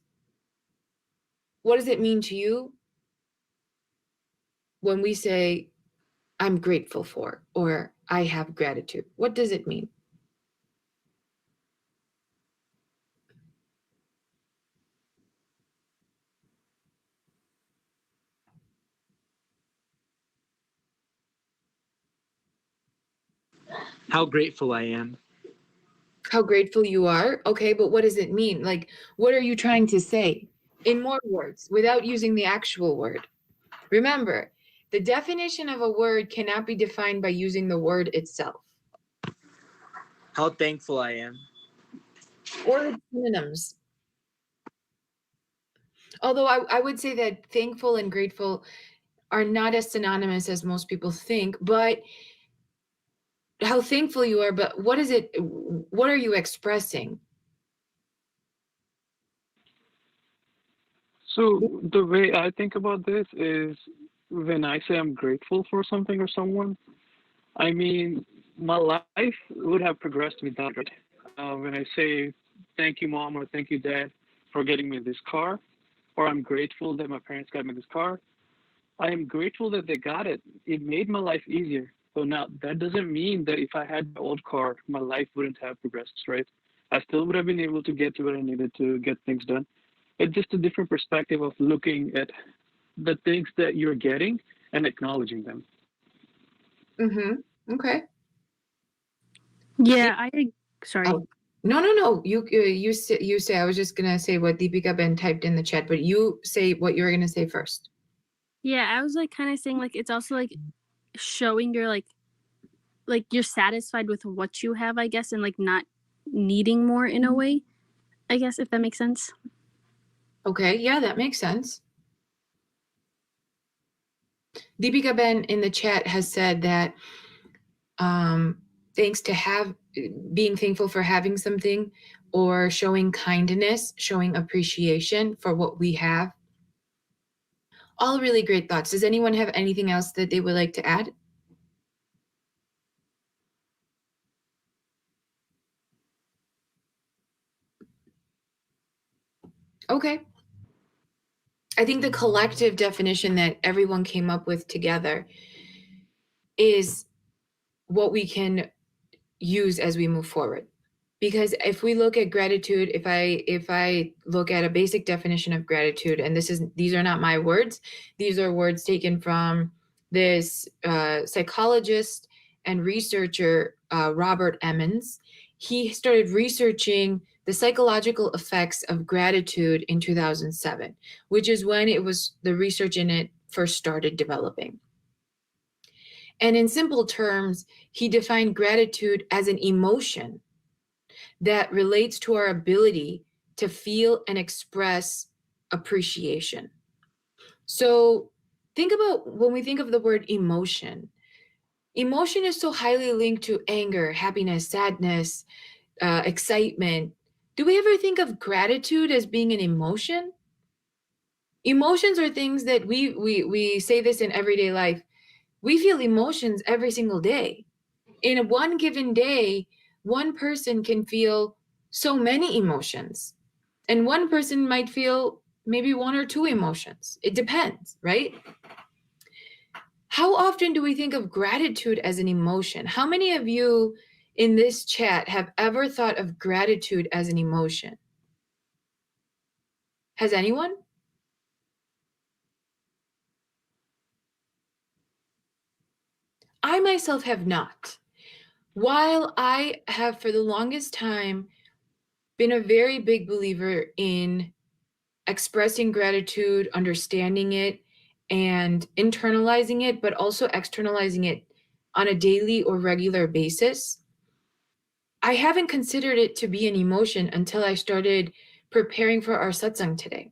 does it mean to you when we say, I'm grateful for, or I have gratitude? What does it mean? How grateful I am. How grateful you are. Okay, but what does it mean? Like, what are you trying to say in more words without using the actual word? Remember, the definition of a word cannot be defined by using the word itself. How thankful I am. Or synonyms. Although I would say that thankful and grateful are not as synonymous as most people think, but how thankful you are, but what is it? What are you expressing? So the way I think about this is when I say I'm grateful for something or someone, I mean, my life would have progressed without it. When I say thank you, mom, or thank you, dad, for getting me this car, or I'm grateful that my parents got me this car, I am grateful that they got it. It made my life easier. So now that doesn't mean that if I had the old car, my life wouldn't have progressed, right? I still would have been able to get to where I needed to get things done. It's just a different perspective of looking at the things that you're getting and acknowledging them. Mm-hmm. Okay. Yeah, sorry. Oh, no. You say. I was just gonna say what Deepika Ben typed in the chat, but you say what you were gonna say first. Yeah, I was like kind of saying like it's also like showing you're like you're satisfied with what you have, I guess, and like not needing more in a way, I guess, if that makes sense. Okay, yeah, that makes sense. Deepika Ben in the chat has said that thanks to being thankful for having something, or showing kindness, showing appreciation for what we have. All really great thoughts. Does anyone have anything else that they would like to add? Okay. I think the collective definition that everyone came up with together is what we can use as we move forward. Because if we look at gratitude, if I look at a basic definition of gratitude, and these are not my words, these are words taken from this psychologist and researcher, Robert Emmons. He started researching the psychological effects of gratitude in 2007, which is when the research in it first started developing. And in simple terms, he defined gratitude as an emotion that relates to our ability to feel and express appreciation. So think about when we think of the word emotion. Emotion is so highly linked to anger, happiness, sadness, excitement. Do we ever think of gratitude as being an emotion? Emotions are things that we say this in everyday life. We feel emotions every single day. In one given day, one person can feel so many emotions, and one person might feel maybe one or two emotions. It depends, right? How often do we think of gratitude as an emotion? How many of you in this chat have ever thought of gratitude as an emotion? Has anyone? I myself have not. While I have for the longest time been a very big believer in expressing gratitude, understanding it, and internalizing it, but also externalizing it on a daily or regular basis, I haven't considered it to be an emotion until I started preparing for our satsang today.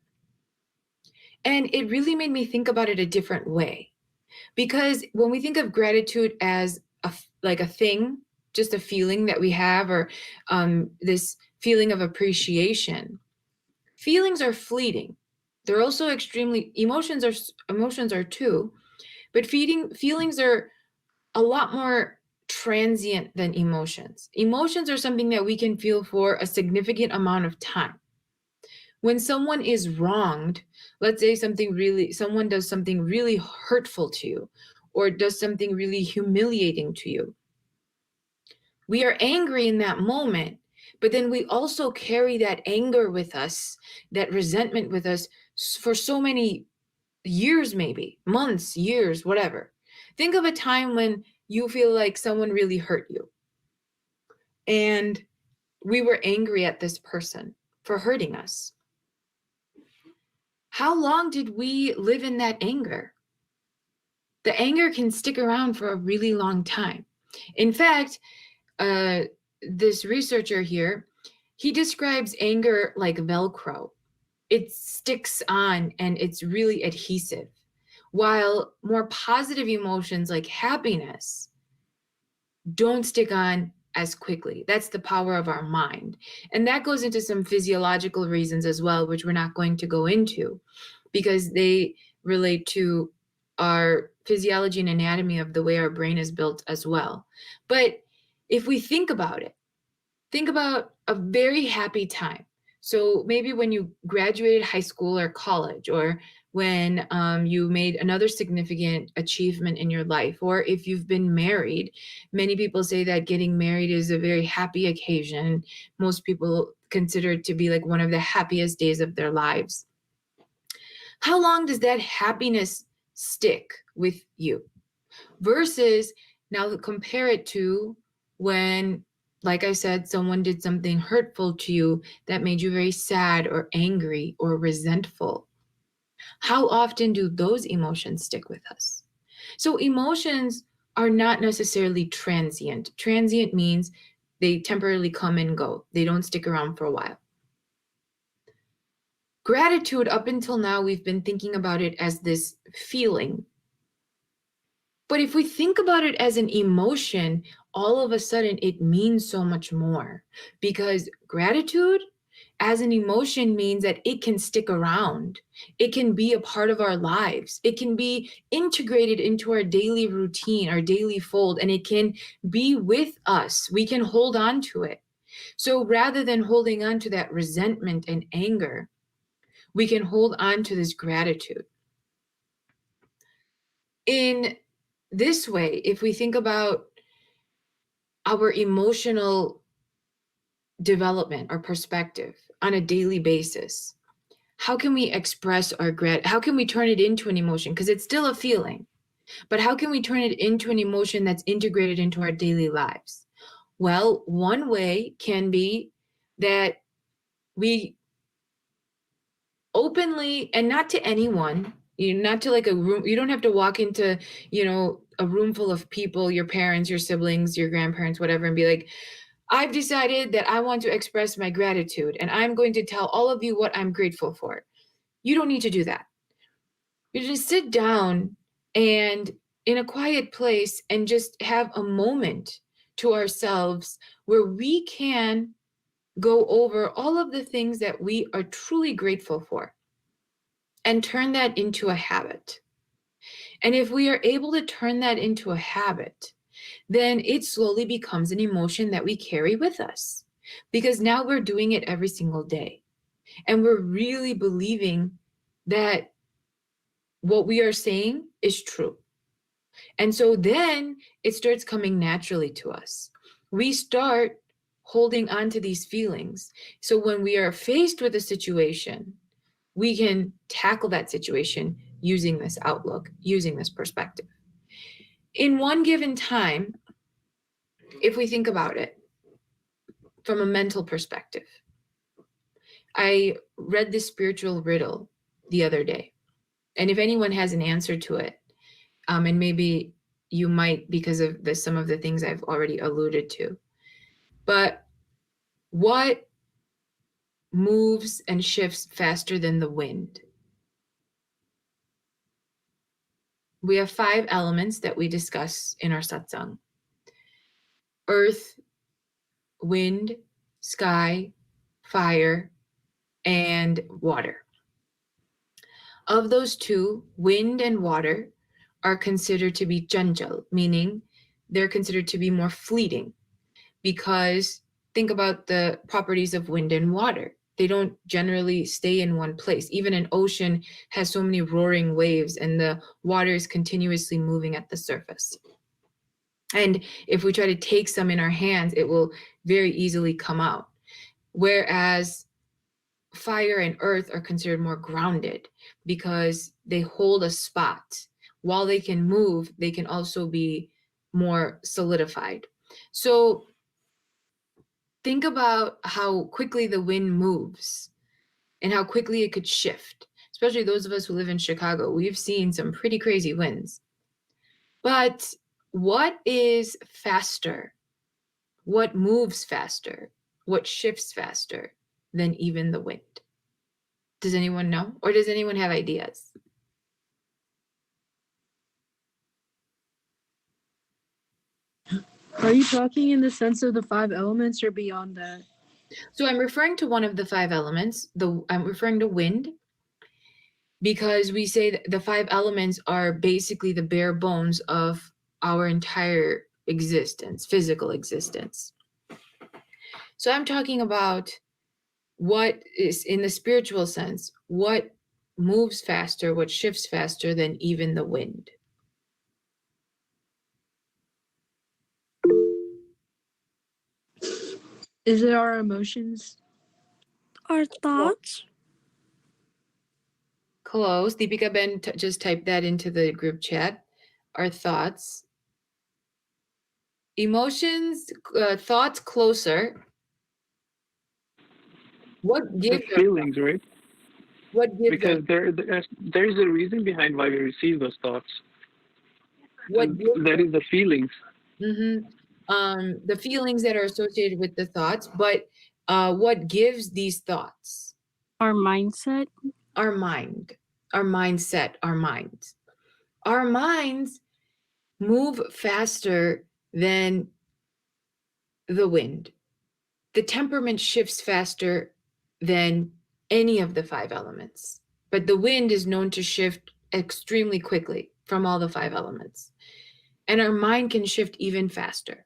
And it really made me think about it a different way. Because when we think of gratitude as like a thing, just a feeling that we have, or this feeling of appreciation, feelings are fleeting. They're also emotions are too, but feelings are a lot more transient than emotions. Emotions are something that we can feel for a significant amount of time. When someone is wronged, let's say someone does something really hurtful to you or does something really humiliating to you, we are angry in that moment, but then we also carry that anger with us, that resentment with us for so many years, maybe months, years, whatever. Think of a time when you feel like someone really hurt you and we were angry at this person for hurting us. How long did we live in that anger? The anger can stick around for a really long time. In fact, this researcher here, he describes anger like Velcro. It sticks on and it's really adhesive. While more positive emotions like happiness don't stick on as quickly. That's the power of our mind. And that goes into some physiological reasons as well, which we're not going to go into because they relate to our physiology and anatomy of the way our brain is built as well. But if we think about it, think about a very happy time. So maybe when you graduated high school or college, or when you made another significant achievement in your life, or if you've been married. Many people say that getting married is a very happy occasion. Most people consider it to be like one of the happiest days of their lives. How long does that happiness stick with you? Versus now compare it to when, like I said, someone did something hurtful to you that made you very sad or angry or resentful. How often do those emotions stick with us? So emotions are not necessarily transient. Transient means they temporarily come and go. They don't stick around for a while. Gratitude, up until now, we've been thinking about it as this feeling. But if we think about it as an emotion, all of a sudden it means so much more, because gratitude as an emotion means that it can stick around. It can be a part of our lives. It can be integrated into our daily routine, our daily fold, and it can be with us. We can hold on to it. So rather than holding on to that resentment and anger, we can hold on to this gratitude. In this way, if we think about our emotional development or perspective on a daily basis, how can we express our how can we turn it into an emotion? Because it's still a feeling, but how can we turn it into an emotion that's integrated into our daily lives? Well, one way can be that we openly, and not to anyone, not to like a room, you don't have to walk into, a room full of people, your parents, your siblings, your grandparents, whatever, and be like, I've decided that I want to express my gratitude and I'm going to tell all of you what I'm grateful for. You don't need to do that. You just sit down and in a quiet place and just have a moment to ourselves where we can go over all of the things that we are truly grateful for and turn that into a habit. And if we are able to turn that into a habit, then it slowly becomes an emotion that we carry with us, because now we're doing it every single day. And we're really believing that what we are saying is true. And so then it starts coming naturally to us. We start holding on to these feelings. So when we are faced with a situation, we can tackle that situation using this outlook, using this perspective. In one given time, if we think about it from a mental perspective, I read this spiritual riddle the other day. And if anyone has an answer to it, and maybe you might because of some of the things I've already alluded to, but what moves and shifts faster than the wind? We have 5 elements that we discuss in our satsang: earth, wind, sky, fire, and water. Of those 2, wind and water are considered to be chanchal, meaning they're considered to be more fleeting, because think about the properties of wind and water. They don't generally stay in one place. Even an ocean has so many roaring waves and the water is continuously moving at the surface. And if we try to take some in our hands, it will very easily come out. Whereas fire and earth are considered more grounded because they hold a spot. While they can move, they can also be more solidified. So think about how quickly the wind moves and how quickly it could shift. Especially those of us who live in Chicago, we've seen some pretty crazy winds. But what is faster? What moves faster? What shifts faster than even the wind? Does anyone know? Or does anyone have ideas? Are you talking in the sense of the 5 elements or beyond that? So I'm referring to one of the 5 elements. I'm referring to wind, because we say that the 5 elements are basically the bare bones of our entire existence, physical existence. So I'm talking about what is, in the spiritual sense, what moves faster, what shifts faster than even the wind. Is it our emotions? Our thoughts? Close. Deepika Ben just typed that into the group chat. Our thoughts. Emotions, thoughts closer. What gives the feelings, right? What gives because there's a reason behind why we receive those thoughts. What gives that is the feelings. The feelings that are associated with the thoughts, but what gives these thoughts? Our mindset? Our mind, our mindset, our minds. Our minds move faster than the wind. The temperament shifts faster than any of the 5 elements, but the wind is known to shift extremely quickly from all the 5 elements. And our mind can shift even faster.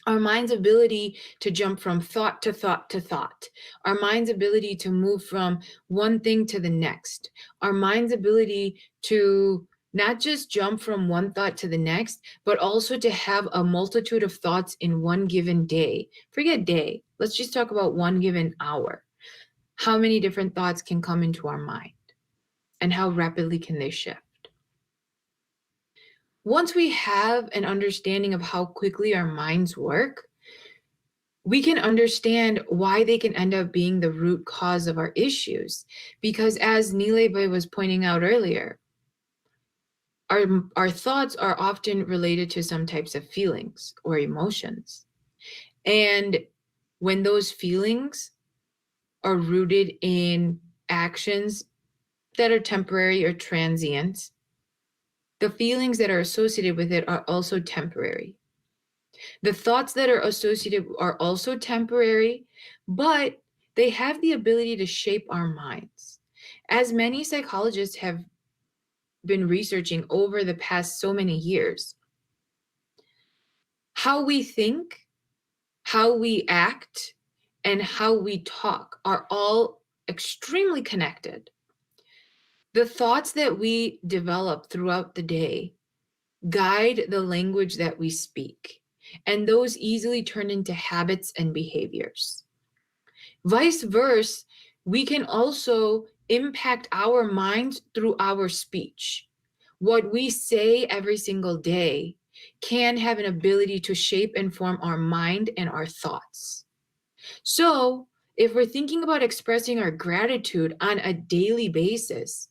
Our mind's ability to jump from thought to thought to thought, our mind's ability to move from one thing to the next, our mind's ability to not just jump from one thought to the next, but also to have a multitude of thoughts in one given day. Forget day, let's just talk about one given hour. How many different thoughts can come into our mind and how rapidly can they shift? Once we have an understanding of how quickly our minds work, we can understand why they can end up being the root cause of our issues. Because as Nilebhai was pointing out earlier, our thoughts are often related to some types of feelings or emotions. And when those feelings are rooted in actions that are temporary or transient, the feelings that are associated with it are also temporary. The thoughts that are associated are also temporary, but they have the ability to shape our minds. As many psychologists have been researching over the past so many years, how we think, how we act, and how we talk are all extremely connected. The thoughts that we develop throughout the day guide the language that we speak, and those easily turn into habits and behaviors. Vice versa, we can also impact our minds through our speech. What we say every single day can have an ability to shape and form our mind and our thoughts. So, if we're thinking about expressing our gratitude on a daily basis,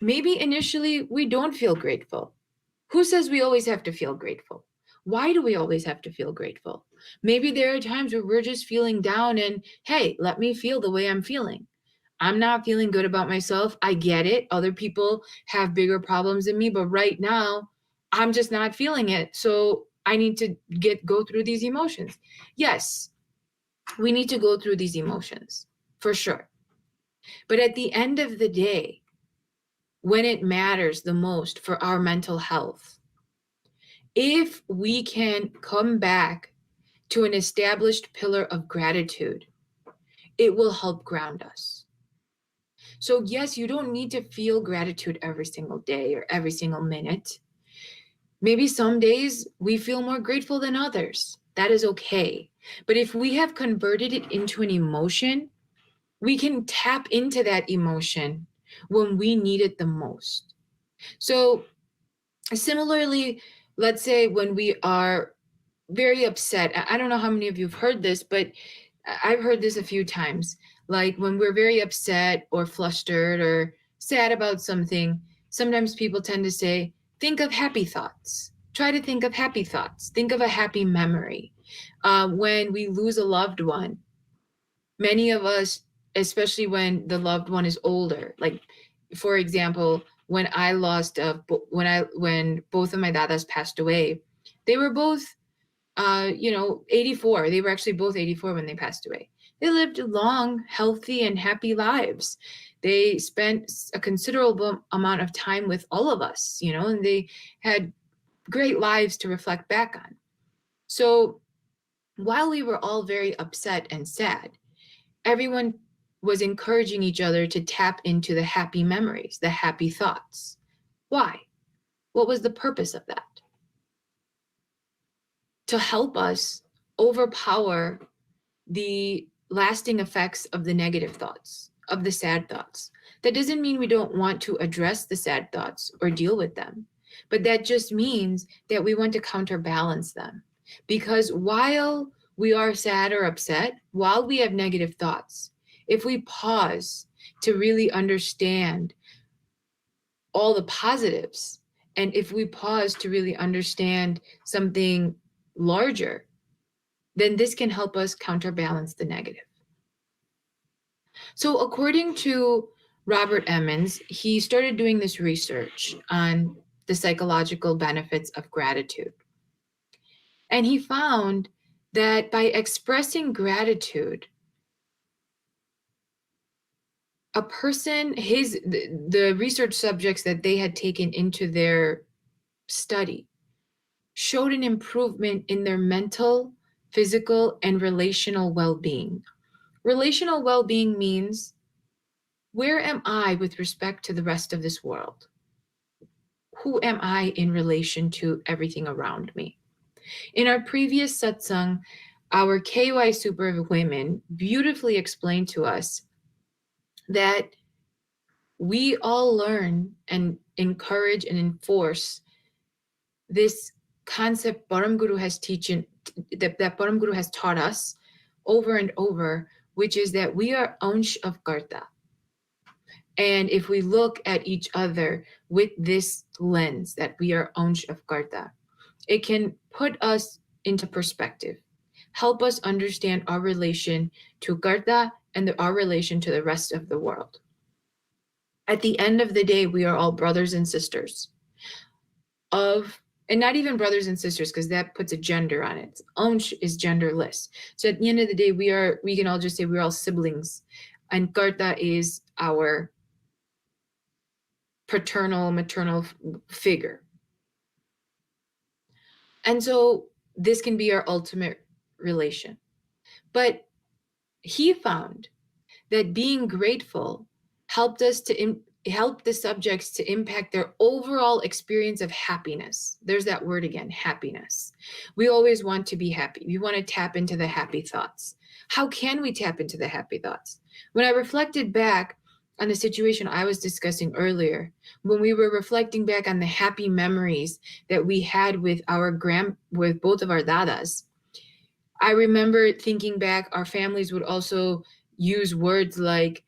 maybe initially we don't feel grateful. Who says we always have to feel grateful? Why do we always have to feel grateful? Maybe there are times where we're just feeling down and, hey, let me feel the way I'm feeling. I'm not feeling good about myself. I get it. Other people have bigger problems than me, but right now I'm just not feeling it. So I need to go through these emotions. Yes, we need to go through these emotions for sure. But at the end of the day, when it matters the most for our mental health, if we can come back to an established pillar of gratitude, it will help ground us. So yes, you don't need to feel gratitude every single day or every single minute. Maybe some days we feel more grateful than others. That is okay. But if we have converted it into an emotion, we can tap into that emotion when we need it the most. So similarly, let's say when we are very upset, I don't know how many of you have heard this, but I've heard this a few times. Like when we're very upset or flustered or sad about something, sometimes people tend to say, think of happy thoughts. Try to think of happy thoughts. Think of a happy memory. When we lose a loved one, many of us, especially when the loved one is older, like for example, when I lost when both of my dadas passed away, they were both 84. They were actually both 84 when they passed away. They lived long, healthy, and happy lives. They spent a considerable amount of time with all of us, and they had great lives to reflect back on. So while we were all very upset and sad, everyone was encouraging each other to tap into the happy memories, the happy thoughts. Why? What was the purpose of that? To help us overpower the lasting effects of the negative thoughts, of the sad thoughts. That doesn't mean we don't want to address the sad thoughts or deal with them, but that just means that we want to counterbalance them. Because while we are sad or upset, while we have negative thoughts, if we pause to really understand all the positives, and if we pause to really understand something larger, then this can help us counterbalance the negative. So according to Robert Emmons, he started doing this research on the psychological benefits of gratitude. And he found that by expressing gratitude, a person, the research subjects that they had taken into their study showed an improvement in their mental, physical, and relational well-being. Relational well-being means, where am I with respect to the rest of this world? Who am I in relation to everything around me? In our previous satsang, our KY Super Women beautifully explained to us that we all learn and encourage and enforce this concept Param Guru has that Param Guru has taught us over and over, which is that we are ansh of Karta. And if we look at each other with this lens that we are ansh of Karta, it can put us into perspective, help us understand our relation to Karta and our relation to the rest of the world. At the end of the day, we are all brothers and sisters and not even brothers and sisters, because that puts a gender on it. Ansh is genderless. So at the end of the day, we can all just say we're all siblings. And Karta is our paternal, maternal figure. And so this can be our ultimate relation. But he found that being grateful helped us to help the subjects to impact their overall experience of happiness. There's that word again, happiness. We always want to be happy. We want to tap into the happy thoughts. How can we tap into the happy thoughts? When I reflected back on the situation I was discussing earlier, when we were reflecting back on the happy memories that we had with with both of our dadas, I remember thinking back, our families would also use words like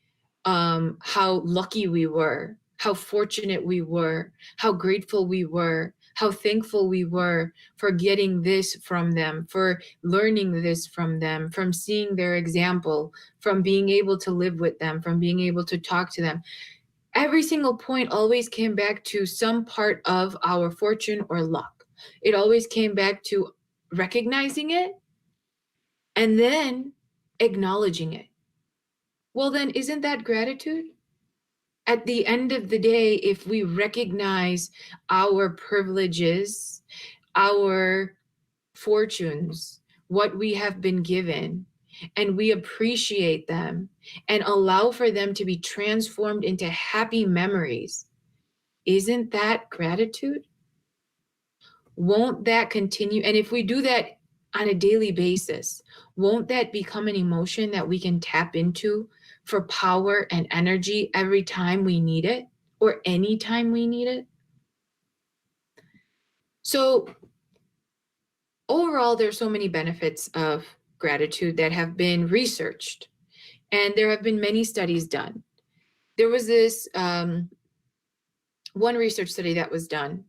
how lucky we were, how fortunate we were, how grateful we were, how thankful we were for getting this from them, for learning this from them, from seeing their example, from being able to live with them, from being able to talk to them. Every single point always came back to some part of our fortune or luck. It always came back to recognizing it and then acknowledging it. Well, then, isn't that gratitude? At the end of the day, if we recognize our privileges, our fortunes, what we have been given, and we appreciate them and allow for them to be transformed into happy memories, isn't that gratitude? Won't that continue? And if we do that on a daily basis, won't that become an emotion that we can tap into for power and energy every time we need it, or any time we need it? So overall, there's so many benefits of gratitude that have been researched, and there have been many studies done. There was this one research study that was done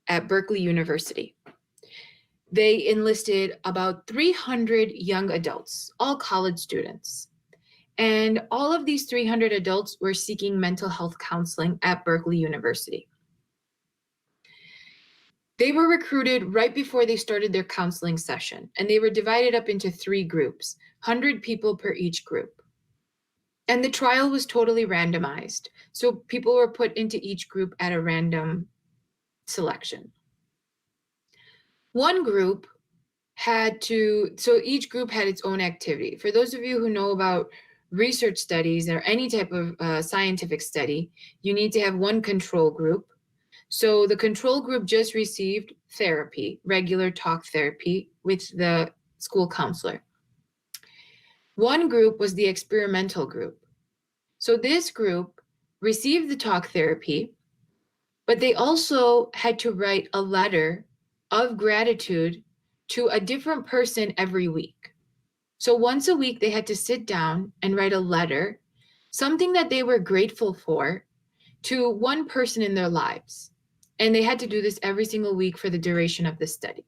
at Berkeley University. They enlisted about 300 young adults, all college students. And all of these 300 adults were seeking mental health counseling at Berkeley University. They were recruited right before they started their counseling session, and they were divided up into 3 groups, 100 people per each group. And the trial was totally randomized. So people were put into each group at a random selection. One group so each group had its own activity. For those of you who know about research studies or any type of scientific study, you need to have one control group. So the control group just received therapy, regular talk therapy with the school counselor. One group was the experimental group. So this group received the talk therapy, but they also had to write a letter of gratitude to a different person every week. So once a week, they had to sit down and write a letter, something that they were grateful for, to one person in their lives. And they had to do this every single week for the duration of the study.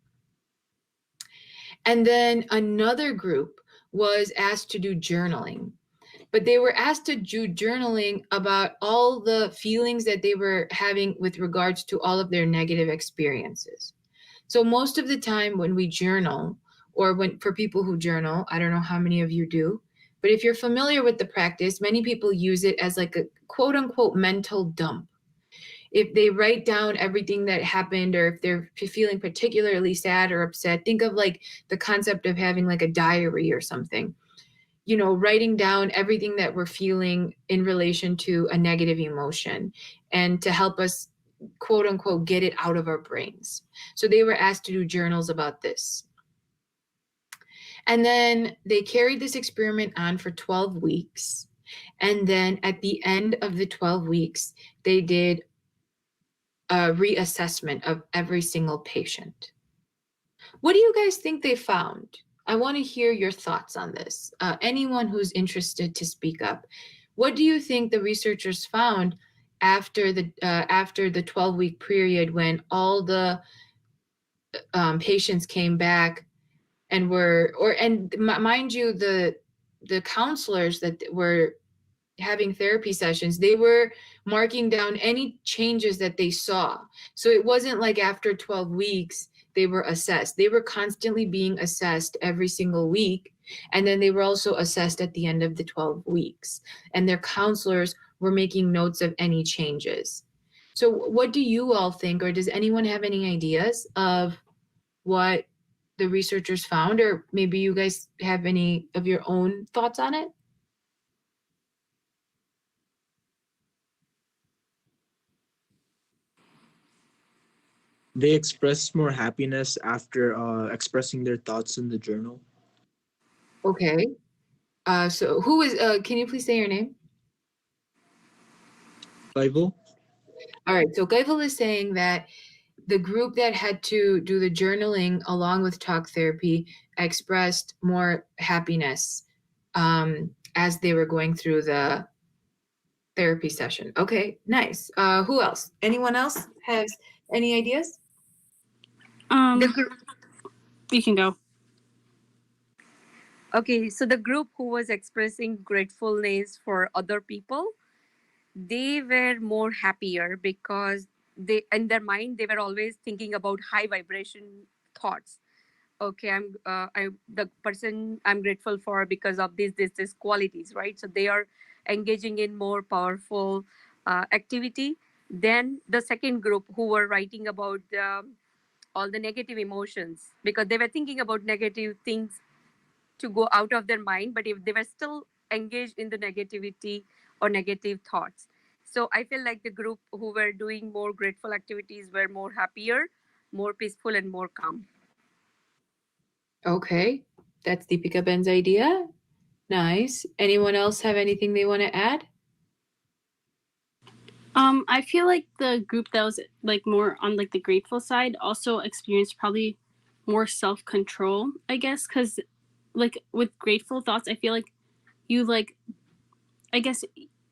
And then another group was asked to do journaling. But they were asked to do journaling about all the feelings that they were having with regards to all of their negative experiences. So most of the time when we journal, or for people who journal, I don't know how many of you do, but if you're familiar with the practice, many people use it as like a quote unquote mental dump. If they write down everything that happened, or if they're feeling particularly sad or upset, think of like the concept of having like a diary or something. You know, writing down everything that we're feeling in relation to a negative emotion, and to help us, quote unquote, get it out of our brains. So they were asked to do journals about this. And then they carried this experiment on for 12 weeks. And then at the end of the 12 weeks, they did a reassessment of every single patient. What do you guys think they found? I want to hear your thoughts on this. Anyone who's interested to speak up. What do you think the researchers found after the 12-week period, when all the patients came back and mind you, the counselors that were having therapy sessions, they were marking down any changes that they saw. So it wasn't like after 12 weeks they were assessed. They were constantly being assessed every single week. And then they were also assessed at the end of the 12 weeks. And their counselors were making notes of any changes. So what do you all think, or does anyone have any ideas of what the researchers found, or maybe you guys have any of your own thoughts on it? They express more happiness after expressing their thoughts in the journal. Okay. So who is, can you please say your name? Kaival? All right, so Kaival is saying that the group that had to do the journaling along with talk therapy expressed more happiness as they were going through the therapy session. Okay, nice. Who else? Anyone else has any ideas? You can go. Okay, so the group who was expressing gratefulness for other people, they were more happier because they, in their mind, they were always thinking about high vibration thoughts. Okay, I'm the person I'm grateful for because of this qualities, right? So they are engaging in more powerful activity. Then the second group who were writing about all the negative emotions, because they were thinking about negative things to go out of their mind, but if they were still engaged in the negativity or negative thoughts. So I feel like the group who were doing more grateful activities were more happier, more peaceful, and more calm. Okay, that's Deepika Ben's idea. Nice. Anyone else have anything they want to add? I feel like the group that was like more on like the grateful side also experienced probably more self-control, I guess, because like with grateful thoughts, I feel like you like, I guess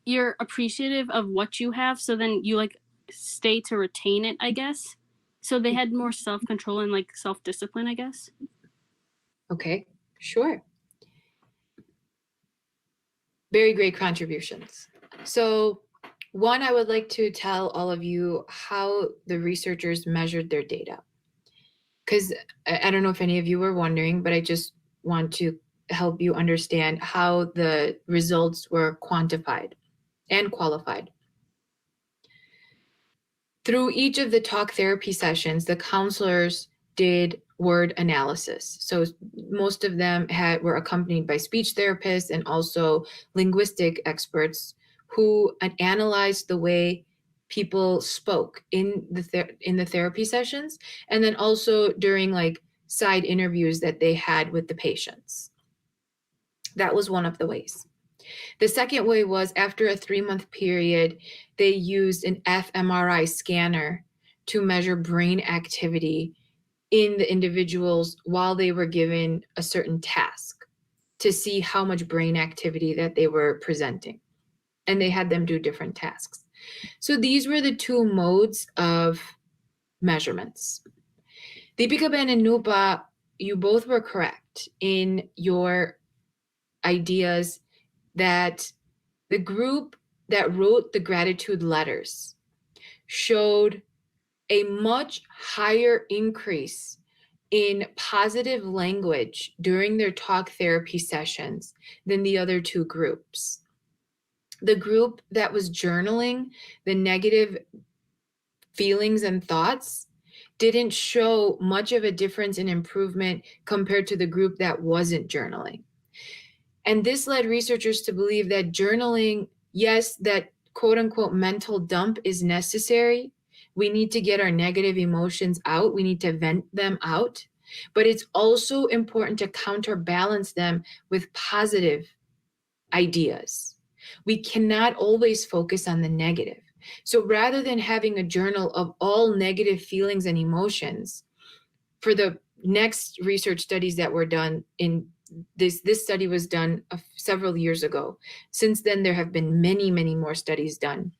you're appreciative of what you have, so then you like stay to retain it, I guess. So they had more self-control and like self-discipline, I guess. Okay, sure. Very great contributions. So one, I would like to tell all of you how the researchers measured their data. Because I don't know if any of you were wondering, but I just want to help you understand how the results were quantified and qualified. Through each of the talk therapy sessions, the counselors did word analysis. So most of them were accompanied by speech therapists and also linguistic experts who analyzed the way people spoke in the therapy sessions, and then also during like side interviews that they had with the patients. That was one of the ways. The second way was after a 3-month period, they used an fMRI scanner to measure brain activity in the individuals while they were given a certain task to see how much brain activity that they were presenting. And they had them do different tasks. So these were the two modes of measurements. Deepika Ben and Nupa, you both were correct in your ideas that the group that wrote the gratitude letters showed a much higher increase in positive language during their talk therapy sessions than the other two groups. The group that was journaling the negative feelings and thoughts didn't show much of a difference in improvement compared to the group that wasn't journaling. And this led researchers to believe that journaling, yes, that quote unquote mental dump is necessary. We need to get our negative emotions out. We need to vent them out. But it's also important to counterbalance them with positive ideas. We cannot always focus on the negative. So rather than having a journal of all negative feelings and emotions, for the next research studies that were done in this study was done several years ago. Since then, there have been many, many more studies done.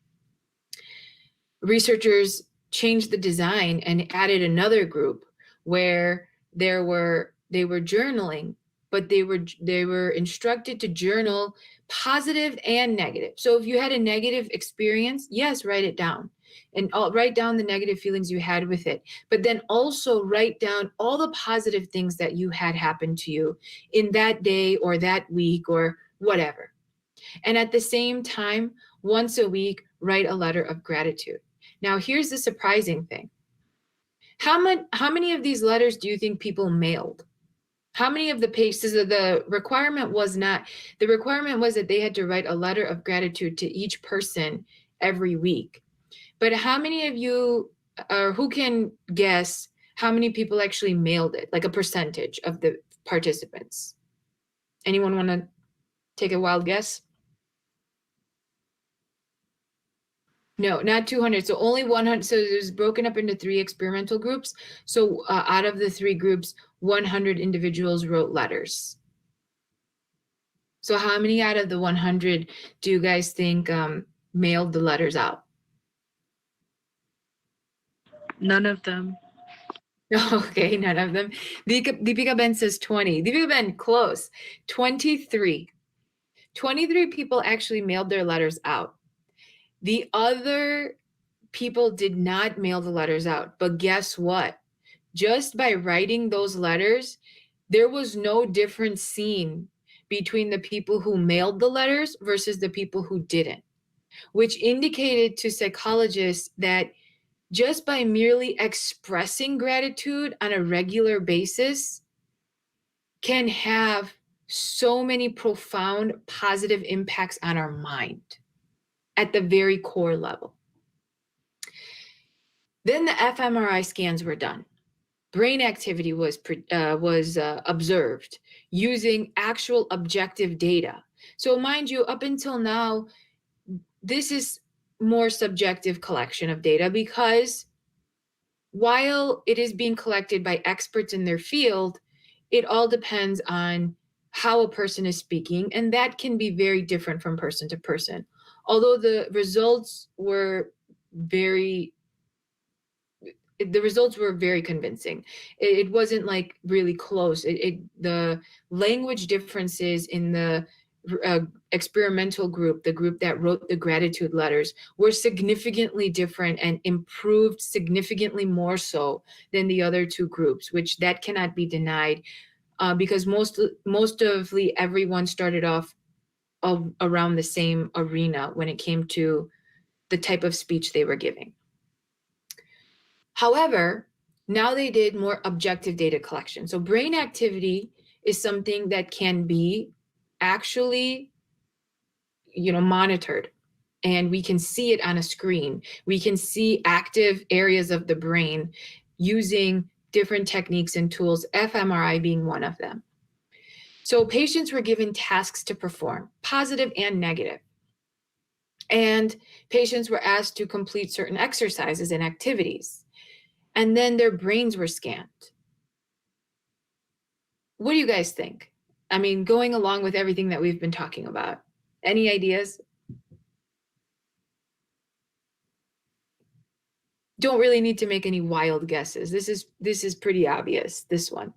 Researchers changed the design and added another group where they were journaling, but they were instructed to journal positive and negative. So if you had a negative experience, yes, write it down. And write down the negative feelings you had with it, but then also write down all the positive things that you had happen to you in that day or that week or whatever. And at the same time, once a week, write a letter of gratitude. Now, here's the surprising thing. How many of these letters do you think people mailed? How many of the pages? The requirement was that they had to write a letter of gratitude to each person every week. But how many of you, who can guess how many people actually mailed it, like a percentage of the participants? Anyone want to take a wild guess? No, not 200. So only 100. So it was broken up into 3 experimental groups. So out of the 3 groups, 100 individuals wrote letters. So how many out of the 100 do you guys think mailed the letters out? None of them. Okay, none of them. Deepika Ben says 20. Deepika Ben, close. 23. 23 people actually mailed their letters out. The other people did not mail the letters out. But guess what? Just by writing those letters, there was no difference seen between the people who mailed the letters versus the people who didn't, which indicated to psychologists that just by merely expressing gratitude on a regular basis can have so many profound positive impacts on our mind at the very core level. Then the fMRI scans were done. Brain activity was observed using actual objective data. So mind you, up until now, this is more subjective collection of data because while it is being collected by experts in their field, it all depends on how a person is speaking, and that can be very different from person to person. Although the results were very convincing. It wasn't like really close. The language differences in the experimental group, the group that wrote the gratitude letters, were significantly different and improved significantly more so than the other two groups, which that cannot be denied because mostly everyone started off around the same arena when it came to the type of speech they were giving. However, now they did more objective data collection. So brain activity is something that can be actually, monitored, and we can see it on a screen. We can see active areas of the brain using different techniques and tools, fMRI being one of them. So patients were given tasks to perform, positive and negative. And patients were asked to complete certain exercises and activities. And then their brains were scanned. What do you guys think? I mean, going along with everything that we've been talking about, any ideas? Don't really need to make any wild guesses. This is pretty obvious, this one.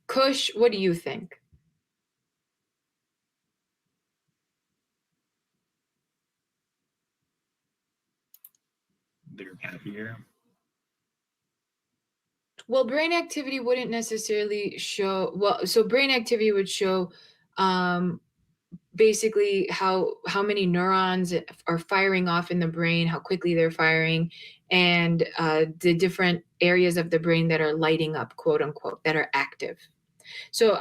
Kush, what do you think? They're happier. Well, brain activity wouldn't necessarily show, so brain activity would show basically how many neurons are firing off in the brain, how quickly they're firing, and the different areas of the brain that are lighting up, quote unquote, that are active. So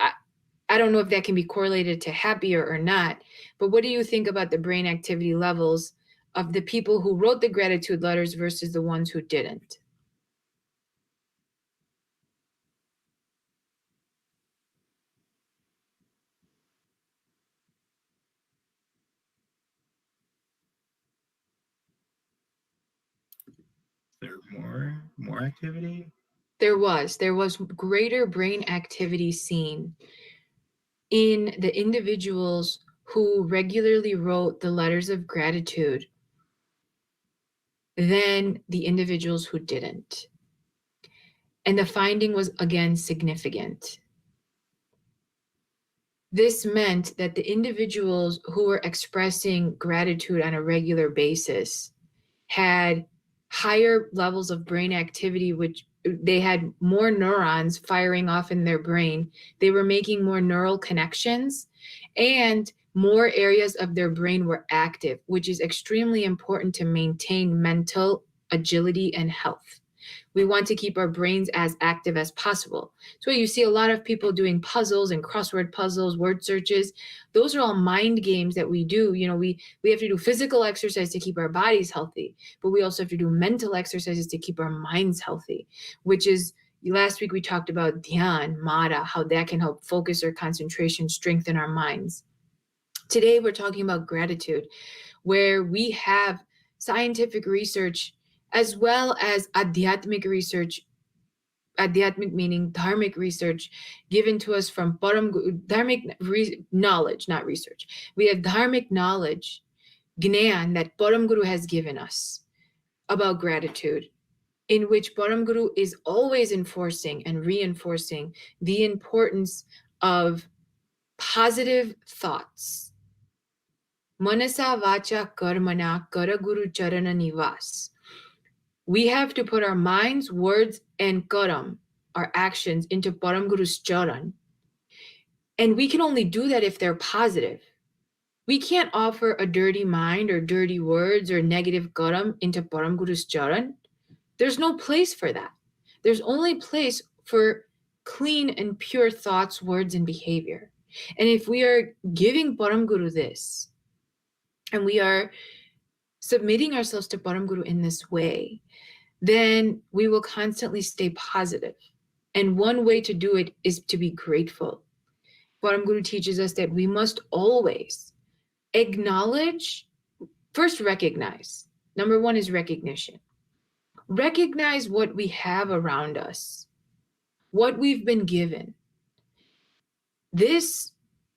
I don't know if that can be correlated to happier or not, but what do you think about the brain activity levels of the people who wrote the gratitude letters versus the ones who didn't? There more activity? There was greater brain activity seen in the individuals who regularly wrote the letters of gratitude than the individuals who didn't. And the finding was again significant. This meant that the individuals who were expressing gratitude on a regular basis had higher levels of brain activity, which they had more neurons firing off in their brain. They were making more neural connections, and more areas of their brain were active, which is extremely important to maintain mental agility and health. We want to keep our brains as active as possible. So you see a lot of people doing puzzles and crossword puzzles, word searches. Those are all mind games that we do. We have to do physical exercise to keep our bodies healthy, but we also have to do mental exercises to keep our minds healthy, which is, last week we talked about dhyan, mada, how that can help focus our concentration, strengthen our minds. Today we're talking about gratitude, where we have scientific research as well as adhyatmic research, adhyatmic meaning dharmic research, given to us from dharmic knowledge, not research. We have dharmic knowledge, gnan, that Param Guru has given us about gratitude, in which Param Guru is always enforcing and reinforcing the importance of positive thoughts. Manasa vacha karmana kara guru charana nivas. We have to put our minds, words, and karam, our actions, into Param Guru's charan. And we can only do that if they're positive. We can't offer a dirty mind or dirty words or negative karam into Param Guru's charan. There's no place for that. There's only place for clean and pure thoughts, words, and behavior. And if we are giving Param Guru this, and we are submitting ourselves to Param Guru in this way, then we will constantly stay positive. And one way to do it is to be grateful. Param Guru teaches us that we must always acknowledge, first recognize. Number one is recognition. Recognize what we have around us, what we've been given. This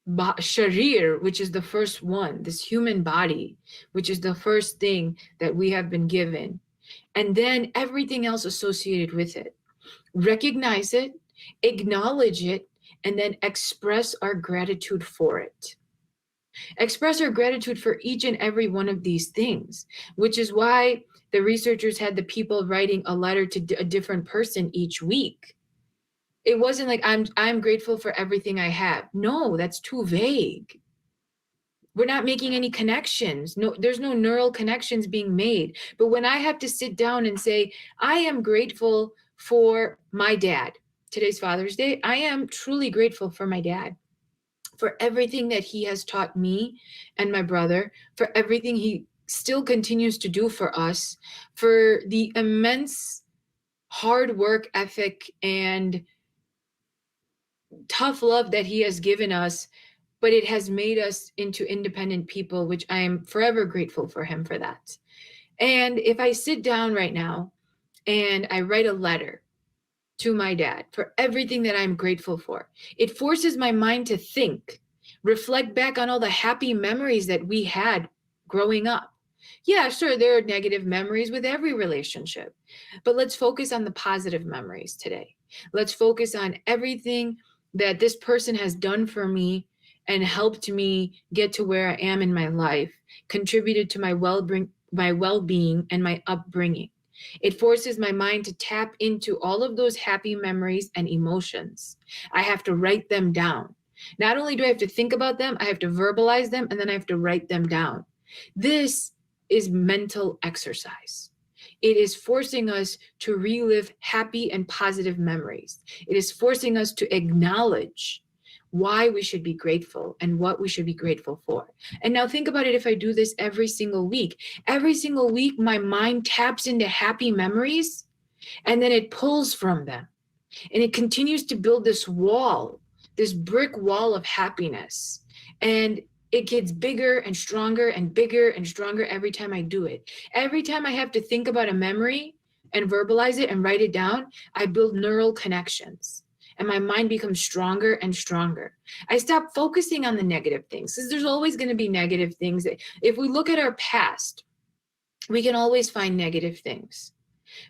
sharir, which is the first one, this human body, which is the first thing that we have been given, and then everything else associated with it. Recognize it, acknowledge it, and then express our gratitude for it. Express our gratitude for each and every one of these things, which is why the researchers had the people writing a letter to a different person each week. It wasn't like, I'm grateful for everything I have. No, that's too vague. We're not making any connections. No, there's no neural connections being made. But when I have to sit down and say, I am grateful for my dad. Today's Father's Day. I am truly grateful for my dad, for everything that he has taught me and my brother, for everything he still continues to do for us, for the immense hard work ethic and tough love that he has given us, but it has made us into independent people, which I am forever grateful for him for that. And if I sit down right now and I write a letter to my dad for everything that I'm grateful for, it forces my mind to think, reflect back on all the happy memories that we had growing up. Yeah, sure, there are negative memories with every relationship, but let's focus on the positive memories today. Let's focus on everything that this person has done for me and helped me get to where I am in my life, contributed to my well-being and my upbringing. It forces my mind to tap into all of those happy memories and emotions. I have to write them down. Not only do I have to think about them, I have to verbalize them, and then I have to write them down. This is mental exercise. It is forcing us to relive happy and positive memories. It is forcing us to acknowledge why we should be grateful and what we should be grateful for. And now think about it, if I do this every single week. Every single week, my mind taps into happy memories, and then it pulls from them. And it continues to build this wall, this brick wall of happiness. And it gets bigger and stronger and bigger and stronger every time I do it. Every time I have to think about a memory and verbalize it and write it down, I build neural connections. And my mind becomes stronger and stronger. I stop focusing on the negative things, because there's always going to be negative things. If we look at our past, we can always find negative things.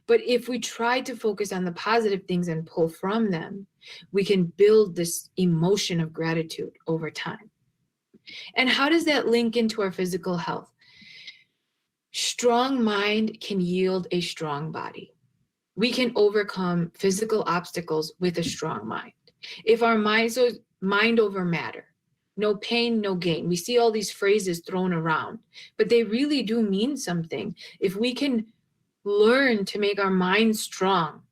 But if we try to focus on the positive things and pull from them, we can build this emotion of gratitude over time. And how does that link into our physical health? Strong mind can yield a strong body. We can overcome physical obstacles with a strong mind. If our minds are mind over matter, no pain, no gain. We see all these phrases thrown around, but they really do mean something. If we can learn to make our minds strong,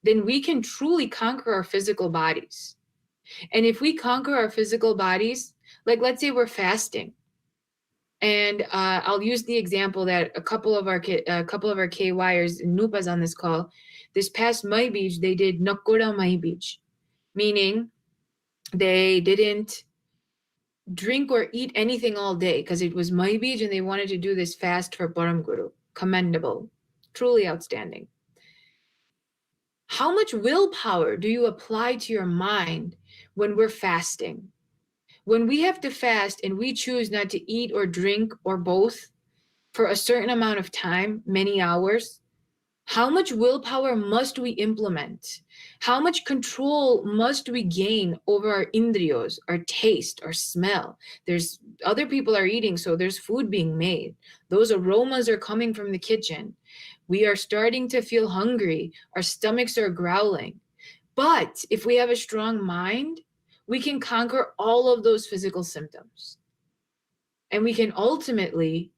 then we can truly conquer our physical bodies. And if we conquer our physical bodies, like let's say we're fasting, and I'll use the example that a couple of our KYers and Nupas on this call, this past Mai Beach, they did Nakura Mai Beach, meaning they didn't drink or eat anything all day because it was Mai Beach and they wanted to do this fast for Param Guru. Commendable, truly outstanding. How much willpower do you apply to your mind when we're fasting? When we have to fast and we choose not to eat or drink or both for a certain amount of time, many hours, how much willpower must we implement? How much control must we gain over our indriyos, our taste, our smell? There's other people are eating, so there's food being made. Those aromas are coming from the kitchen. We are starting to feel hungry. Our stomachs are growling. But if we have a strong mind, we can conquer all of those physical symptoms. And we can ultimately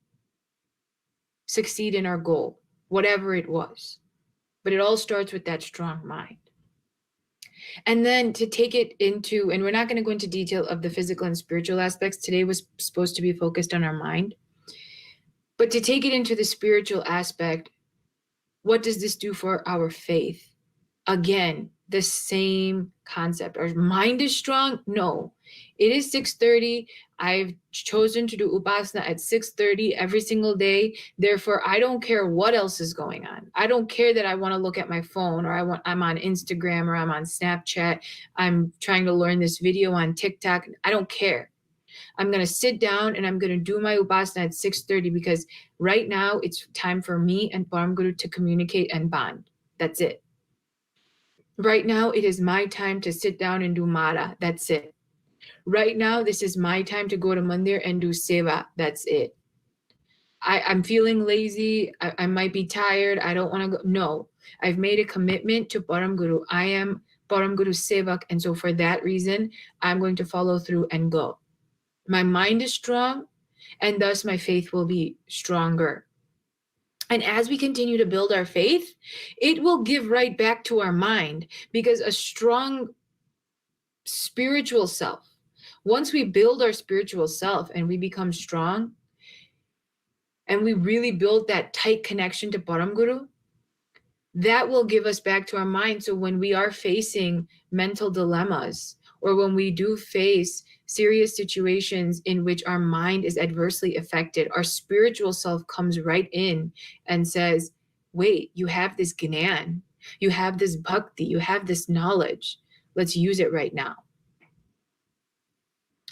succeed in our goal, whatever it was. But it all starts with that strong mind. And then to take it into, and we're not going to go into detail of the physical and spiritual aspects. Today was supposed to be focused on our mind. But to take it into the spiritual aspect, what does this do for our faith? Again, the same concept. Our mind is strong? No. It is 6:30. I've chosen to do Upasana at 6:30 every single day. Therefore, I don't care what else is going on. I don't care that I want to look at my phone, or I'm on Instagram, or I'm on Snapchat. I'm trying to learn this video on TikTok. I don't care. I'm going to sit down and I'm going to do my Upasana at 6:30 because right now it's time for me and Param Guru to communicate and bond. That's it. Right now, it is my time to sit down and do Mara. That's it. Right now, this is my time to go to Mandir and do Seva. That's it. I'm feeling lazy. I might be tired. I don't want to go. No, I've made a commitment to Param Guru. I am Param Guru Sevak. And so for that reason, I'm going to follow through and go. My mind is strong, and thus my faith will be stronger. And as we continue to build our faith, it will give right back to our mind, because a strong spiritual self, once we build our spiritual self and we become strong, and we really build that tight connection to Param Guru, that will give us back to our mind. So when we are facing mental dilemmas, or when we do face serious situations in which our mind is adversely affected, our spiritual self comes right in and says, wait, you have this gnan, you have this bhakti, you have this knowledge. Let's use it right now.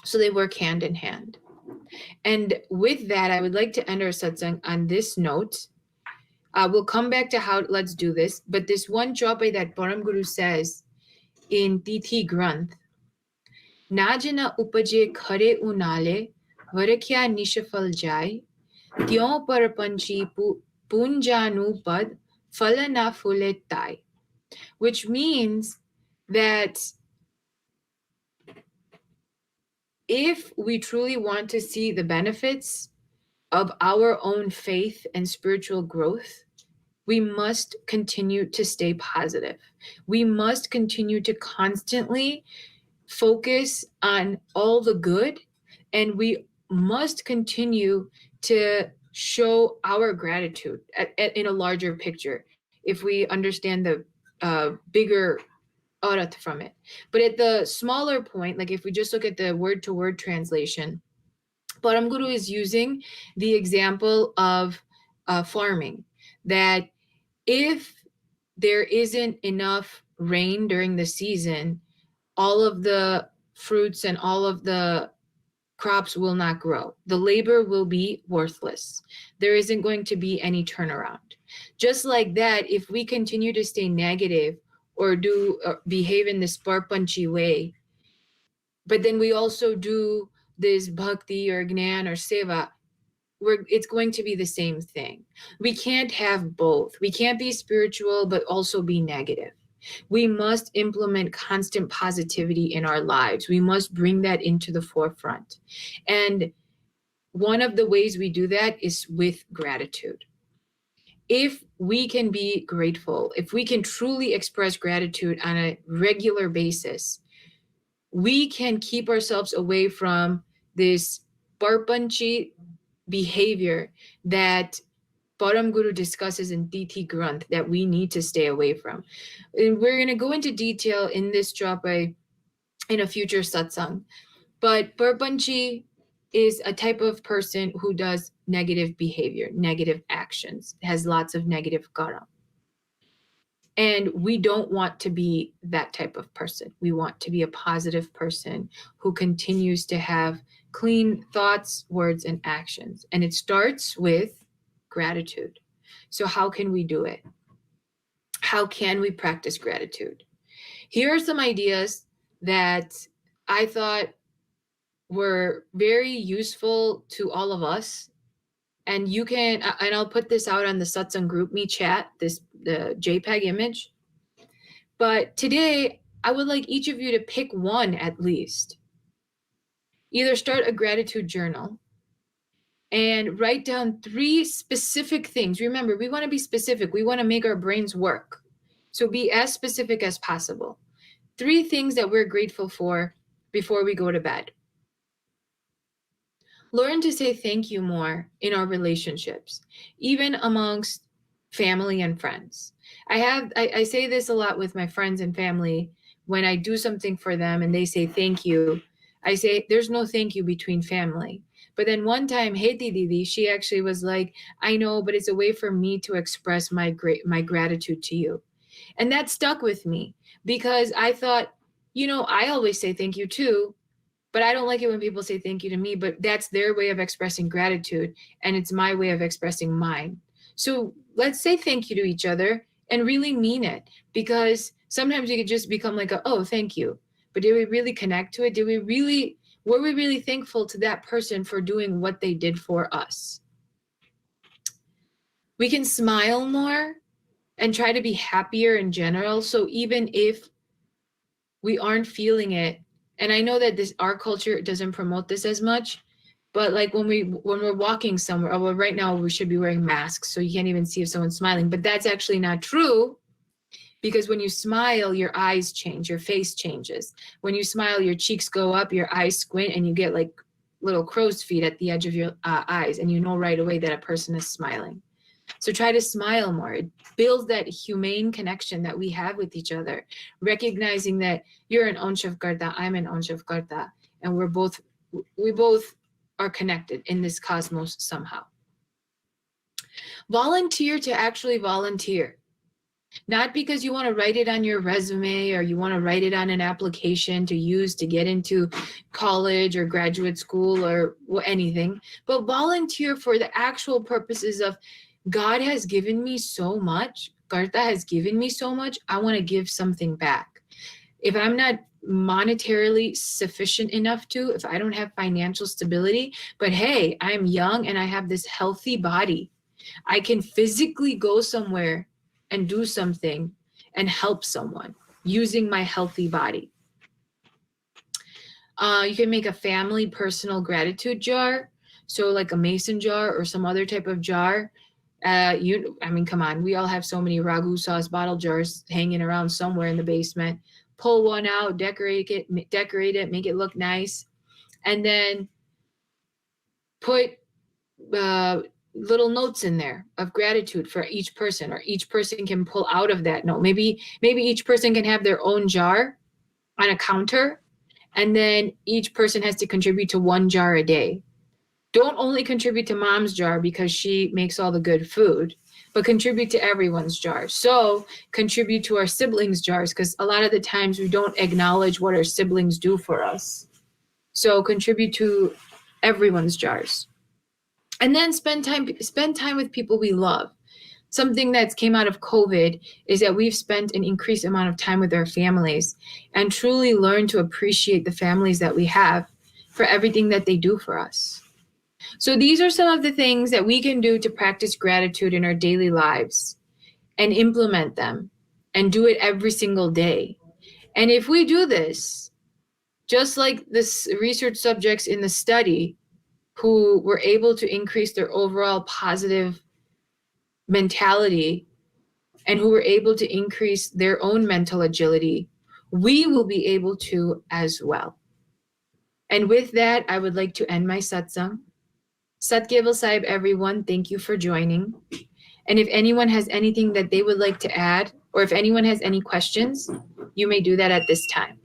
So they work hand in hand. And with that, I would like to end our satsang on this note. We'll come back to how let's do this, but this one chopai that Param Guru says in Tithi Granth, Najana upaje khare unale, varakya nishafal jai, tyon parapanchi punjanu pad, falana fule tai, which means that if we truly want to see the benefits of our own faith and spiritual growth, we must continue to stay positive. We must continue to constantly focus on all the good, and we must continue to show our gratitude in a larger picture, if we understand the bigger arat from it. But at the smaller point, like if we just look at the word-to-word translation, Param Guru is using the example of farming, that if there isn't enough rain during the season, all of the fruits and all of the crops will not grow. The labor will be worthless. There isn't going to be any turnaround. Just like that, if we continue to stay negative or behave in this parpanchi way, but then we also do this bhakti or gnan or seva, it's going to be the same thing. We can't have both. We can't be spiritual but also be negative. We must implement constant positivity in our lives. We must bring that into the forefront. And one of the ways we do that is with gratitude. If we can be grateful, if we can truly express gratitude on a regular basis, we can keep ourselves away from this parpanchi behavior that Param Guru discusses in Tithi Granth that we need to stay away from. And we're going to go into detail in this chopai in a future satsang. But parpanchi is a type of person who does negative behavior, negative actions, has lots of negative karma. And we don't want to be that type of person. We want to be a positive person who continues to have clean thoughts, words, and actions. And it starts with gratitude. So how can we do it? How can we practice gratitude? Here are some ideas that I thought were very useful to all of us And you can, and I'll put this out on the Satsang group me chat, the JPEG image. But today, I would like each of you to pick one at least. Either start a gratitude journal and write down 3 specific things. Remember, we want to be specific. We want to make our brains work. So be as specific as possible. 3 things that we're grateful for before we go to bed. Learn to say thank you more in our relationships, even amongst family and friends. I say this a lot with my friends and family. When I do something for them and they say thank you, I say there's no thank you between family. But then one time, hey Didi, she actually was like, I know, but it's a way for me to express my gratitude to you. And that stuck with me because I thought, I always say thank you too, but I don't like it when people say thank you to me, but that's their way of expressing gratitude and it's my way of expressing mine. So let's say thank you to each other and really mean it, because sometimes you could just become like, oh, thank you. But did we really connect to it? Were we really thankful to that person for doing what they did for us? We can smile more and try to be happier in general. So even if we aren't feeling it, and I know that our culture doesn't promote this as much, but like when we're walking somewhere, well, right now we should be wearing masks, so you can't even see if someone's smiling, but that's actually not true, because when you smile, your eyes change, your face changes. When you smile, your cheeks go up, your eyes squint, and you get like little crow's feet at the edge of your eyes, and you know right away that a person is smiling. So try to smile more. It builds that humane connection that we have with each other, recognizing that you're an ansh of Karta, I'm an ansh of Karta, and we both are connected in this cosmos somehow. Volunteer to actually volunteer. Not because you want to write it on your resume or you want to write it on an application to use to get into college or graduate school or anything, but volunteer for the actual purposes of God has given me so much, Karta has given me so much, I want to give something back. If I'm not monetarily sufficient enough to, if I don't have financial stability, but hey, I'm young and I have this healthy body, I can physically go somewhere and do something and help someone using my healthy body. You can make a family personal gratitude jar. So like a mason jar or some other type of jar. Come on, we all have so many ragu sauce bottle jars hanging around somewhere in the basement. Pull one out, decorate it, make it look nice. And then put little notes in there of gratitude for each person, or each person can pull out of that note. Maybe each person can have their own jar on a counter, and then each person has to contribute to one jar a day. Don't only contribute to mom's jar because she makes all the good food, but contribute to everyone's jar. So contribute to our siblings' jars, because a lot of the times we don't acknowledge what our siblings do for us. So contribute to everyone's jars. And then spend time with people we love. Something that came out of COVID is that we've spent an increased amount of time with our families and truly learned to appreciate the families that we have for everything that they do for us. So these are some of the things that we can do to practice gratitude in our daily lives and implement them and do it every single day. And if we do this, just like this research subjects in the study who were able to increase their overall positive mentality and who were able to increase their own mental agility, we will be able to as well. And with that, I would like to end my satsang. Sat Kaival Sahib, everyone, thank you for joining. And if anyone has anything that they would like to add, or if anyone has any questions, you may do that at this time.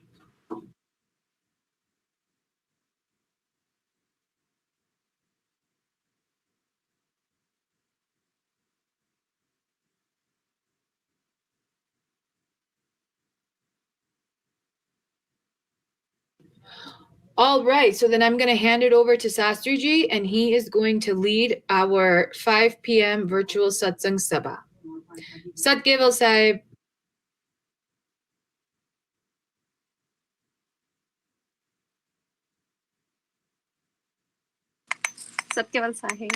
All right, so then I'm going to hand it over to Sastriji, and he is going to lead our 5 p.m. virtual Satsangs Sabha. Sat Kaival Sahib. Sat Kaival Sahib.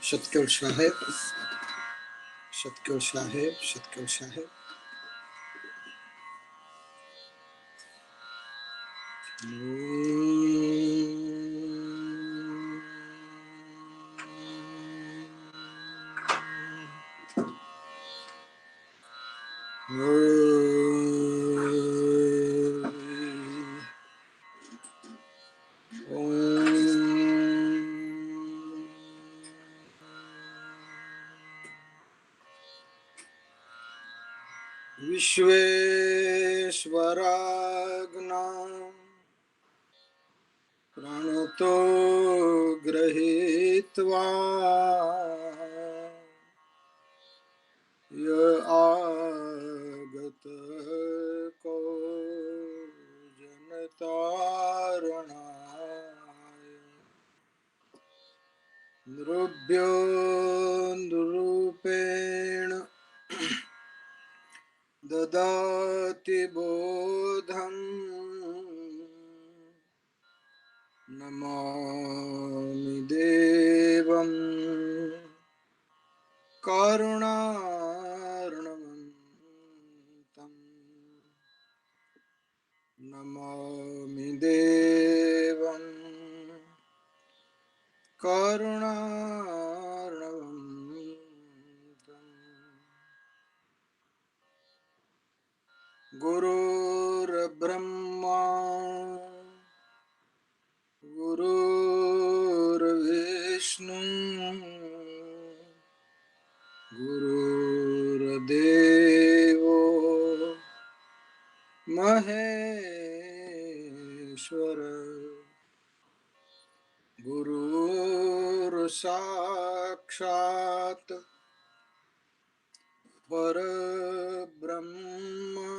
Satkal Sahib, Satkal Sahib, Satkal Sahib. Vishveshwaragna Pranato Grahitva Ya Agata Ko Janatarana Nrubhyo Nrupena Dadati Bodham Namami Devam Karunarnamantam Namami Devam Karunarnamantam Gurur Brahma Gurur Vishnu Gurur Devo Maheshwara Gurur Sakshat Parabrahma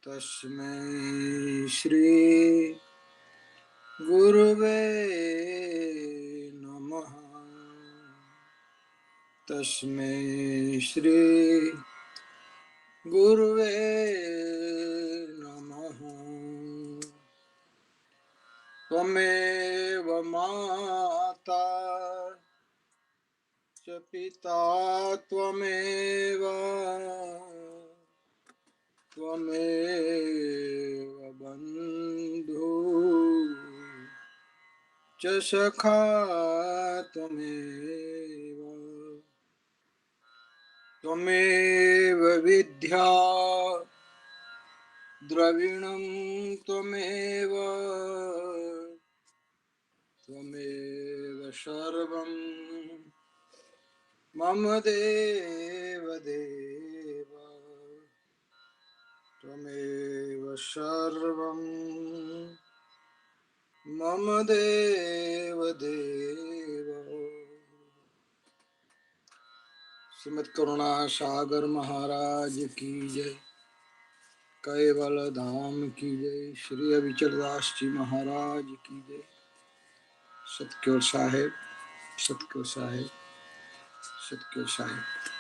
Tasmai Shri Gurave Namaha Tasmai Shri Gurave Namaha Tvameva Mata Cha Pita Tvameva Tvameva Bandhu Cha Sakha Tvameva Tvameva Vidya Dravinam Tvameva Tvameva Sarvam Mama Deva Deva Tvameva Sarvam Mama Deva Deva Shrimad करुणा सागर महाराज की जय caval धाम की जय श्री अविचल दास जी महाराज की जय सतक्योर साहेब सतक्योर साहेब सतक्योर साहेब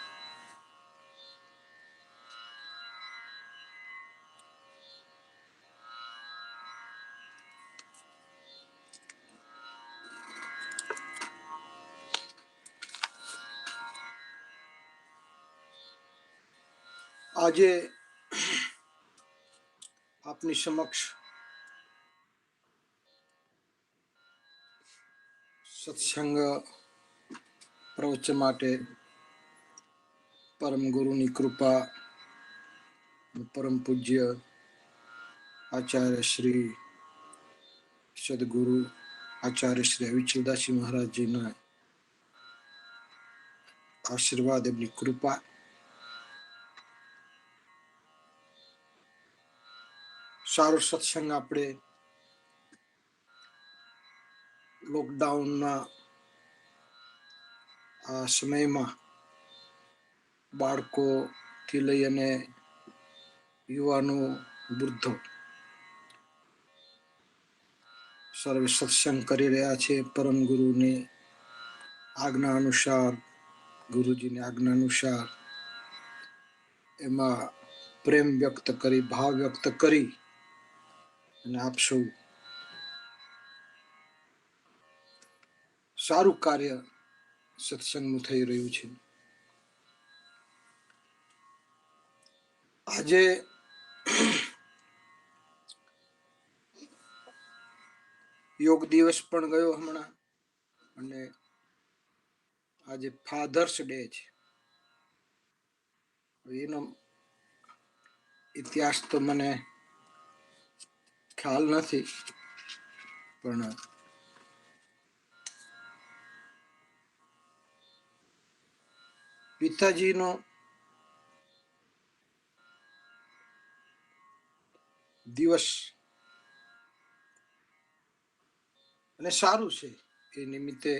આજે આપની સમક્ષ સત્સંગ પ્રવચન માટે પરમ ગુરુની કૃપા પરમ પૂજ્ય આચાર્ય શ્રી સદગુરુ આચાર્ય શ્રી અવિચલદાસજી મહારાજજીના આશીર્વાદ, એમની કૃપા. સારો સત્સંગ આપણે લોકડાઉનના આ સમયમાં બાળકોથી લઈ અને યુવાનો, વૃદ્ધો સર્વે સત્સંગ કરી રહ્યા છે. પરમ ગુરુની આજ્ઞા અનુસાર, ગુરુજીની આજ્ઞા અનુસાર એમાં પ્રેમ વ્યક્ત કરી, ભાવ વ્યક્ત કરી અને આપ સૌ સારું કાર્ય સત્સંગનું થઈ રહ્યું છે. આજે યોગ દિવસ પણ ગયો હમણાં, અને આજે ફાધર્સ ડે છે. એનો ઇતિહાસ તો મને ખ્યાલ નથી, પણ પિતાજીનો દિવસ અને સારું છે. એ નિમિત્તે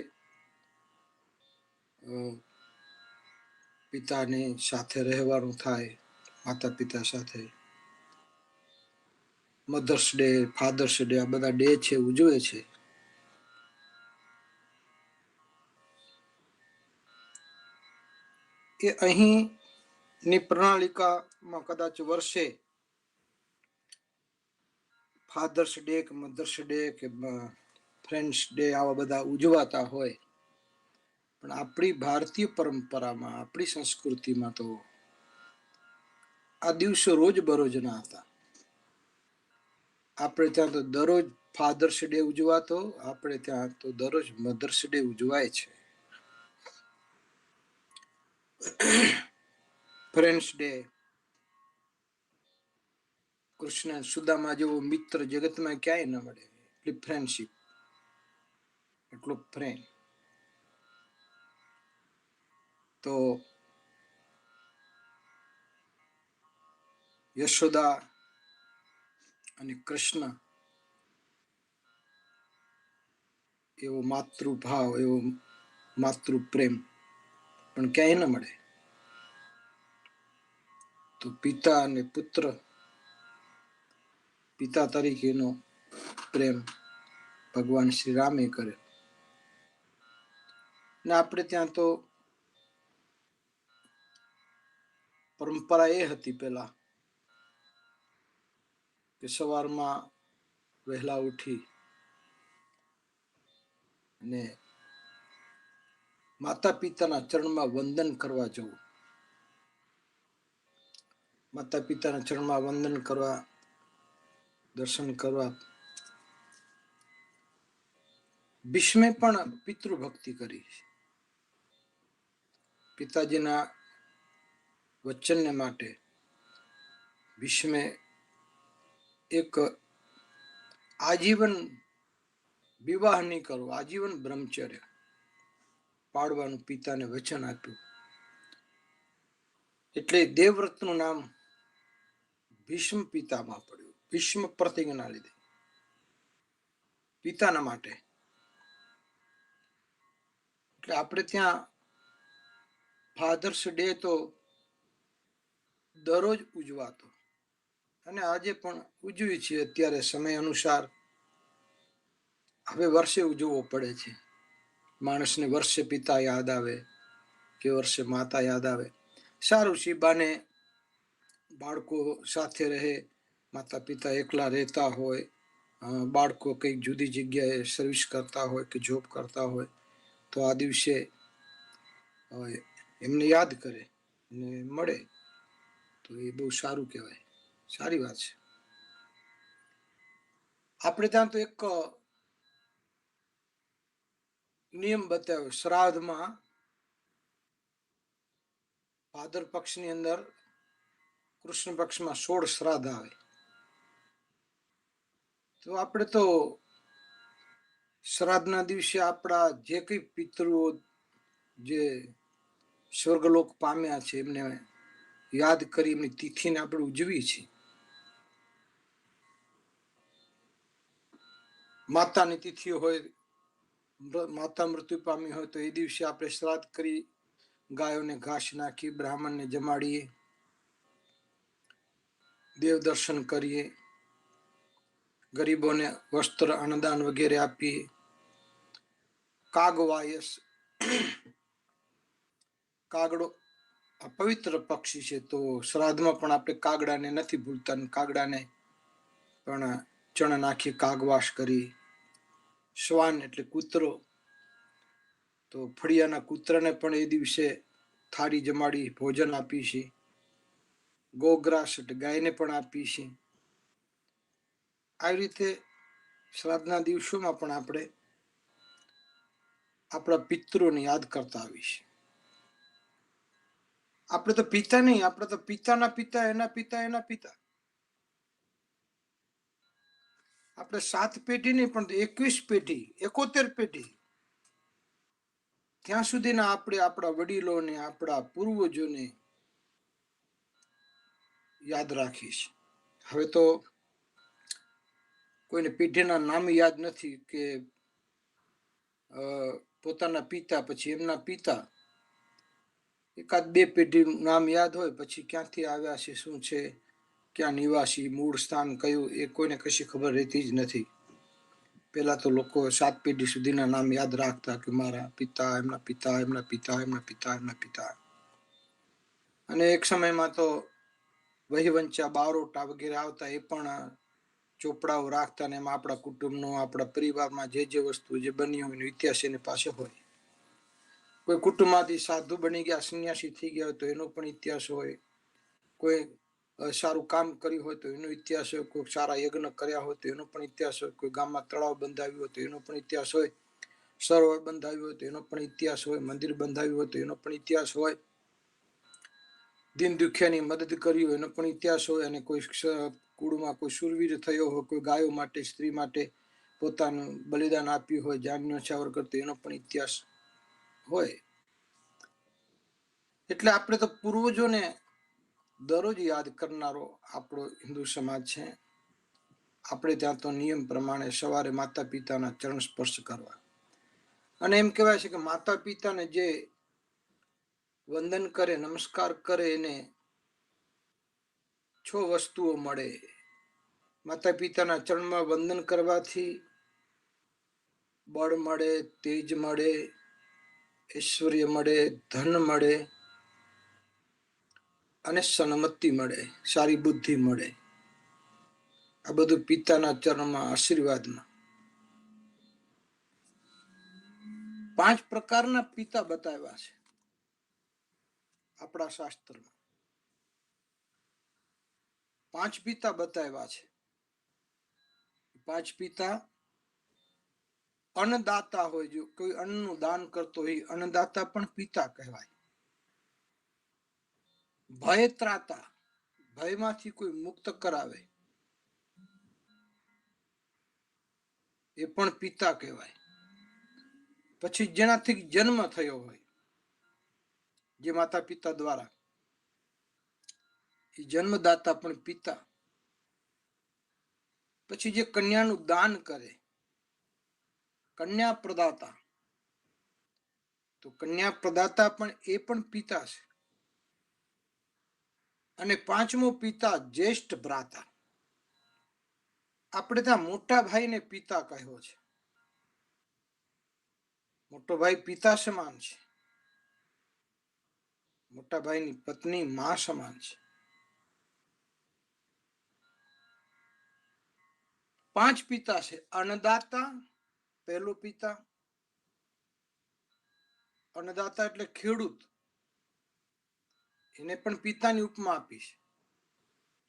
પિતાની સાથે રહેવાનું થાય, માતા પિતા સાથે. મધર્સ ડે, ફાધર્સ ડે, આ બધા ડે છે, ઉજવે છે. એ અહીંની પ્રણાલિકામાં કદાચ વર્ષે ફાધર્સ ડે કે મધર્સ ડે કે ફ્રેન્ડ્સ ડે આવા બધા ઉજવાતા હોય, પણ આપણી ભારતીય પરંપરામાં, આપણી સંસ્કૃતિમાં તો આ દિવસો રોજ બરોજના હતા. આપણે ત્યાં તો દરરોજ ફાધર્સ ડે ઉજવાતો, આપણે ત્યાં તો દરરોજ મધર્સ ડે ઉજવાય છે. ફ્રેન્ડ્સ ડે, કૃષ્ણ સુદામા જેવો મિત્ર જગતમાં ક્યાંય ન મળે. એટલી ફ્રેન્ડશીપ, એટલો પ્રેમ. તો યશોદા અને કૃષ્ણ એવો માતૃભાવ, એવો માતૃ પ્રેમ પણ ક્યાંય ન મળે. તો પિતા અને પુત્ર, પિતા તરીકેનો પ્રેમ ભગવાન શ્રી રામે કર્યો. ને આપણે ત્યાં તો પરંપરા એ હતી પેલા કે સવારમાં વહેલા ઉઠી અને માતા પિતાના ચરણમાં વંદન કરવા જવું. માતા પિતાના ચરણમાં વંદન કરવા, દર્શન કરવા. ભીષ્મે પણ પિતૃભક્તિ કરી. પિતાજીના વચનને માટે ભીષ્મે એક આજીવન વિવાહ નહીં કરવો, આજીવન બ્રહ્મચર્ય પાડવાનું પિતાને વચન આપ્યું. એટલે દેવવ્રતનું નામ ભીષ્મ પિતામાં પડ્યું. ભીષ્મ પ્રતિજ્ઞા લીધી પિતાના માટે. એટલે આપણે ત્યાં ફાધર્સ ડે તો દરરોજ ઉજવાતો, અને આજે પણ ઉજવી છીએ. અત્યારે સમય અનુસાર હવે વર્ષે ઉજવવો પડે છે. માણસને વર્ષે પિતા યાદ આવે કે વર્ષે માતા યાદ આવે. સારું છે, બાને બાળકો સાથે રહે. માતા પિતા એકલા રહેતા હોય, બાળકો કંઈક જુદી જગ્યાએ સર્વિસ કરતા હોય કે જોબ કરતા હોય, તો આ દિવસે એમને યાદ કરે ને મળે, તો એ બહુ સારું કહેવાય, સારી વાત છે. આપણે ત્યાં તો એક નિયમ બતાવ્યો. શ્રાદ્ધમાં ભાદર પક્ષની અંદર કૃષ્ણ પક્ષમાં 16 શ્રાદ્ધ આવે. તો આપણે તો શ્રાદ્ધના દિવસે આપણા જે કઈ પિતૃઓ જે સ્વર્ગલોક પામ્યા છે એમને યાદ કરી એમની તિથિને આપણે ઉજવીએ છીએ. માતાની તિથિ હોય, માતા મૃત્યુ પામી હોય તો એ દિવસે આપણે શ્રાદ્ધ કરી, ગાયોને ઘાસ નાખી, બ્રાહ્મણને જમાડીએ, દેવ દર્શન કરીએ, ગરીબોને વસ્ત્ર અન્નદાન વગેરે આપીએ. કાગવાયસ, કાગડો પવિત્ર પક્ષી છે, તો શ્રાદ્ધમાં પણ આપણે કાગડાને નથી ભૂલતા. કાગડાને પણ ચણ નાખી કાગવાસ કરી. શ્વાન એટલે કૂતરો, તો ફળિયાના કૂતરાને પણ એ દિવસે થાળી જમાડી ભોજન આપી છે. ગોગ્રાસ એટલે ગાયને પણ આપી છે. આવી રીતે શ્રાદ્ધના દિવસોમાં પણ આપણે આપણા પિતૃને યાદ કરતા આવી છે. આપણે તો પિતા નહીં, આપણે તો પિતાના પિતા, એના પિતા, એના પિતા. આપણે 7 પેઢી નહીં પણ 21 પેઢી, 71 પેઢી, ત્યાં સુધીના આપણે આપણા વડીલોને, આપણા પૂર્વજોને યાદ રાખીશ. હવે તો કોઈને પેઢીના નામ યાદ નથી કે પોતાના પિતા પછી એમના પિતા, એકાદ 2 પેઢીનું નામ યાદ હોય, પછી ક્યાંથી આવ્યા છે, શું છે, ક્યાં નિવાસી, મૂળ સ્થાન કયું, એ કોઈને કશી ખબર રહેતી જ નથી. પેલા તો લોકો 7 પેઢી સુધીના નામ યાદ રાખતા કે મારા પિતા, એમના પિતા, એમના પિતા, એમના પિતા, એમના પિતા. અને એક સમયમાં તો વહીવંચા, બારોટા વગેરે આવતા, એ પણ ચોપડાઓ રાખતા, ને એમાં આપણા કુટુંબનો, આપણા પરિવારમાં જે જે વસ્તુ જે બની હોય એનો ઇતિહાસ એની પાસે હોય. કોઈ કુટુંબમાંથી સાધુ બની ગયા, સંન્યાસી થઈ ગયા હોય તો એનો પણ ઇતિહાસ હોય. કોઈ સારું કામ કર્યું હોય તો એનો ઇતિહાસ હોય. કોઈ સારા યજ્ઞ કર્યા હોય તો એનો પણ ઇતિહાસ હોય. કોઈ ગામમાં તળાવ બંધાવ્યું હોય તો એનો પણ ઇતિહાસ હોય. સરોવર બંધાવ્યું હોય તો એનો પણ ઇતિહાસ હોય. મંદિર બંધાવ્યું હોય તો એનો પણ ઇતિહાસ હોય. દીન દુખિયાની મદદ કરી હોય એનો પણ ઇતિહાસ હોય. અને કોઈ કુળમાં કોઈ શૂરવીર થયો હોય, કોઈ ગાયો માટે, સ્ત્રી માટે પોતાનું બલિદાન આપ્યું હોય, જાન ન્યોછાવર કરતો, એનો પણ ઇતિહાસ હોય. એટલે આપણે તો પૂર્વજોને દરરોજ યાદ કરનારો આપણો હિન્દુ સમાજ છે. આપણે ત્યાં તો નિયમ પ્રમાણે સવારે માતા પિતાના ચરણ સ્પર્શ કરવા. અને એમ કહેવાય છે કે માતા પિતાને જે વંદન કરે, નમસ્કાર કરે, એને 6 વસ્તુઓ મળે. માતા પિતાના ચરણમાં વંદન કરવાથી બળ મળે, તેજ મળે, ઐશ્વર્ય મળે, ધન મળે અને સન્મતિ મળે, સારી બુદ્ધિ મળે. આ બધું પિતાના ચરણમાં આશીર્વાદમાં. 5 પ્રકારના પિતા બતાવ્યા છે આપણા શાસ્ત્રમાં. 5 પિતા બતાવ્યા છે. 5 પિતા અન્નદાતા હોય, જો કોઈ અન્નનું દાન કરતો હોય અન્નદાતા પણ પિતા કહેવાય. ભય ત્રાતા, ભયમાંથી કોઈ મુક્ત કરાવે, એ પણ પિતા કહેવાય. પછી જેનાથી જન્મ થયો હોય, જે માતા પિતા દ્વારા, એ જન્મદાતા પણ પિતા. પછી જે કન્યાનું દાન કરે, કન્યા પ્રદાતા, તો કન્યા પ્રદાતા પણ એ પણ પિતા છે. અને 5મો પિતા જ્યેષ્ઠ ભ્રાતા. આપણે ત્યાં મોટા ભાઈને પિતા કહ્યો છે. મોટો ભાઈ પિતા સમાન છે. મોટા ભાઈની પત્ની માં સમાન છે. 5 પિતા છે. અન્નદાતા પહેલો પિતા. અન્નદાતા એટલે ખેડૂત, એને પણ પિતાની ઉપમા આપી છે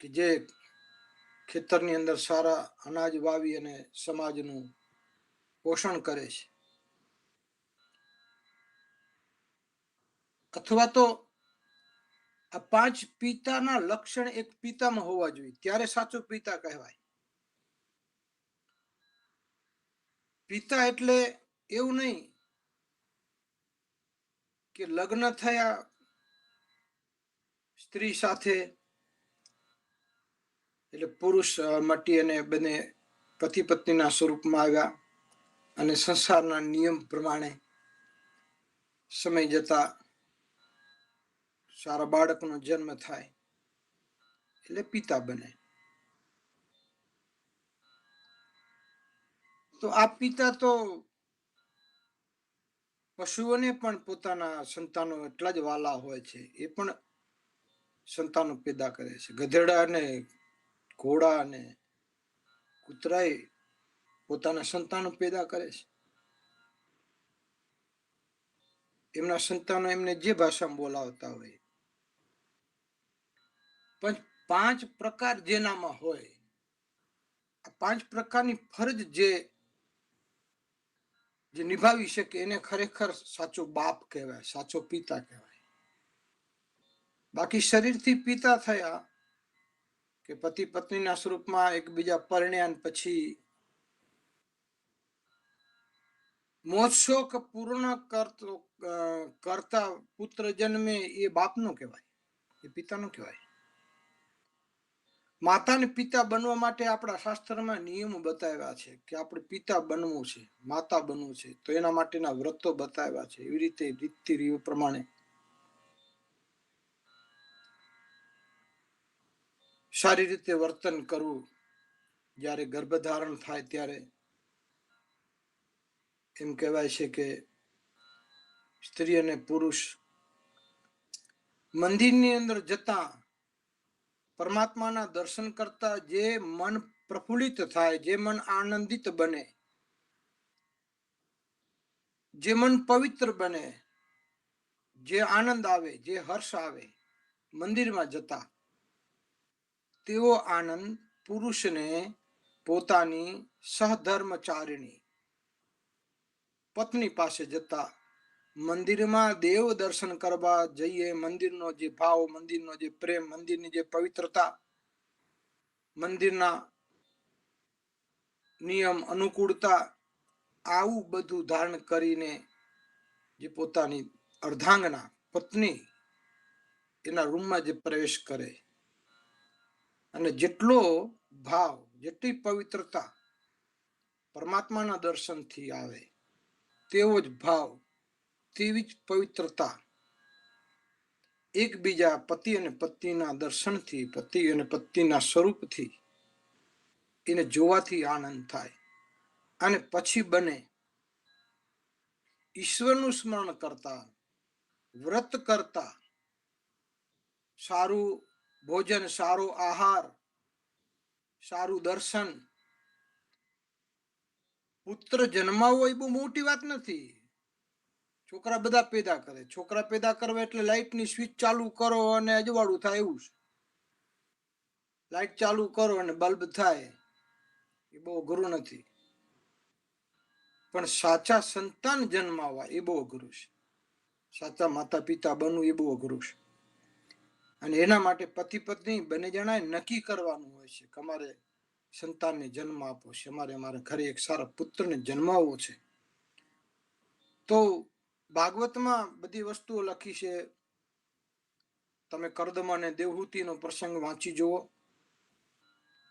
કે જે ખેતરની અંદર સારા અનાજ વાવી અને સમાજનું પોષણ કરે છે. અથવા તો આ 5 પિતાના લક્ષણ એક પિતામાં હોવા જોઈએ, ત્યારે સાચો પિતા કહેવાય. પિતા એટલે એવું નહીં કે લગ્ન થયા સ્ત્રી સાથે એટલે પુરુષ મટી અને બંને પતિ પત્નીના સ્વરૂપમાં આવ્યા અને સંસારના નિયમ પ્રમાણે સમય જતા સારા બાળકનો જન્મ થાય એટલે પિતા બને. તો આ પિતા તો પશુઓને પણ પોતાના સંતાનો એટલા જ વાલા હોય છે. એ પણ સંતાનો પેદા કરે છે. ગધેડા અને ઘોડા અને કૂતરાએ પોતાના સંતાનો પેદા કરે છે. એમના સંતાનો એમને જે ભાષામાં બોલાવતા હોય. પણ 5 પ્રકાર જેનામાં હોય, આ 5 પ્રકારની ફરજ જે નિભાવી શકે એને ખરેખર સાચો બાપ કહેવાય, સાચો પિતા કહેવાય. બાકી શરીરથી પિતા થયા કે પતિ પત્નીના સ્વરૂપમાં એકબીજા પરણ્યા પછી મોજશોખ પૂર્ણ કરતા પુત્ર જન્મે એ બાપનો કહેવાય, એ પિતાનો કહેવાય. માતા ને પિતા બનવા માટે આપણા શાસ્ત્રમાં નિયમો બતાવ્યા છે કે આપણે પિતા બનવું છે, માતા બનવું છે, તો એના માટેના વ્રતો બતાવ્યા છે. એવી રીતે રીતિ રિવાજ પ્રમાણે સારી રીતે વર્તન કરવું. જ્યારે ગર્ભધારણ થાય ત્યારે એમ કહેવાય છે કે સ્ત્રી અને પુરુષ મંદિરની અંદર જતા પરમાત્માના દર્શન કરતા જે મન પ્રફુલ્લિત થાય, જે મન આનંદિત બને, જે મન પવિત્ર બને, જે આનંદ આવે, જે હર્ષ આવે મંદિરમાં જતા, તેવો આનંદ પુરુષને પોતાની સહધર્મચારિણી પત્ની પાસે જતા, મંદિરમાં દેવ દર્શન કરવા જઈએ, મંદિરનો જે ભાવ, મંદિરનો જે પ્રેમ, મંદિરની જે પવિત્રતા, મંદિરના નિયમ અનુકૂળતા, આવું બધું ધારણ કરીને જે પોતાની અર્ધાંગના પત્ની એના રૂમમાં જે પ્રવેશ કરે અને જેટલો ભાવ, જેટલી પવિત્રતા પરમાત્માના દર્શનથી આવે, તેવો જ ભાવ, તેવી જ પવિત્રતા એકબીજા પતિ અને પત્નીના દર્શનથી, પતિ અને પત્નીના સ્વરૂપથી એને જોવાથી આનંદ થાય. અને પછી બને ઈશ્વરનું સ્મરણ કરતા, વ્રત કરતા, સારું ભોજન, સારો આહાર, સારું દર્શન. પુત્ર જન્માવો એ બહુ મોટી વાત નથી. છોકરા બધા પેદા કરે. છોકરા પેદા કરવા એટલે લાઇટની સ્વિચ ચાલુ કરો અને અજવાળું થાય એવું છે. લાઇટ ચાલુ કરો અને બલ્બ થાય, એ બહુ અઘરું નથી. પણ સાચા સંતાન જન્માવા એ બહુ અઘરું છે. સાચા માતા પિતા બનવું એ બહુ અઘરું છે. અને એના માટે પતિ પત્ની બંને જણાએ નક્કી કરવાનું હોય છે કે અમારે સંતાનને જન્મ આપવો છે, અમારે ઘરે એક સારા પુત્રને જન્માવવો છે. તો ભાગવતમાં બધી વસ્તુઓ લખી છે. તમે કર્દમ અને દેવહૂતિનો પ્રસંગ વાંચી જુઓ.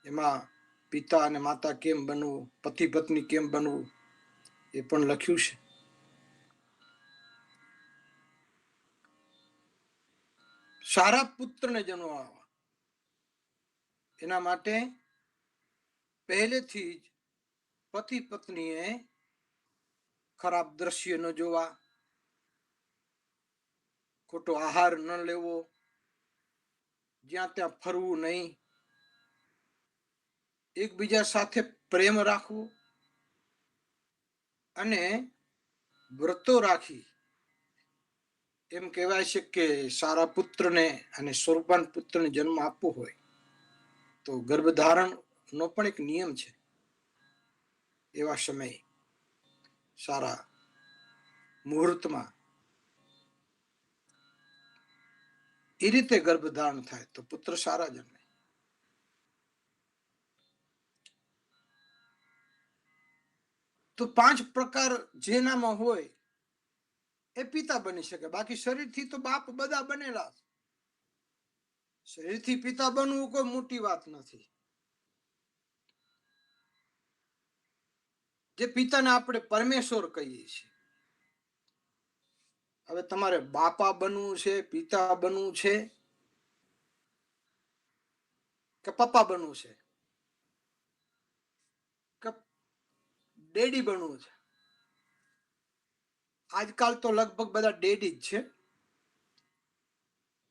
એમાં પિતા અને માતા કેમ બનવું, પતિ પત્ની કેમ બનવું, એ પણ લખ્યું છે. સારા પુત્રને જન્માવવા એના માટે પહેલેથી જ પતિ પત્નીએ ખરાબ દ્રશ્ય ન જોવા, ખોટો આહાર ન લેવો, જ્યાં ત્યાં ફરવું નહીં, એકબીજા સાથે પ્રેમ રાખવો અને વ્રતો રાખી. એમ કહેવાય છે કે સારા પુત્રને અને સ્વરૂપાન પુત્રને જન્મ આપવો હોય તો ગર્ભધારણનો પણ એક નિયમ છે. એવા સમયે સારા મુહૂર્તમાં એ રીતે ગર્ભધારણ થાય તો પુત્ર સારા જન્મે. તો 5 પ્રકાર જેનામાં હોય એ પિતા બની શકે. બાકી શરીરથી તો બાપ બધા બનેલા. શરીરથી પિતા બનવું કોઈ મોટી વાત નથી. જે પિતાને આપણે પરમેશ્વર કહીએ છીએ. હવે તમારે બાપા બનવું છે, પિતા બનવું છે કે પપ્પા બનવું છે કે ડેડી બનવું છે? આજકાલ તો લગભગ બધા ડેડી જ છે.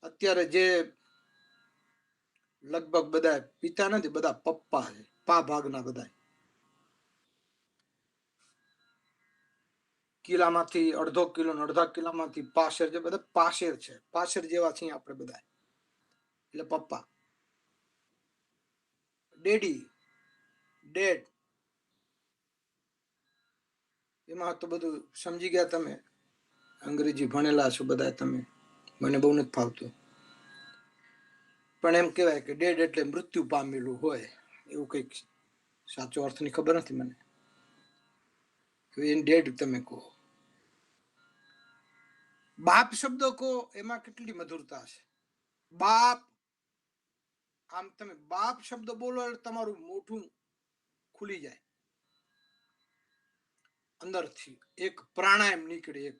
અત્યારે જે લગભગ બધા પિતા નથી, બધા પપ્પા છે, પા ભાગના બધા. કિલ્લામાંથી અડધો કિલો, અડધા કિલ્લામાંથી પાસેર, જે બધા પાસેર છે, પાસેર જેવા છીએ આપણે બધા. એટલે પપ્પા, ડેડી, ડેડ. એમાં તો બધું સમજી ગયા તમે. અંગ્રેજી ભણેલા છો બધા તમે, મને બહુ નથી ફાવતું. પણ એમ કહેવાય કે ડેડ એટલે મૃત્યુ પામેલું હોય, એવું કંઈક સાચો અર્થની ખબર નથી મને. ડેડ તમે કહો. બાપ શબ્દ કહો, એમાં કેટલી મધુરતા છે. બાપ, આમ તમે બાપ શબ્દ બોલો એટલે તમારું મોઢું ખુલી જાય. અંદરથી એક પ્રાણાયામ નીકળે, એક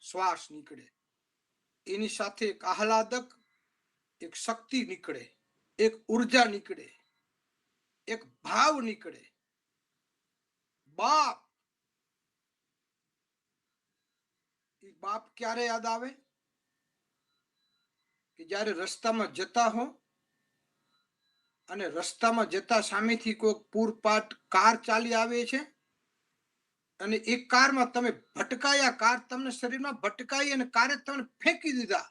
શ્વાસ નીકળે, એની સાથે એક આહલાદક, એક શક્તિ નીકળે, એક ઉર્જા નીકળે, એક ભાવ નીકળે. બાપ, એ બાપ ક્યારે યાદ આવે? કે જ્યારે રસ્તામાં જતા હો અને રસ્તામાં જતા સામેથી કોઈ પૂરપાટ કાર ચાલી આવે છે અને એક કારમાં તમે ભટકાયા, કાર તમને શરીરમાં ભટકાઈ અને કારે તમને ફેંકી દીધા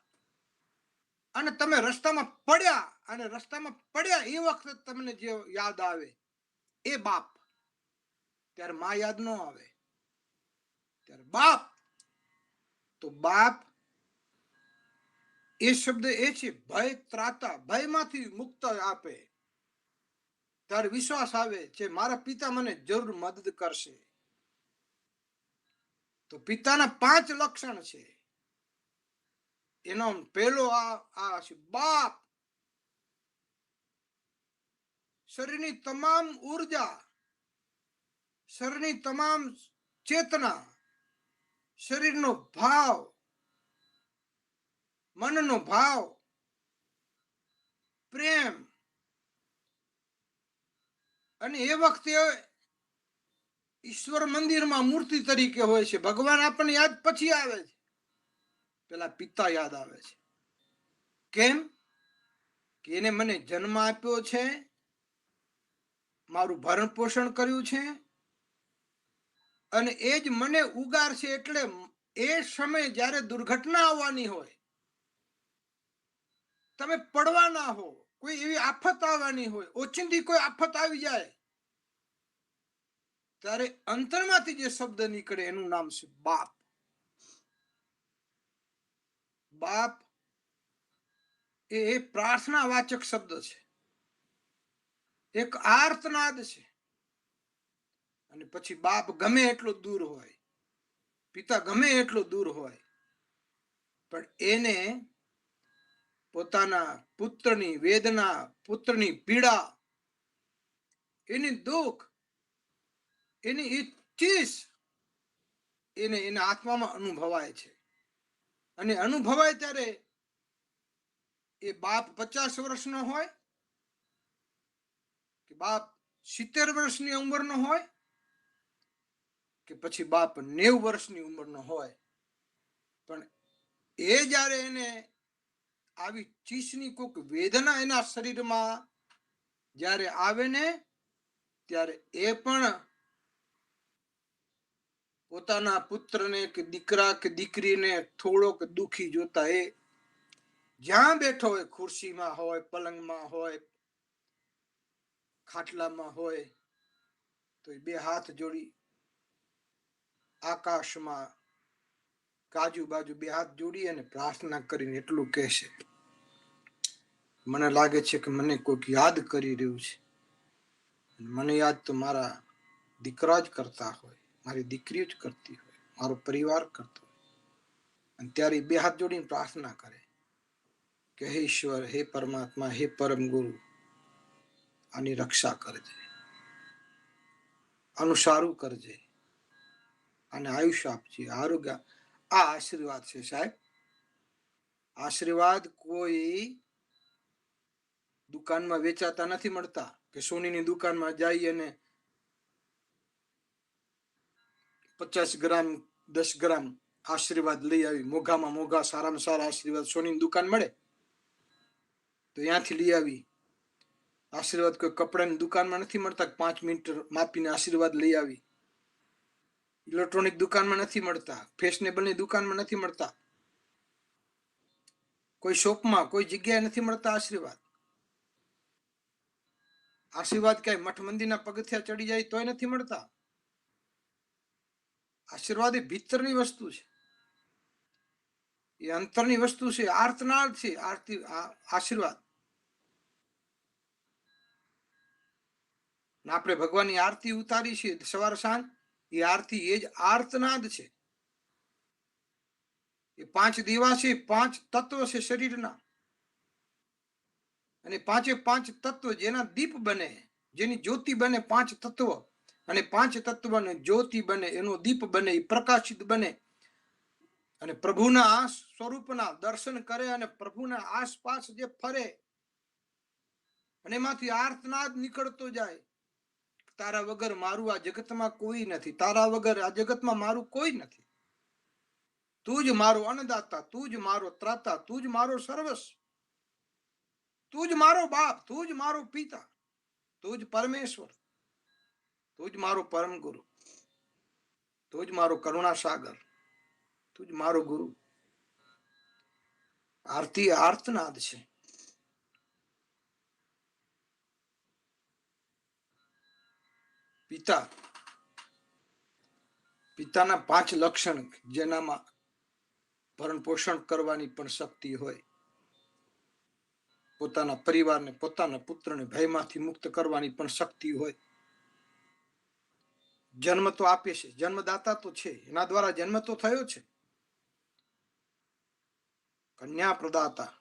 અને તમે રસ્તામાં પડ્યા, અને રસ્તામાં પડ્યા એ વખતે તમને જે યાદ આવે એ બાપ. ત્યારે માં યાદ ન આવે, ત્યારે બાપ. તો બાપ એ શબ્દ એ છે ભય ત્રાતા, ભયમાંથી મુક્ત આપે. ત્યારે વિશ્વાસ આવે છે મારા પિતા મને જરૂર મદદ કરશે. તો પિતાના 5 લક્ષણ છે. એનો પહેલો આ છે બાપ. શરીરની તમામ ઉર્જા, શરીરની તમામ ચેતના, શરીરનો ભાવ, મનનો ભાવ, પ્રેમ, અને એ વખતે ઈશ્વર મંદિરમાં મૂર્તિ તરીકે હોય છે. ભગવાન આપણને યાદ પછી આવે છે, પેલા પિતા યાદ આવે છે. કેમ? કે એને મને જન્મ આપ્યો છે, મારું ભરણ પોષણ કર્યું છે, અને એ જ મને ઉગારશે. એટલે એ સમયે જ્યારે દુર્ઘટના આવવાની હોય, તમે પડવાના હો, કોઈ એવી આફત આવવાની હોય, ઓચિંતી કોઈ આફત આવી જાય, ત્યારે અંતરમાંથી જે શબ્દ નીકળે એનું નામ છે બાપ. બાપ એ પ્રાર્થના વાચક શબ્દ છે, એક આર્તનાદ છે. અને પછી બાપ ગમે એટલો દૂર હોય, પિતા ગમે એટલો દૂર હોય, પણ એને પોતાના પુત્રની વેદના, પુત્રની પીડા, એની દુઃખ, એની ઈચ્છીસ એને એના આત્મામાં અનુભવાય છે. અને અનુભવાય ત્યારે એ બાપ 50 વર્ષનો હોય કે બાપ 70 વર્ષની ઉંમરનો હોય કે પછી બાપ 90 વર્ષની ઉંમરનો હોય, પણ એ જ્યારે એને આવી ચીસની કોઈક વેદના એના શરીરમાં જ્યારે આવે ને, ત્યારે એ પણ પોતાના પુત્રને કે દીકરા કે દીકરીને થોડોક દુખી જોતા, એ જ્યાં બેઠો હોય, ખુરશીમાં હોય, પલંગમાં હોય, ખાટલામાં હોય, તો એ 2 હાથ જોડી આકાશમાં કાજુ બાજુ 2 હાથ જોડી અને પ્રાર્થના કરીને એટલું કહેશે, મને લાગે છે કે મને કોઈક યાદ કરી રહ્યું છે. મને યાદ તો મારા દીકરા જ કરતા હોય, મારી દીકરી જ કરતી હોય, મારો પરિવાર કરતો હોય. અને ત્યારે 2 હાથ જોડીને પ્રાર્થના કરે. કે હે ઈશ્વર, હે પરમાત્મા, હે પરમ ગુરુ, આની રક્ષા કરજે, આનું સારું કરજે, અને આયુષ્ય આપજે, આરોગ્ય. આ આશીર્વાદ છે સાહેબ. આશીર્વાદ કોઈ દુકાનમાં વેચાતા નથી મળતા કે સોનીની દુકાનમાં જઈ અને 50 ગ્રામ 10 ગ્રામ આશીર્વાદ લઈ આવી. મોઘામાં મોઘા સારામાં સારા આશીર્વાદ સોનીની દુકાન મળે તો ત્યાંથી લઈ આવી. આશીર્વાદ કોઈ કપડાની દુકાનમાં નથી મળતા. 5 મીટર માપીને આશીર્વાદ લઈ આવી. ઇલેક્ટ્રોનિક દુકાનમાં નથી મળતા. ફેશનેબલની દુકાનમાં નથી મળતા. કોઈ શોપમાં કોઈ જગ્યાએ નથી મળતા આશીર્વાદ. આશીર્વાદ ક્યાંય મઠ મંદિરના પગથિયા ચડી જાય તોય નથી મળતા. આશીર્વાદ એ ભીતરની વસ્તુ છે, એ અંતરની વસ્તુ છે, આર્તનાદ છે. આશીર્વાદ આપણે ભગવાનની આરતી ઉતારી છે સવાર સાંજ. એ આરતી એ જ આર્તનાદ છે. એ 5 દીવા છે, 5 તત્વ છે શરીરના, અને 5 તત્વ જેના દીપ બને, જેની જ્યોતિ બને, 5 તત્વ, અને 5 તત્વને જ્યોતિ બને, એનો દીપ બને, એ પ્રકાશિત બને, અને પ્રભુના સ્વરૂપના દર્શન કરે, અને પ્રભુના આસપાસ જે ફરે, અને એમાંથી આર્તનાદ નીકળતો જાય. તારા વગર મારું આ જગતમાં કોઈ નથી, તારા વગર આ જગતમાં મારું કોઈ નથી. તું જ મારો અન્નદાતા, તું જ મારો ત્રાતા, તું જ મારો સર્વસ્વ, તું જ મારો બાપ, તું જ મારો પિતા, તું જ પરમેશ્વર, તું જ મારો પરમ ગુરુ, તું જ મારો કરુણા સાગર, તું જ મારો ગુરુ. આરતી આર્તનાદ છે. પિતાના 5 લક્ષણ, જેનામાં ભરણ પોષણ કરવાની પણ શક્તિ હોય, પોતાના પરિવારને, પોતાના પુત્રને ભયમાંથી મુક્ત કરવાની પણ શક્તિ હોય. જન્મ તો આપે છે, જન્મદાતા તો છે, એના દ્વારા જન્મ તો થયો છે. કન્યા પ્રદાતા,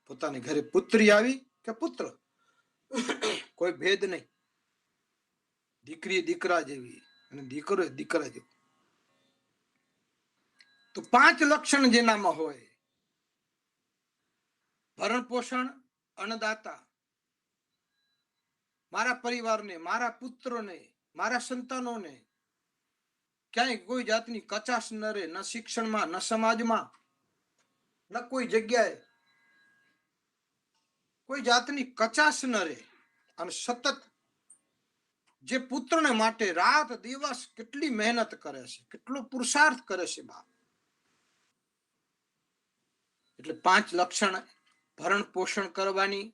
પોતાની ઘરે પુત્રી આવી કે પુત્ર, કોઈ ભેદ નહીં. દીકરી દીકરા જેવી અને દીકરો દીકરા જેવો. તો 5 લક્ષણ જેનામાં હોય, ભરણ પોષણ, અન્નદાતા, મારા પરિવારને, મારા પુત્રોને, મારા સંતાનોને ક્યાંય કોઈ જાતની કચાશ ન રહે, ન શિક્ષણમાં, ન સમાજમાં, ન કોઈ જગ્યાએ કોઈ જાતની કચાશ ન રહે. અને સતત જે પુત્રને માટે રાત દિવસ કેટલી મહેનત કરે છે, કેટલો પુરુષાર્થ કરે છે બાપ. એટલે 5 લક્ષણ, ભરણ પોષણ કરવાની.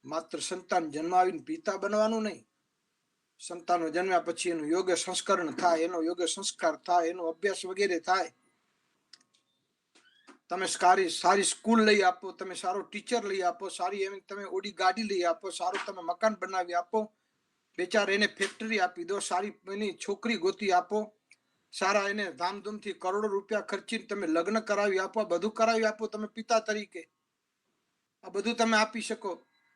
માત્ર સંતાન જન્માવીને પિતા બનવાનું નહીં. સંતાનો જન્મ્યા પછી એનું યોગ્ય સંસ્કરણ થાય, એનો યોગ્ય સંસ્કાર થાય, એનો અભ્યાસ વગેરે થાય. તમે સારી સ્કૂલ લઈ આપો, તમે સારો ટીચર લઈ આપો, સારી એવી તમે ઓડી ગાડી લઈ આપો, સારું તમે મકાન બનાવી આપો, બેચાર એને ફેક્ટરી આપી દો, સારી એની છોકરી ગોતી આપો, સારા એને ધામધૂમથી કરોડો રૂપિયા ખર્ચીને તમે લગ્ન કરાવી આપો, બધું કરાવી આપો તમે પિતા તરીકે. આ બધું તમે આપી શકો.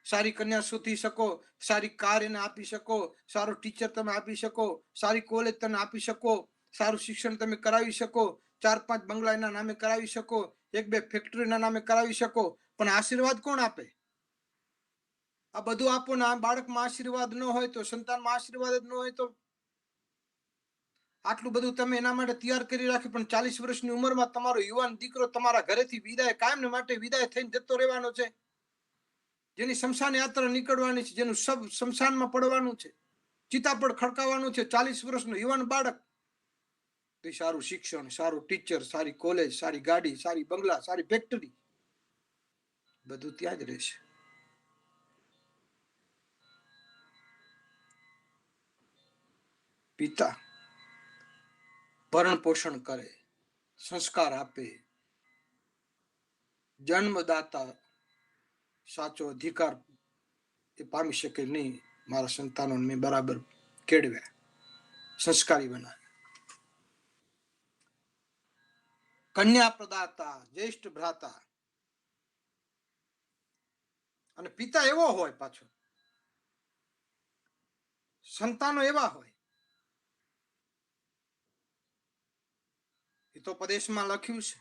સારી કન્યા શોધી શકો, સારી કાર એને આપી શકો, સારો ટીચર તમે આપી શકો, સારી કોલેજ તમે આપી શકો, સારું શિક્ષણ તમે કરાવી શકો, 4-5 બંગલા એના નામે કરાવી શકો, 1-2 ફેક્ટરીના નામે કરાવી શકો. પણ આશીર્વાદ કોણ આપે? આ બધું આપો ને આ બાળકમાં આશીર્વાદ ન હોય તો, સંતાનમાં આશીર્વાદ જ ન હોય તો, આટલું બધું તમે એના માટે તૈયાર કરી રાખી, પણ 40 વર્ષની ઉંમરમાં તમારો યુવાન દીકરો તમારા ઘરેથી વિદાય, કાયમને માટે વિદાય થઈને જતો રહેવાનો છે, જેની શમશાન યાત્રા નીકળવાની છે, જેનું સબ શમશાનમાં પડવાનું છે, ચિતા પર ખડકાવાનું છે, 40 વર્ષનો યુવાન બાળક. તો સારું શિક્ષણ, સારું ટીચર, સારી કોલેજ, સારી ગાડી, સારી બંગલા, સારી ફેક્ટરી, બધું ત્યાં જ રહેશે. પિતા ભરણ પોષણ કરે, સંસ્કાર આપે, જન્મદાતા સાચો અધિકાર એ પામી શકે નહીં. મારા સંતાનોને મેં બરાબર કેળવ્યા, સંસ્કારી બનાવ્યા. કન્યા પ્રદાતા, જ્યેષ્ઠ ભ્રાતા, અને પિતા એવો હોય, પાછો સંતાનો એવા હોય. હિતોપદેશમાં લખ્યું છે,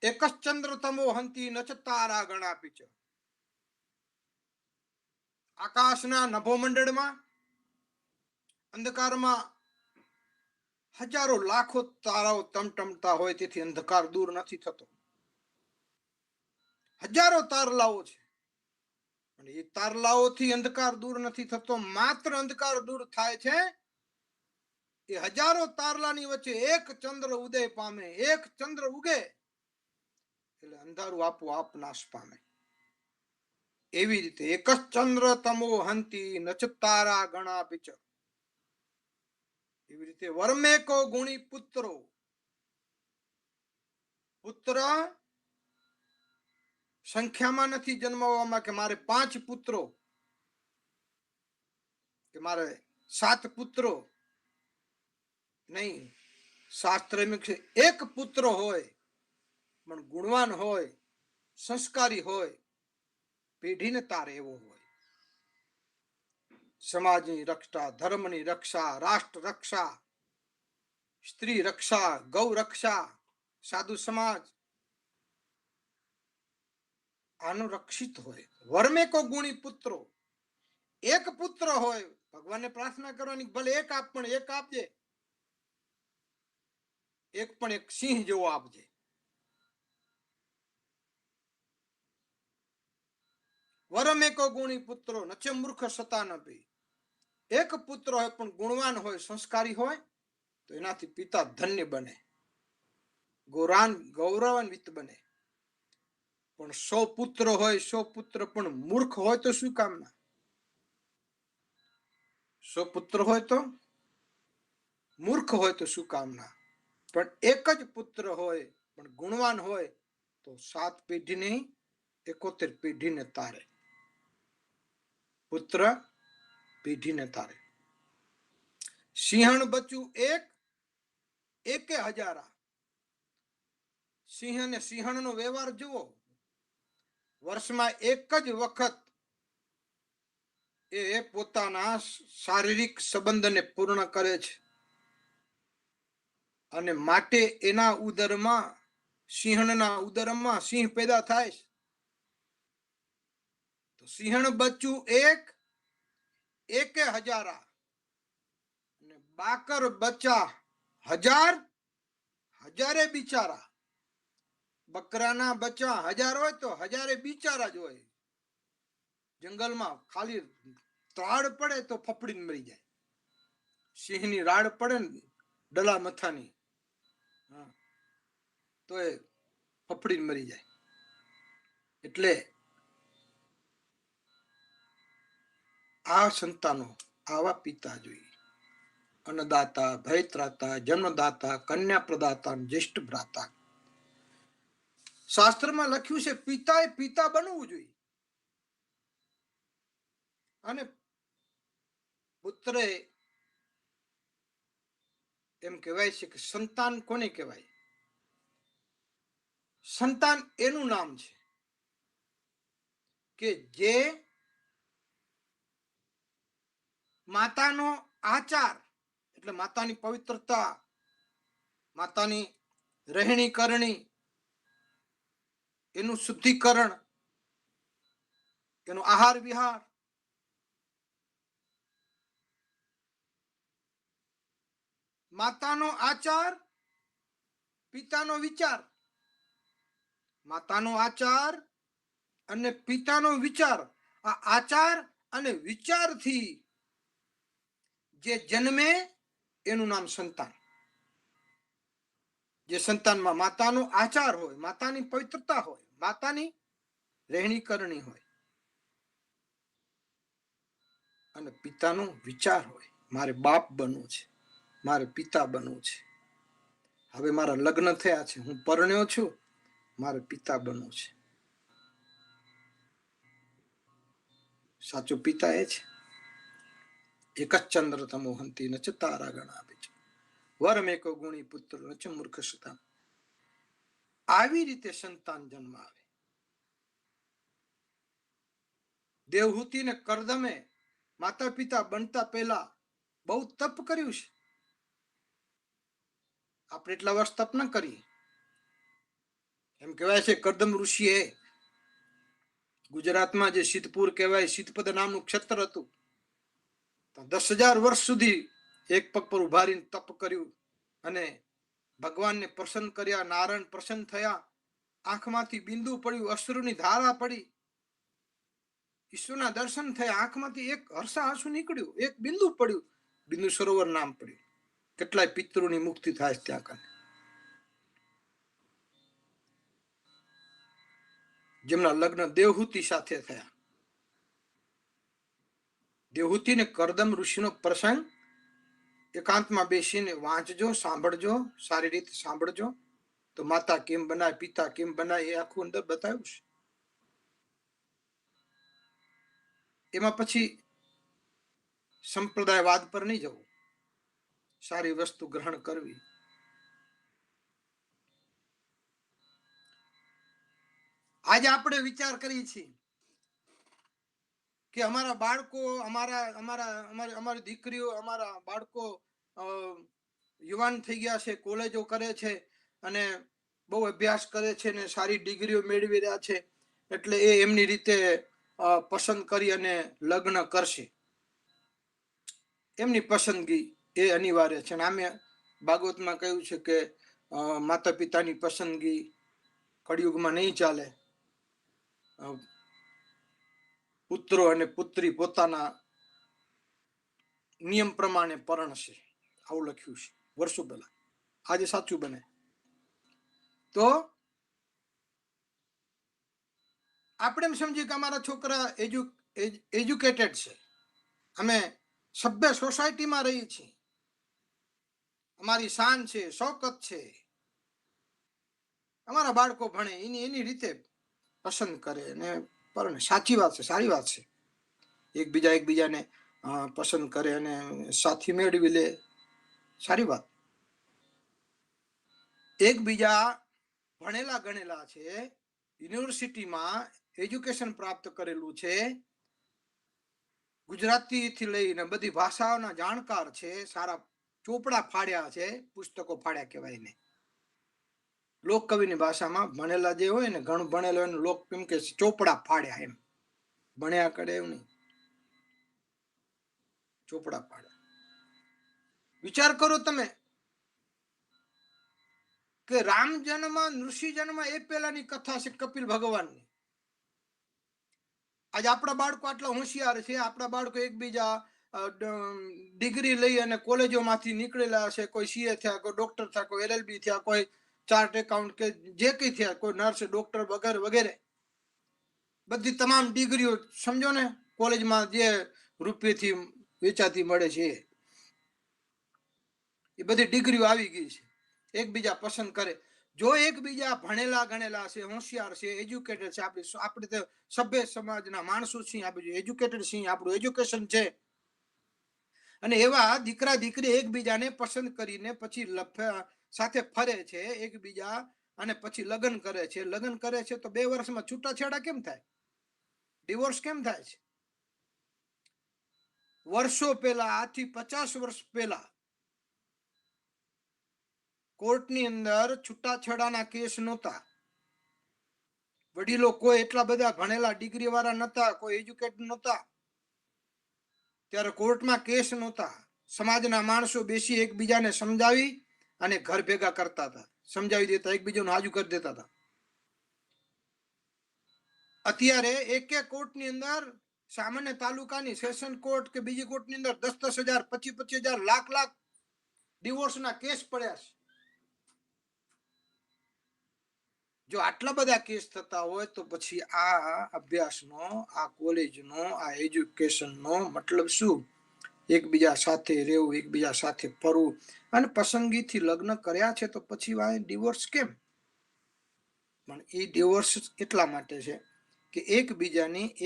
એક જ ચંદ્ર તમો હંતી નચ તારા ગણાપી છે. આકાશના નભોમંડળમાં અંધકારમાં હજારો લાખો તારાઓ ટમટમતા હોય, તેથી અંધકાર દૂર નથી થતો. હજારો તારલાઓ છે, અને એ તારલાઓથી અંધકાર દૂર નથી થતો. માત્ર અંધકાર દૂર થાય છે એ હજારો તારલાની વચ્ચે એક ચંદ્ર ઉદય પામે. એક ચંદ્ર ઉગે એટલે અંધારું આપોઆપ નાશ પામે. એવી રીતે એક જ ચંદ્ર તમો હંતી નચ તારા ગણા પીચ. એવી રીતે વર્મેકો ગુણી પુત્રો. પુત્ર સંખ્યામાં નથી જન્મવામાં કે મારે 5 પુત્રો કે મારે 7 પુત્રો. નહીં, શાસ્ત્ર એમ છે એક પુત્ર હોય પણ ગુણવાન હોય, સંસ્કારી હોય, પેઢીને તારે એવો હોય. સમાજની રક્ષા, ધર્મની રક્ષા, રાષ્ટ્ર રક્ષા, સ્ત્રી રક્ષા, ગૌ રક્ષા, સાધુ સમાજ આનો રક્ષિત હોય. વર્મેકો ગુણી પુત્રો. એક પુત્ર હોય, ભગવાનને પ્રાર્થના કરવાની, ભલે એક આપ, પણ એક આપજે. એક પણ એક સિંહ જેવો આપજે. વરમેકો ગુણી પુત્રો નચે મૂર્ખ સતા ન પી. એક પુત્ર હોય પણ ગુણવાન હોય, સંસ્કારી હોય, તો એનાથી પિતા ધન્ય બને, ગૌરવાન્વિત બને. પણ 100 પુત્ર હોય, 100 પુત્ર પણ મૂર્ખ હોય તો શું કામના? 100 પુત્ર હોય તો મૂર્ખ હોય તો શું કામના? પણ એક જ પુત્ર હોય પણ ગુણવાન હોય તો 7 પેઢી નહીં, 71 પેઢીને તારે. પુત્ર પેઢીને તારે. સિંહણ બચ્ચું એકે હજારા. સિંહ અને સિંહણનો વ્યવહાર જુઓ. વર્ષમાં એક જ વખત એ પોતાના શારીરિક સંબંધને પૂર્ણ કરે છે, અને માટે એના ઉદરમાં, સિંહણના ઉદરમાં સિંહ પેદા થાય છે. તો સિંહણ બચ્ચું એકે હજારા, અને બાકર બચ્ચા 1000, હજારે બિચારા. બકરાના બચ્ચા 1000 હોય તો 1000 બિચારા જ હોય. જંગલમાં ખાલી રાડ પડે તો ફફડીને મરી જાય. સિંહની રાડ પડે ને ડલા મથાની, તો એ ફફડીને મરી જાય. એટલે આ સંતાનો આવા પિતા જોઈએ. અન્નદાતા, ભયત્રાતા, જન્મદાતા, કન્યા પ્રદાતા, જ્યેષ્ઠ ભ્રાતા. શાસ્ત્રમાં લખ્યું છે પિતાએ પિતા બનવું જોઈએ. અને પુત્રે એમ કહેવાય છે કે સંતાન કોને કહેવાય? સંતાન એનું નામ છે કે જે માતાનો આચાર, એટલે માતાની પવિત્રતા, માતાની રહેણી કરણી, એનું શુદ્ધિકરણ, એનો આહાર વિહાર, માતાનો આચાર, પિતાનો વિચાર. માતાનો આચાર અને પિતાનો વિચાર. આ આચાર અને વિચારથી જે જન્મે એનું નામ સંતાન. જે સંતાનમાં માતાનો આચાર હોય, માતાની પવિત્રતા હોય, માતાની રહેણી કરણી હોય, અને પિતાનો વિચાર હોય, મારે બાપ બનવું છે, મારે પિતા બનવું છે. હવે મારા લગ્ન થયા છે, હું પરણ્યો છું, મારે પિતા બનવું છે. સાચો પિતા એ છે. એક જ ચંદ્ર તમો હંતી નચ તારા ગણા આપે છે. વરમેકો ગુણી પુત્ર નચ મૂર્ખ સતા. આવી રીતે સંતાન જન્મ આવે. દેવહૂતિ ને કરદમે માતા પિતા બનતા પહેલા બહુ તપ કર્યું છે. આપણે એટલા વર્ષ તપ ન કરીએ. એમ કહેવાય છે કરદમ ઋષિએ ગુજરાતમાં જે સિદ્ધપુર કહેવાય સિદ્ધપદ નામનું ક્ષેત્ર હતું, 10,000 વર્ષ સુધી એક પગ પર ઉભા રહીને તપ કર્યું અને ભગવાનને પ્રસન્ન કર્યા. નારાયણ પ્રસન્ન થયા, આંખમાંથી બિંદુ પડ્યું, અશ્રુની ધારા પડી, ઈશ્વરના દર્શન થયા, આંખમાંથી એક હર્ષા આંસુ નીકળ્યું, એક બિંદુ પડ્યું, બિંદુ સરોવર નામ પડ્યું. કેટલાય પિતૃની મુક્તિ થાય ત્યાં કને. જેમના લગ્ન દેવહૂતિ સાથે થયા. દેવહૂતિ ને કરદમ ઋષિનો પ્રસંગ એકાંતમાં બેસીને વાંચજો, સાંભળજો, સારી રીતે સાંભળજો તો માતા કેમ બનાય, પિતા કેમ બનાય એ આખું અંદર બતાવ્યું છે. એમાં પછી સંપ્રદાયવાદ પર નહીં જવું, સારી વસ્તુ ગ્રહણ કરવી. આજે આપણે વિચાર કરીએ છીએ કે અમારા બાળકો, અમારી દીકરીઓ, અમારા બાળકો યુવાન થઈ ગયા છે, કોલેજો કરે છે અને બહુ અભ્યાસ કરે છે ને સારી ડિગ્રીઓ મેળવી રહ્યા છે, એટલે એ એમની રીતે પસંદ કરી અને લગ્ન કરશે. એમની પસંદગી એ અનિવાર્ય છે. અને આમે ભાગવતમાં કહ્યું છે કે માતા પિતાની પસંદગી કળિયુગમાં નહીં ચાલે. પુત્રો અને પુત્રી પોતાના નિયમ પ્રમાણે પરણશે, આવું લખ્યું છે વર્ષો પહેલા. આજે સાચું બને તો આપણે એમ સમજીએ કે અમારા છોકરા એજ્યુકેટેડ છે, અમે સભ્ય સોસાયટીમાં રહીએ છીએ, અમારી શાન છે, શોકત છે, અમારા બાળકો ભણે, એની રીતે પસંદ કરે ને પરણે. સાચી વાત છે, સારી વાત છે. એકબીજાને પસંદ કરે અને સાથી મેળવી લે, સારી વાત. એકબીજા ભણેલા ગણેલા છે, યુનિવર્સિટીમાં એજ્યુકેશન પ્રાપ્ત કરેલું છે, ગુજરાતી થી લઈને બધી ભાષાઓના જાણકાર છે, સારા ચોપડા ફાડ્યા છે, પુસ્તકો ફાડ્યા કહેવાય ને. લોક કવિની ભાષામાં ભણેલા જે હોય ને, ઘણું ભણેલો એને લોક એમ કે ચોપડા ફાડ્યા, એમ ભણ્યા કરે એવું નહીં, ચોપડા ફાડ્યા. વિચાર કરો તમે કે રામ જન્મ, નૃષિ જન્મ એ પહેલાની કથા છે કપિલ ભગવાનની. આજે આપણા બાળકો આટલા હોશિયાર છે, આપણા બાળકો એકબીજા ડિગ્રી લઈ અને કોલેજોમાંથી નીકળેલા છે. કોઈ સીએ થયા, કોઈ ડોક્ટર થયા, કોઈ LLB થયા, કોઈ ચાર્ટ એકાઉન્ટ કે જે કઈ થયા, કોઈ નર્સ, ડોક્ટર વગેરે વગેરે. બધી તમામ ડિગ્રીઓ સમજો ને, કોલેજમાં જે રૂપિયાથી વેચાતી મળે છે એ બધી ડિગ્રીઓ આવી ગઈ છે. એકબીજા પસંદ કરે. જો એકબીજા ભણેલા ગણેલા છે, હોશિયાર છે, એજ્યુકેટેડ છે, આપણે તો સભ્ય સમાજના માણસો છીએ, આપણે એજ્યુકેટેડ છીએ, આપણું એજ્યુકેશન છે, અને એવા દીકરા દીકરી એકબીજાને પસંદ કરીને પછી સાથે ફરે છે એકબીજા, અને પછી લગ્ન કરે છે. લગ્ન કરે છે તો 2 વર્ષમાં છૂટાછેડા કેમ થાય, ડિવોર્સ કેમ થાય છે? વર્ષો પહેલા, આથી 50 વર્ષ પહેલા કોર્ટની અંદર છૂટાછેડાના કેસ નહોતા. વડીલો કોઈ એટલા બધા ભણેલા ડિગ્રી વાળા નહોતા, કોઈ એજ્યુકેટેડ નહોતા, ત્યારે કોર્ટમાં કેસ નહોતા. સમાજના માણસો બેસી એકબીજાને સમજાવી અને ઘર ભેગા કરતા હતા, સમજાવી દેતા, એકબીજાનું હાજુ કરી દેતા હતા. અત્યારે એક કોર્ટની અંદર, સામાન્ય તાલુકાની સેશન કોર્ટ કે બીજી કોર્ટની અંદર 10,000, 25,000, લાખ ડિવોર્સના કેસ પડ્યા છે. જો આટલા બધા કેસ થતા હોય તો પછી આ અભ્યાસનો, આ કોલેજનો, આ એજ્યુકેશનનો મતલબ શું? એકબીજા સાથે રહેવું, એકબીજા સાથે ફરવું, અને પસંદગીથી લગ્ન કર્યા છે તો પછી ડિવોર્સ કેમ? પણ એ ડિવોર્સ એટલા માટે છે કે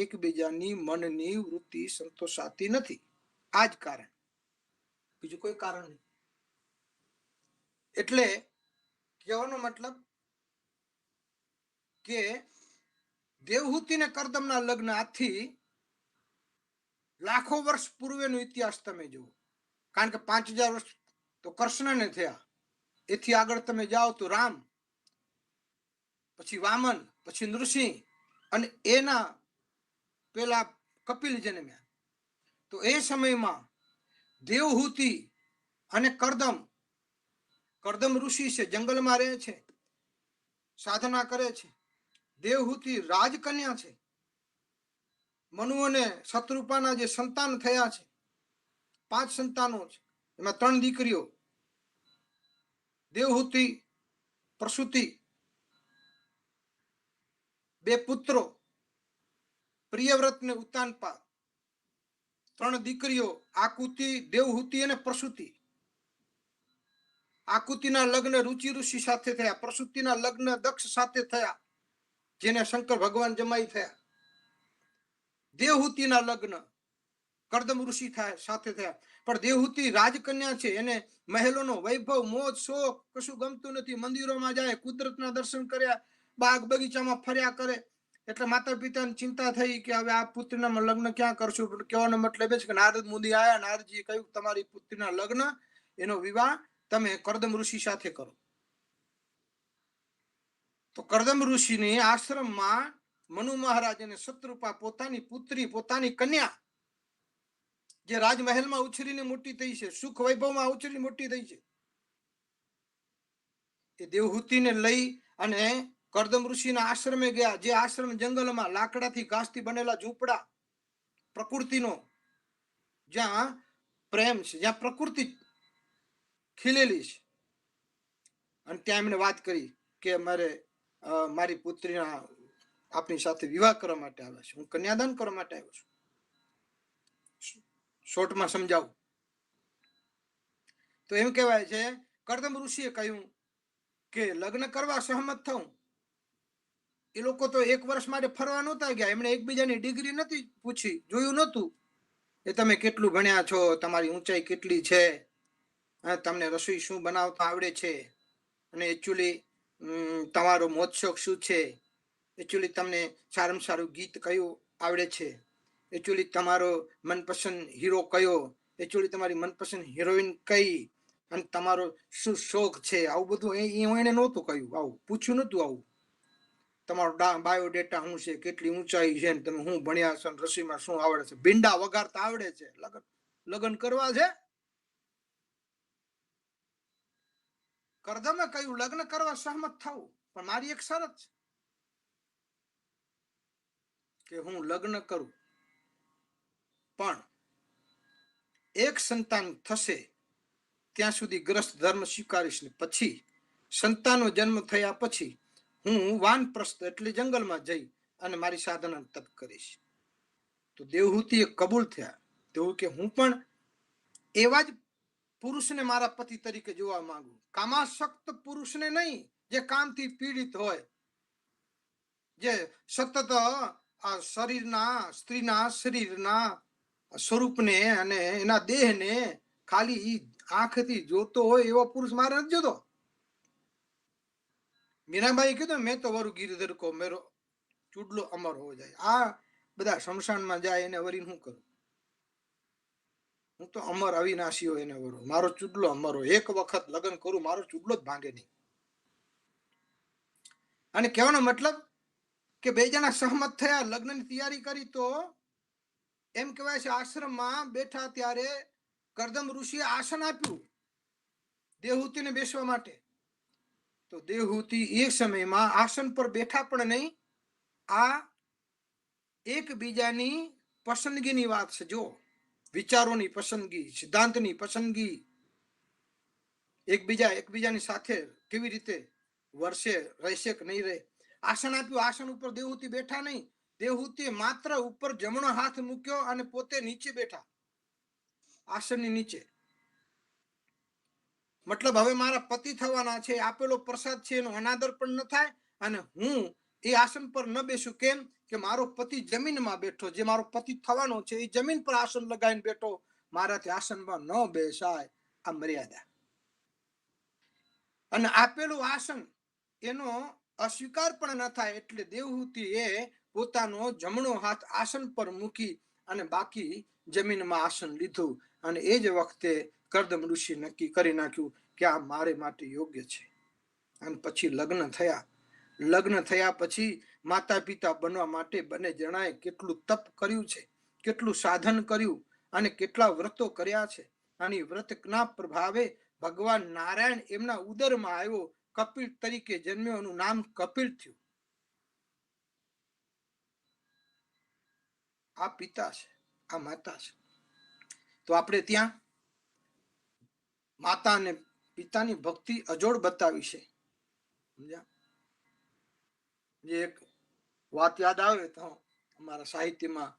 એકબીજાની મનની વૃત્તિ સંતોષાતી નથી. આ જ કારણ, બીજું કોઈ કારણ નહીં. એટલે કહેવાનો મતલબ કે દેવહૂતિ ને કરદમના લગ્ન આથી લાખો વર્ષ પૂર્વેનો ઇતિહાસ તમે જુઓ, કારણ કે 5000 વર્ષ તો કૃષ્ણને થયા, એથી આગળ તમે જાઓ તો રામ, પછી વામન, પછી નૃસિંહ, અને એના પેલા કપિલ જન્મ્યા. તો એ સમયમાં દેવહૂતિ અને કરદમ ઋષિ છે, જંગલમાં રહે છે, સાધના કરે છે. દેવહૂતિ રાજકન્યા છે. મનુ અને શત્રુપાના જે સંતાન થયા છે, 5 સંતાનો છે, એમાં 3 દીકરીઓ, દેવહૂતિ, પ્રસૂતિ, 2 પુત્રો, પ્રિયવ્રત ને ઉત્તાનપાદ, 3 દીકરીઓ, આકુતિ, દેવહૂતિ અને પ્રસૂતિ. આકુતિના લગ્ન રુચિ ઋષિ સાથે થયા, પ્રસૂતિના લગ્ન દક્ષ સાથે થયા, જેને શંકર ભગવાન જમાઈ થયા. દેવહૂતિના લગ્ન કરદમ ઋષિ સાથે થયા. પણ દેવહૂતિ રાજકન્યા છે, એને મહેલોનો વૈભવ, મોજ, શોખ કશું ગમતું નથી. મંદિરોમાં જાય, કુદરતના દર્શન કર્યા, બાગ બગીચામાં ફર્યા કરે. એટલે માતા પિતાની ચિંતા થઈ કે હવે આ પુત્રીના લગ્ન ક્યાં કરશું. કહેવાનો મતલબ છે કે નારદ મુનિ આયા, નારદજીએ કહ્યું તમારી પુત્રીના લગ્ન, એનો વિવાહ તમે કરદમ ઋષિ સાથે કરો. તો કરદમ ઋષિની આશ્રમમાં મનુ મહારાજ અને શત્રુપા પોતાની પુત્રી, પોતાની કન્યા, જે રાજમહેલમાં ઉછરીને મોટી થઈ છે, સુખ વૈભવમાં ઉછરીને મોટી થઈ છે, એ દેવહૂતિને લઈ અને કરદમ ઋષિના આશ્રમે ગયા. જે આશ્રમ જંગલમાં લાકડાથી ઘાસથી બનેલા ઝૂંપડા, પ્રકૃતિનો જ્યાં પ્રેમ છે, જ્યાં પ્રકૃતિ ખીલેલી છે. અને ત્યાં એમને વાત કરી કે મારી પુત્રીના આપની સાથે વિવાહ કરવા માટે આવ્યા છે, હું કન્યાદાન કરવા માટે આવ્યો છું. શોર્ટમાં સમજાવું તો એમ કહેવાય છે, કરદમ ઋષિએ કહ્યું કે લગ્ન કરવા સહમત થવું. એ લોકો તો 1 વર્ષ માટે ફરવા નહોતા ગયા, એમણે એકબીજાની ડિગ્રી નથી પૂછી, જોયું નહોતું એ તમે કેટલું ભણ્યા છો, તમારી ઊંચાઈ કેટલી છે, તમને રસોઈ શું બનાવતા આવડે છે, અને એકચ્યુઅલી તમારો મોજશોખ શું છે, એકચ્યુઅલી તમને સારામાં સારું ગીત કયું આવડે છે, એકચ્યુઅલી તમારો મનપસંદ હીરો કયો, એકચ્યુઅલી તમારી મનપસંદ હિરોઈન કઈ, અને તમારો શું શોખ છે. આવું બધું એને નહોતું કહ્યું, આવું પૂછ્યું નહોતું. આવું તમારો બાયોડેટા શું છે, કેટલી ઊંચાઈ છે, તમે શું ભણ્યા છો, રસોઈમાં શું આવડે છે, ભીંડા વગાડતા આવડે છે, લગ્ન કરવા છે. કરદમે કહ્યું લગ્ન કરવા સહમત થવું, પણ મારી એક શરત છે કે હું લગ્ન કરું, પણ 1 સંતાન થશે ત્યાં સુધી ગ્રસ્ત ધર્મ સ્વીકારીશ ને પછી સંતાનો જન્મ થયા પછી હું વાનપ્રસ્થ એટલે જંગલમાં જઈ અને મારી સાધના તપ કરીશ. તો દેવહૂતિએ કબૂલ થયા. તેવું કે હું પણ એવા જ પુરુષને મારા પતિ તરીકે જોવા માંગુ, કામાસક્ત પુરુષને નહીં, જે કામથી પીડિત હોય, જે સતત આ સ્ત્રીના શરીરના સ્વરૂપને અને એના દેહને ખાલી આંખથી જોતો હોય એવો પુરુષ મારે નથી જોતો. મીરાબાઈ કીધું મેં તો વરુ ગિરધર કો મેરો ચૂડલો અમર હો જાય. આ બધા શમશાનમાં જાય એને વરી શું કરું, હું તો અમર અવિનાશી હોય એને વરું, મારો ચૂડલો અમર હોય. 1 વખત લગ્ન કરું, મારો ચૂડલો જ ભાંગે નહીં. અને કહેવાનો મતલબ કે 2 જણા સહમત થયા, લગ્નની તૈયારી કરી. તો એમ કહેવાય છે આશ્રમમાં બેઠા ત્યારે કરદમ ઋષિએ આસન આપ્યું દેવહૂતિને બેસવા માટે. તો દેવહૂતિ એ સમયમાં આસન પર બેઠા પણ નહીં. આ એકબીજાની પસંદગીની વાત છે. જો વિચારોની પસંદગી, સિદ્ધાંતની પસંદગી, એકબીજાની સાથે કેવી રીતે વર્ષે રહેશે કે નહીં રહે. આસન આપ્યું, આસન ઉપર દેવહૂતિ બેઠા નહીં. દેવહૂતિએ માત્ર ઉપર જમણો હાથ મૂક્યો અને પોતે નીચે બેઠા, આસનની નીચે. મતલબ હવે મારા પતિ થવાના છે, આપેલો પ્રસાદ છે એનો અનાદર પણ ન થાય, અને હું એ આસન પર ન બેસું. કેમ કે મારો પતિ જમીનમાં બેઠો, જે મારો પતિ થવાનો છે એ જમીન પર આસન લગાવીને બેઠો, મારાથી આસનમાં ન બેસાય. આ મર્યાદા. અને આપેલું આસન એનો અસ્વીકાર પણ ન થાય, એટલે દેવહૂતિએ પોતાનો જમણો હાથ આસન પર મૂકી અને બાકી જમીનમાં આસન લીધું અને એ જ વખતે કરદમ ઋષિ નક્કી કરી નાખ્યું કે આ મારે માટે યોગ્ય છે. અને પછી લગ્ન થયા પછી માતા પિતા બનવા માટે બંને જણાએ કેટલું તપ કર્યું છે, કેટલું સાધન કર્યું અને કેટલા વ્રતો કર્યા છે. અને વ્રતના પ્રભાવે ભગવાન નારાયણ એમના ઉદરમાં આવ્યો, કપિલ તરીકે જન્મ્યો, એનું નામ કપિલ થયું. આ પિતા છે, આ માતા છે. તો આપણે ત્યાં માતા અને પિતાની ભક્તિ અજોડ બતાવી છે. સમજ્યા? જે એક વાત યાદ આવે તો અમારા સાહિત્યમાં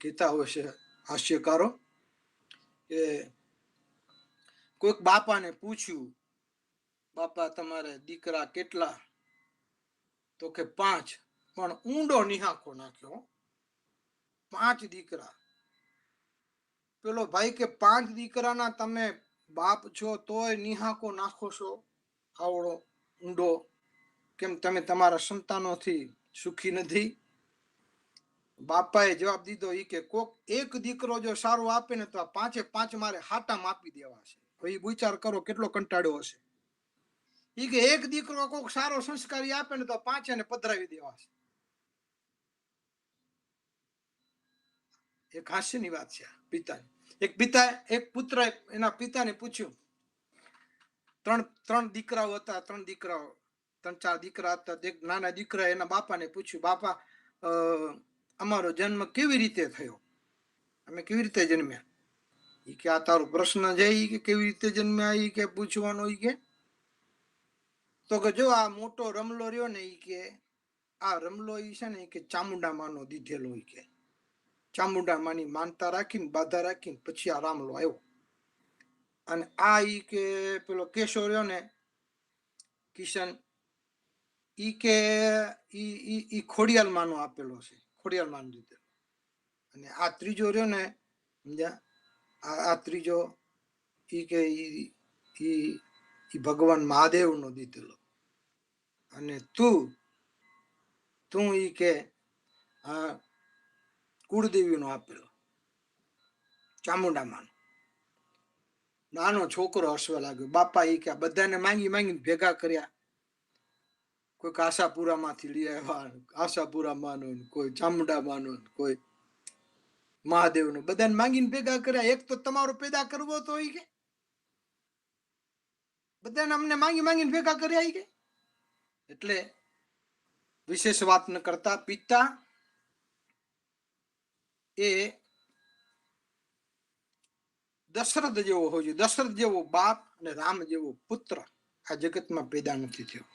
કહેતા હોય છે હાસ્યકારો કે કોઈક બાપાને પૂછ્યું, બાપા તમારે દીકરા કેટલા? તો કે 5. પણ ઊંડો નિહાકો નાખ્યો, 5 દીકરા. પેલો ભાઈ કે 5 દીકરાના તમે બાપ છો તોય નિહાકો નાખો છો આવડો ઊંડો, કેમ તમે તમારા સંતાનોથી સુખી નથી? બાપાએ જવાબ દીધો ઈ કે કોક એક દીકરો જો સારો આપે ને તો આ 5 મારે હાટા માપી દેવા છે. હવે વિચાર કરો કેટલો કંટાળ્યો હશે. ઈ કે એક દીકરો કોક સારો સંસ્કારી આપે ને તો 5 ને પધરાવી દેવા છે. એક હાસ્યની વાત છે પિતાની. એક પુત્ર એના પિતાને પૂછ્યું, ત્રણ દીકરાઓ હતા, 3-4 દીકરા હતા. એક નાના દીકરા એના બાપાને પૂછ્યું, બાપા અમારો જન્મ કેવી રીતે થયો? અમે કેવી રીતે જન્મ્યા? ઈ કે આ તારો પ્રશ્ન છે, ઈ કે કેવી રીતે જન્મ્યા ઈ કે પૂછવાનો? ઈ કે તો કે જો આ મોટો રમલો રહ્યો ને, ઈ કે આ રમલો ઈ છે ને ઈ કે ચામુંડા માનો દીધેલો. ઈ કે ચામુંડા માની માનતા રાખીને બાધા રાખીને પછી આ રામલો આવ્યો. અને આ ઈ કે પેલો કેશો રહ્યો ને કિશન, ઈ કે ઈ ખોડિયાલ માનો આપેલો છે, ખોડિયાલ માનો દીધેલો. અને આ ત્રીજો રહ્યો ને, સમજ્યા, આ ત્રીજો ઈ કે ઈ ભગવાન મહાદેવ નો દીધેલો. અને તું ઈ કે કુળદેવી નો આપેલો, ચામુંડા માનો. નાનો છોકરો હસવા લાગ્યો. બાપા ઈ કે બધાને માંગીને ભેગા કર્યા. કોઈ આશાપુરા માંથી લઈ આવ્યા, આશાપુરા માનો, કોઈ ચામુંડા માનો, કોઈ મહાદેવ નો, બધાને માંગીને ભેગા કર્યા. એક તો તમારો પેદા કરવો તો ઈ કે બધાને અમને માંગીને ભેગા કર્યા. ઈ કે એટલે વિશેષ વાત ન કરતા પિતા એ દશરથ જેવો હોય છે. દશરથ જેવો બાપ અને રામ જેવો પુત્ર આ જગતમાં પેદા નથી થયો.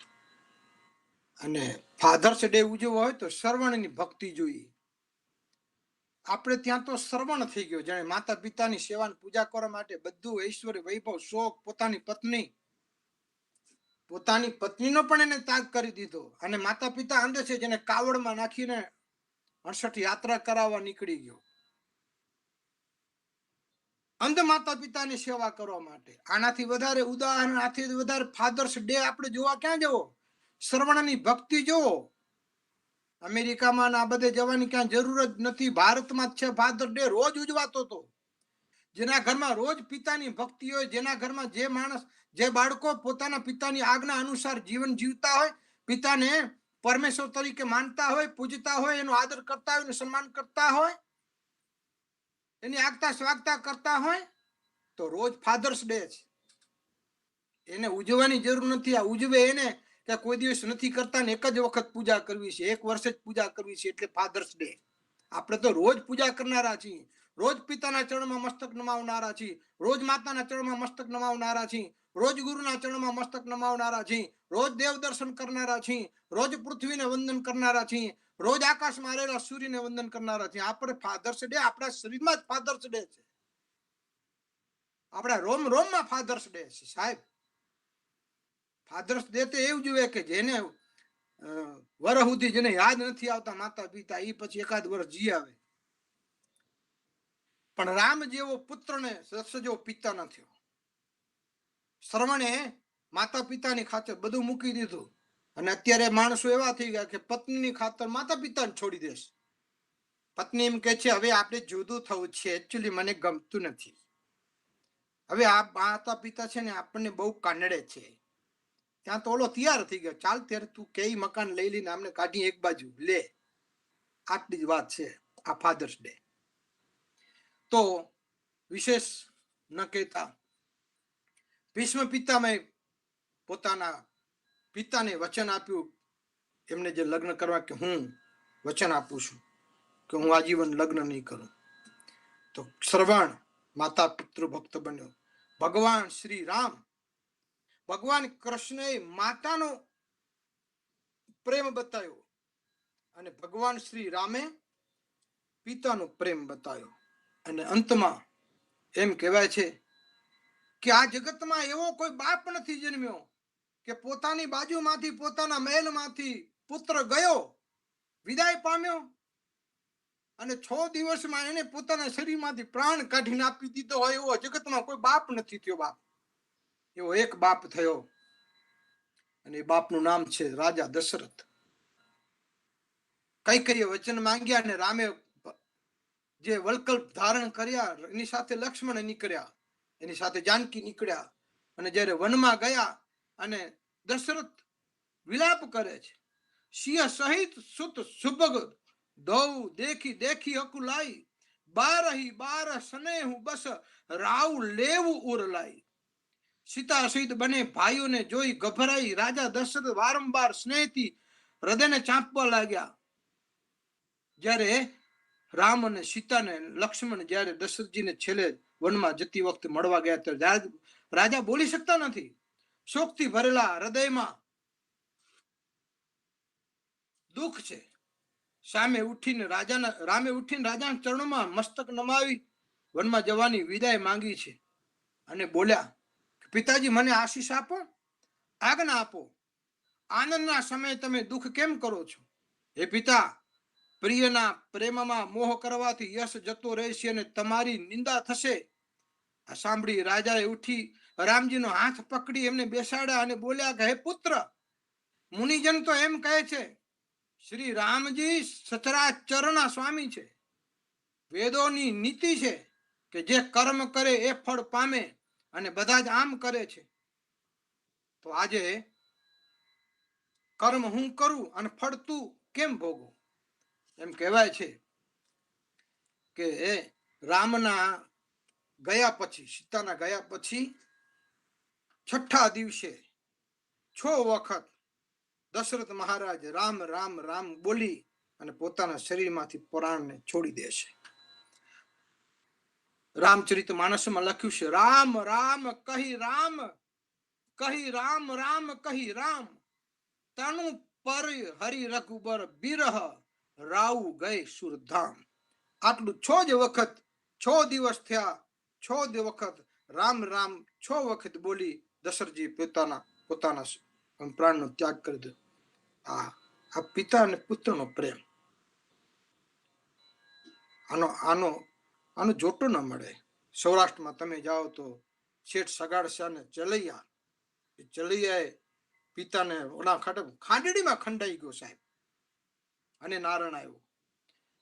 અને ફાધર્સ ડે ઉજવવો હોય તો શ્રવણની ભક્તિ જોઈએ. આપણે ત્યાં તો શ્રવણ થઈ ગયો, જાણે માતા પિતાની સેવાની પૂજા કરવા માટે બધું ઐશ્વર્ય વૈભવ શોખ પોતાની પત્નીનો પણ એને ત્યાગ કરી દીધો. અને માતા પિતા અંધ છે જેને કાવડમાં નાખીને 68 યાત્રા કરાવવા નીકળી ગયો, અંધ માતા પિતાની સેવા કરવા માટે. આનાથી વધારે ઉદાહરણ, આથી વધારે ફાધર્સ ડે આપણે જોવા ક્યાં જવો? શ્રવણની ભક્તિ જોવો. અમેરિકામાં આ બધે જવાની ક્યાં જરૂર જ નથી. ભારતમાં જ છે ફાધર ડે, રોજ ઉજવાતો હતો. જેના ઘરમાં રોજ પિતાની ભક્તિ હોય, જેના ઘરમાં જે માણસ, જે બાળકો પોતાના પિતાની આજ્ઞા અનુસાર જીવન જીવતા હોય, પિતાને પરમેશ્વર તરીકે માનતા હોય, પૂજતા હોય, એનો આદર કરતા હોય, એનું સન્માન કરતા હોય, એની આગતા સ્વાગતા કરતા હોય, તો રોજ ફાધર્સ ડે છે. એને ઉજવવાની જરૂર નથી. આ ઉજવે એને કે કોઈ દિવસ નથી કરતા ને એક જ વખત પૂજા કરવી છે, એક વર્ષે જ પૂજા કરવી છે, એટલે ફાધર્સ ડે. આપણે તો રોજ પૂજા કરનારા છીએ, રોજ પિતાના ચરણમાં મસ્તક નમાવનારા છીએ, રોજ માતાના ચરણમાં મસ્તક નમાવનારા છીએ, રોજ ગુરુના ચરણમાં મસ્તક નમાવનારા છીએ, રોજ દેવ દર્શન કરનારા છીએ, રોજ પૃથ્વીને વંદન કરનારા છીએ, રોજ આકાશમાં રહેલા સૂર્યને વંદન કરનારા છીએ. આપણે ફાધર્સ ડે આપણા શરીરમાં જ ફાધર્સ ડે છે, આપણા રોમમાં ફાધર્સ ડે છે સાહેબ. ફાધર્સ ડે તો એવું જોઈએ કે જેને વર્ષ સુધી જેને યાદ નથી આવતા માતા પિતા, એ પછી એકાદ વર્ષ જી આવે. પણ રામ જેવો પુત્ર ને દશરથ જેવો પિતા ન થયો. શ્રવણે માતા પિતાની ખાતર બધું મૂકી દીધું. અને અત્યારે માણસો એવા થઈ ગયા કે પત્નીની ખાતર માતા પિતાને છોડી દેશે. પત્ની એમ કહે છે હવે આપણે જુદું થવું છે, એકચ્યુઅલી મને ગમતું નથી. હવે આ માતા પિતા છે ને આપણને બહુ કાનડે છે. ત્યાં તો ઓલો તૈયાર થઈ ગયો, ચાલ ત્યારે તું કઈ મકાન લઈ લઈને આમને કાઢી એક બાજુ લે. આટલી જ વાત છે આ ફાધર્સ ડે. તો વિશેષ ન કહેતા ભીષ્મ પિતામહ પોતાના પિતાને વચન આપ્યું, એમને જે લગ્ન કરવા, કે હું વચન આપું છું કે હું આજીવન લગ્ન નહીં કરું. તો શ્રવણ માતા પિતૃ ભક્ત બન્યો. ભગવાન શ્રી રામ, ભગવાન કૃષ્ણએ માતાનો પ્રેમ બતાવ્યો અને ભગવાન શ્રી રામે પિતાનો પ્રેમ બતાવ્યો. અને અંતમાં એમ કહેવાય છે કે આ જગતમાં એવો કોઈ બાપ નથી જન્મ્યો કે પોતાની બાજુમાંથી, પોતાના મહેલમાંથી પુત્ર ગયો, વિદાય પામ્યો અને 6 દિવસમાં એને પોતાના શરીરમાંથી પ્રાણ કાઢીને આપી દીધો હોય, એવો જગતમાં કોઈ બાપ નથી થયો. બાપ એવો એક બાપ થયો અને એ બાપનું નામ છે રાજા દશરથ. કઈ વચન માંગ્યા અને રામે જે વલ્કલ્પ ધારણ કર્યા, એની સાથે લક્ષ્મણ નીકળ્યા, એની સાથે જાનકી નીકળ્યા. અને જ્યારે વનમાં ગયા અને દશરથ વિલાપ કરે છે, સિંહ સહિત સુત સુભગ દૌ દેખી દેખી અકુલાઈ, બારહી બાર સ્નેહ બસ રાવ લેવું ઉર લાઈ. સીતા સહિત બને ભાઈઓને જોઈ ગભરાઈ રાજા દશરથ વારંવાર સ્નેહથી હૃદયને ચાંપવા લાગ્યા. જ્યારે રામ અને સીતાને લક્ષ્મણ જ્યારે દશરથજીને છેલ્લે વનમાં જતી વખતે મળવા ગયા, ત્યારે રાજા બોલી શકતા નથી. શોકથી ભરેલા હૃદયમાં દુઃખ છે. રામે ઉઠીને રાજાના ચરણોમાં મસ્તક નમાવી વનમાં જવાની વિદાય માંગી છે અને બોલ્યા, પિતાજી મને આશીષ આપો, આજ્ઞા આપો. આનંદના સમયે તમે દુઃખ કેમ કરો છો? હે પિતા, પ્રિયના પ્રેમમાં મોહ કરવાથી યશ જતો રહેશે અને તમારી નિંદા થશે. આ સાંભળી રાજાએ ઉઠી રામજીનો હાથ પકડી એમને બેસાડ્યા અને બોલ્યા કે હે પુત્ર, મુનિજન તો એમ કહે છે શ્રી રામજી સચરાચરના સ્વામી છે. વેદોની નીતિ છે કે જે કર્મ કરે એ ફળ પામે અને બધા જ આમ કરે છે. તો આજે કર્મ હું કરું અને ફળ તું કેમ ભોગવું? એમ કહેવાય છે કે એ રામના ગયા પછી, સીતાના ગયા પછી 6ઠા દિવસે 6 વખત દશરથ મહારાજ રામ રામ રામ બોલી અને પોતાના શરીરમાંથી પ્રાણને છોડી દેશે. રામચરિત માનસમાં લખ્યું છે, રામ રામ કહી રામ, કહી રામ રામ કહી રામ, તનુ પર હરિ રઘુબર બિરહ, રાવ ગયે સુરધામ. આટલું 6 વખત, 6 દિવસ થયા, 6 વખત રામ રામ 6 વખત બોલી દશરથજી પોતાના પ્રાણનો ત્યાગ કરી દો. આ પિતા અને પુત્રનો પ્રેમ, આનો જોટો ન મળે. સૌરાષ્ટ્રમાં તમે જાઓ તો શેઠ સગાડશા ને ચલૈયાએ પિતાને ઓલા ખાંડડીમાં ખંડાઈ ગયો સાહેબ, અને નારણ આવ્યું.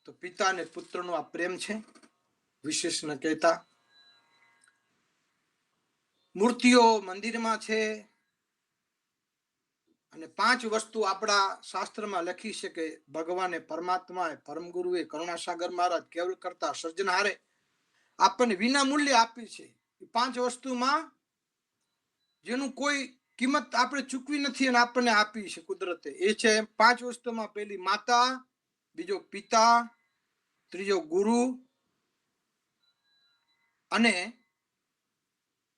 તો પિતા અને પુત્રનો આ પ્રેમ છે, વિશેષ ન કહેતા. મૂર્તિઓ મંદિરમાં છે અને 5 વસ્તુ આપણા શાસ્ત્રમાં લખી છે કે ભગવાને, પરમાત્માએ, પરમ ગુરુએ, કરુણાસાગર મહારાજ, કેવલ કરતા સર્જનહારે આપણને વિના મૂલ્ય આપી છે. 5 વસ્તુમાં જેનું કોઈ કિંમત આપણે ચૂકવી નથી અને આપણને આપી છે કુદરતે, એ છે 5 વસ્તુમાં પહેલી માતા, બીજો પિતા, ત્રીજો ગુરુ અને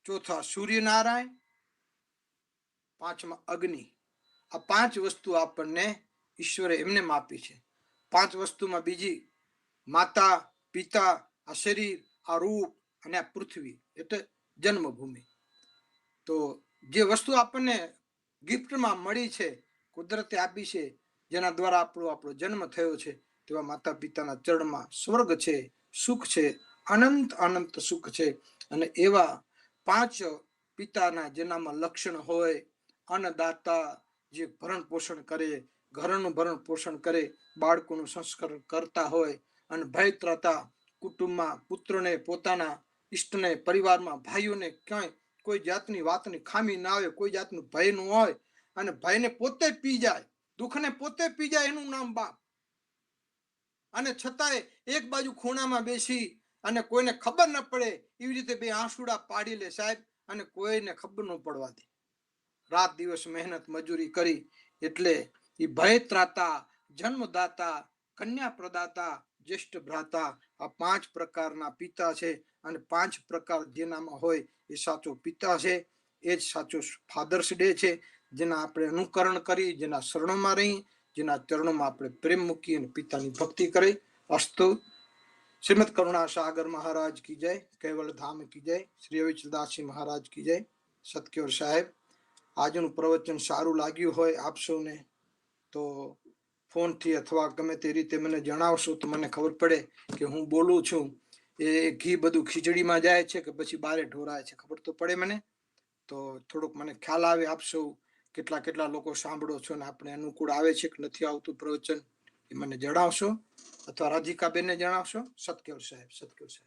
ચોથા સૂર્યનારાયણ, 5મા અગ્નિ. આ 5 વસ્તુ આપણને ઈશ્વરે એમને આપી છે. 5 વસ્તુમાં બીજી માતા, પિતા, આ શરીર, આ રૂપ અને આ પૃથ્વી એટલે જન્મભૂમિ. તો જે વસ્તુ આપણને ગિફ્ટમાં મળી છે, કુદરતે આપી છે, જેના દ્વારા આપણો જન્મ થયો છે, તેવા માતા પિતાના ચરણમાં સ્વર્ગ છે, સુખ છે, અનંત અનંત સુખ છે. અને એવા 5 પિતાના જેનામાં લક્ષણ હોય, અન્નદાતા, જે ભરણ પોષણ કરે, ઘરનું ભરણ પોષણ કરે, બાળકોનું સંસ્કાર કરતા હોય, અને ભય ત્રાતા કુટુંબમાં પુત્રને, પોતાના ઈષ્ટને, પરિવારમાં ભાઈઓને ક્યાંય કોઈ જાતની વાતની ખામી ના આવે, કોઈ જાતનું ભય ન હોય અને ભયને પોતે પી જાય, દુઃખને પોતે પી જાય, એનું નામ બાપ. અને છતાંય એક બાજુ ખૂણામાં બેસી અને કોઈને ખબર ન પડે એવી રીતે બે આંસુડા પાડી લે સાહેબ, અને કોઈને ખબર ન પડવા દે. રાત દિવસ મહેનત મજૂરી કરી. એટલે એ ભય ત્રાતા, જન્મદાતા, કન્યા પ્રદાતા, જ્યેષ્ઠ ભ્રાતા, આ 5 પ્રકારના પિતા છે. અને 5 પ્રકાર જેનામાં હોય એ સાચો પિતા છે. એ જ સાચો ફાધર્સ ડે છે, જેના આપણે અનુકરણ કરી, જેના શરણોમાં રહી, જેના ચરણોમાં આપણે પ્રેમ મૂકી અને પિતાની ભક્તિ કરી. અસ્તુ. શ્રીમદ કરુણા સાગર મહારાજ કી જય, કૈવલ ધામ કી જય, શ્રી અવિચલદાસજી મહારાજ કી જય. સતક્યોર સાહેબ, આજનું પ્રવચન સારું લાગ્યું હોય આપ સૌને તો ફોનથી અથવા ગમે તે રીતે મને જણાવશો તો મને ખબર પડે કે હું બોલું છું એ ઘી બધું ખીચડીમાં જાય છે કે પછી બારે ઢોરાય છે, ખબર તો પડે મને. તો થોડુંક મને ખ્યાલ આવે આપ સૌ કેટલા લોકો સાંભળો છો ને આપણે અનુકૂળ આવે છે કે નથી આવતું પ્રવચન, એ મને જણાવશો અથવા રાધિકાબેનને જણાવશો. સતક્યોર સાહેબ, સતક્યોર સાહેબ.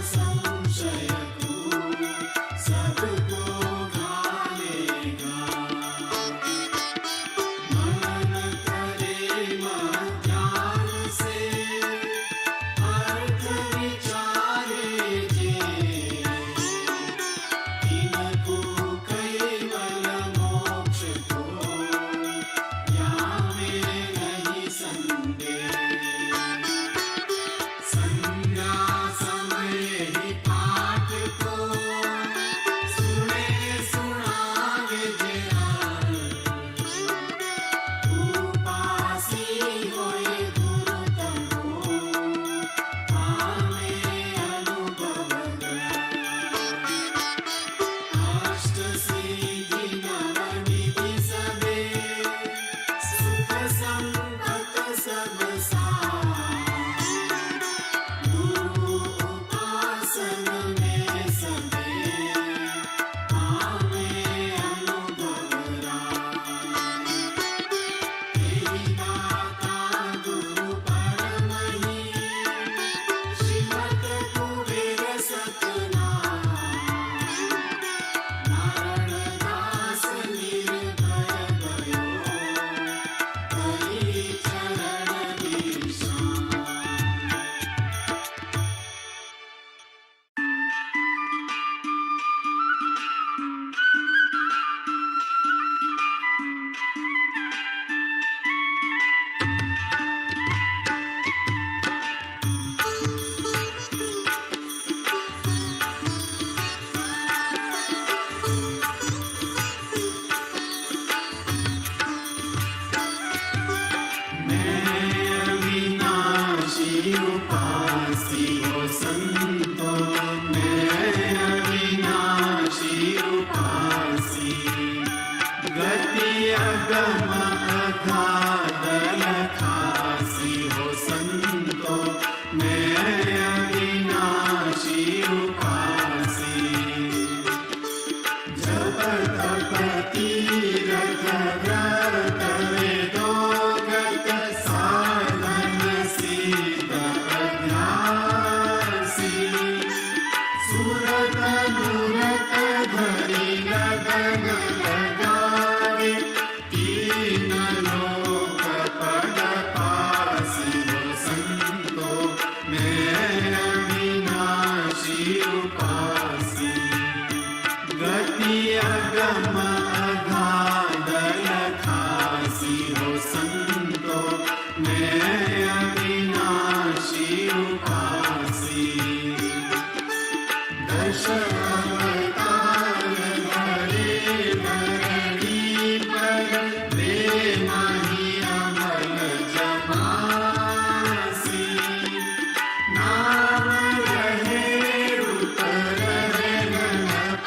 संशय संतो मैं अविनाशी उपासी गति अगम अगाध लखासी हो संतो मैं अविनाशी उपासी जप तप तीरथ व्रत वेदोगत साधन सिद्ध अभ्यासी सुरत मुरत धरि लगन लगावे तीन लोक पद पासी हो संतो मैं अविनाशी उपासी गति अगम अगाध लखासी हो संतो मैं अविनाशी उपासी दश अवतार धरे धरणी पर प्रेम ही अमल जमासी नाम रहे रूप रहे न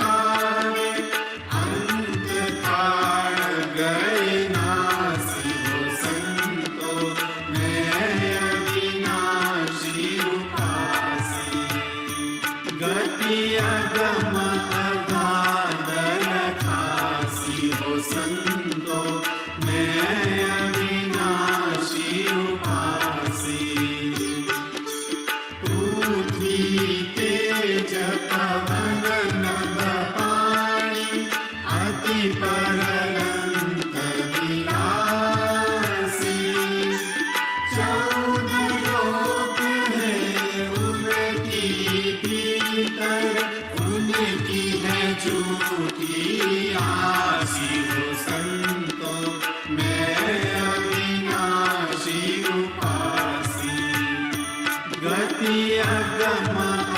पावे अंत काल गए नासी हो संतो मैं अविनाशी उपासी गति अगम अगाध लखासी हो संतो मैं अविनाशी उपासी पृथ्वी तेज पवन नभ पाणी अति परलंक विलासी चौदह लोक है उनकी भीतर उनकी है झूठी आसी हो संतो मैं अविनाशी उपासी गति अगम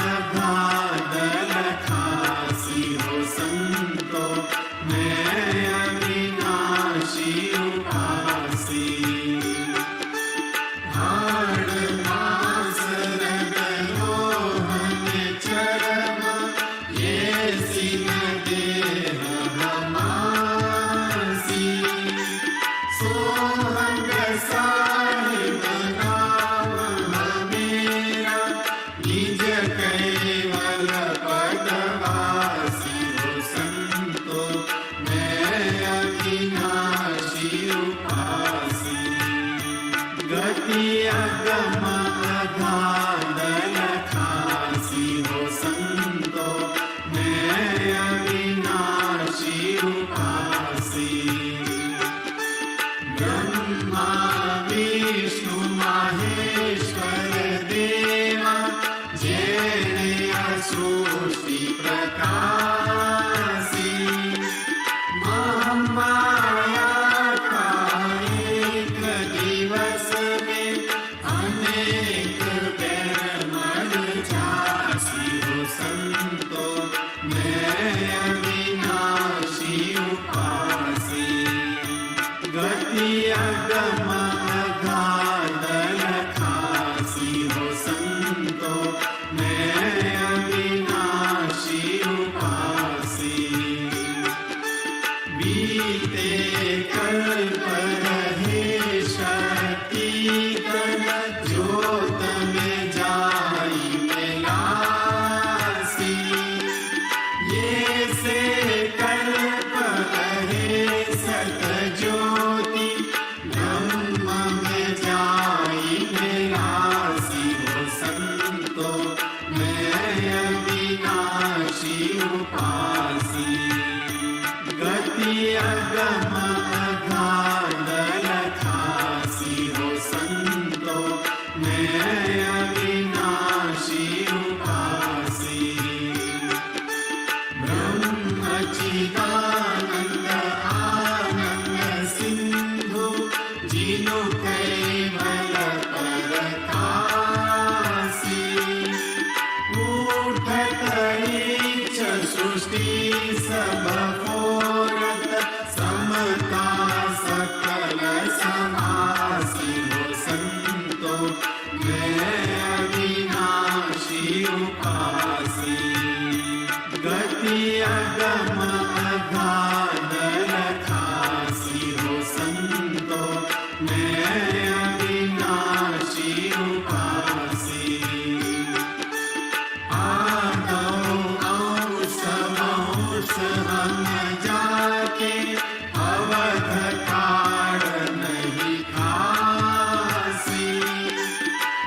अगाध लखासी हो संतो मैं अविनाशी उपासी हाड़ मांस रग लोहन चर्म ये सिन देह हमासी सोहंग साहिब नाम मेरा निज कैवल पदवासी हो संतो मैं अविनाशी उपासी गति अगम अगाध लखासी हो संतो मैं अविनाशी उपासी ब्रह्मा विष्णु महेश्वर देवा जेने सृष्टि प्रकाशी महामाया का एक दिवस में अनेक पैर मर जासी हो संतो मैं अविनाशी उपासी गति अगम अगाध लखासी हो संतो मैं अविनाशी उपासी बीते कल्प रहे शक्ति तन ज्योत में जाई मिलासी ये से कल्प रहे सत ज्योति ब्रह्म में जाई मिलासी हो संतो मैं अविनाशी उपासी गति अगम अगाध लखासी हो संतो मैं अविनाशी उपासी ब्रह्मचिदानंद आनंद सिंधु जिनु कैवल परकासी उठत इच्छ सृष्टि सब फोरत समता सकल समासी हो संतो मैं अविनाशी उपासी गति अगम अगाध लखासी हो संतो मैं अविनाशी उपासी आदौ अंश वंश हम जाके अवध काल नहीं खासी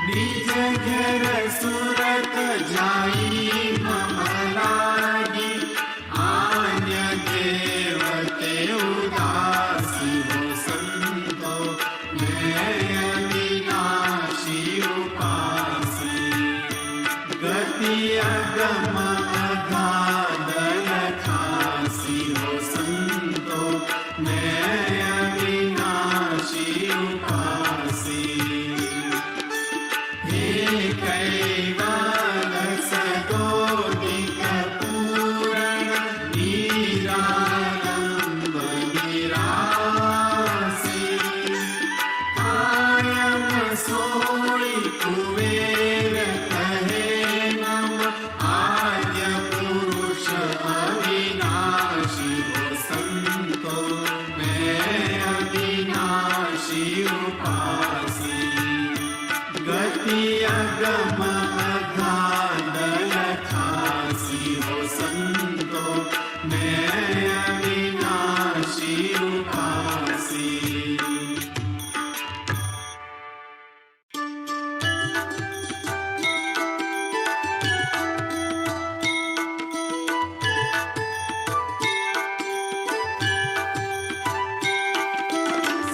निज घर सुरत जाई मम लागी आन्य देवते उदासी हो संतो मैं अविनाशी उपासी गति अगम अगाध लखासी हो संतो मैं अविनाशी उपासी हे कैवल सदोदित पूरण निरालंब निरासी कायम सोई कुबेर कहे नम आद्य पुरुष अविनाशी हो संतो मैं अविनाशी उपासी गति अगम अगाध लखासी हो संतो मैं अविनाशी उपासी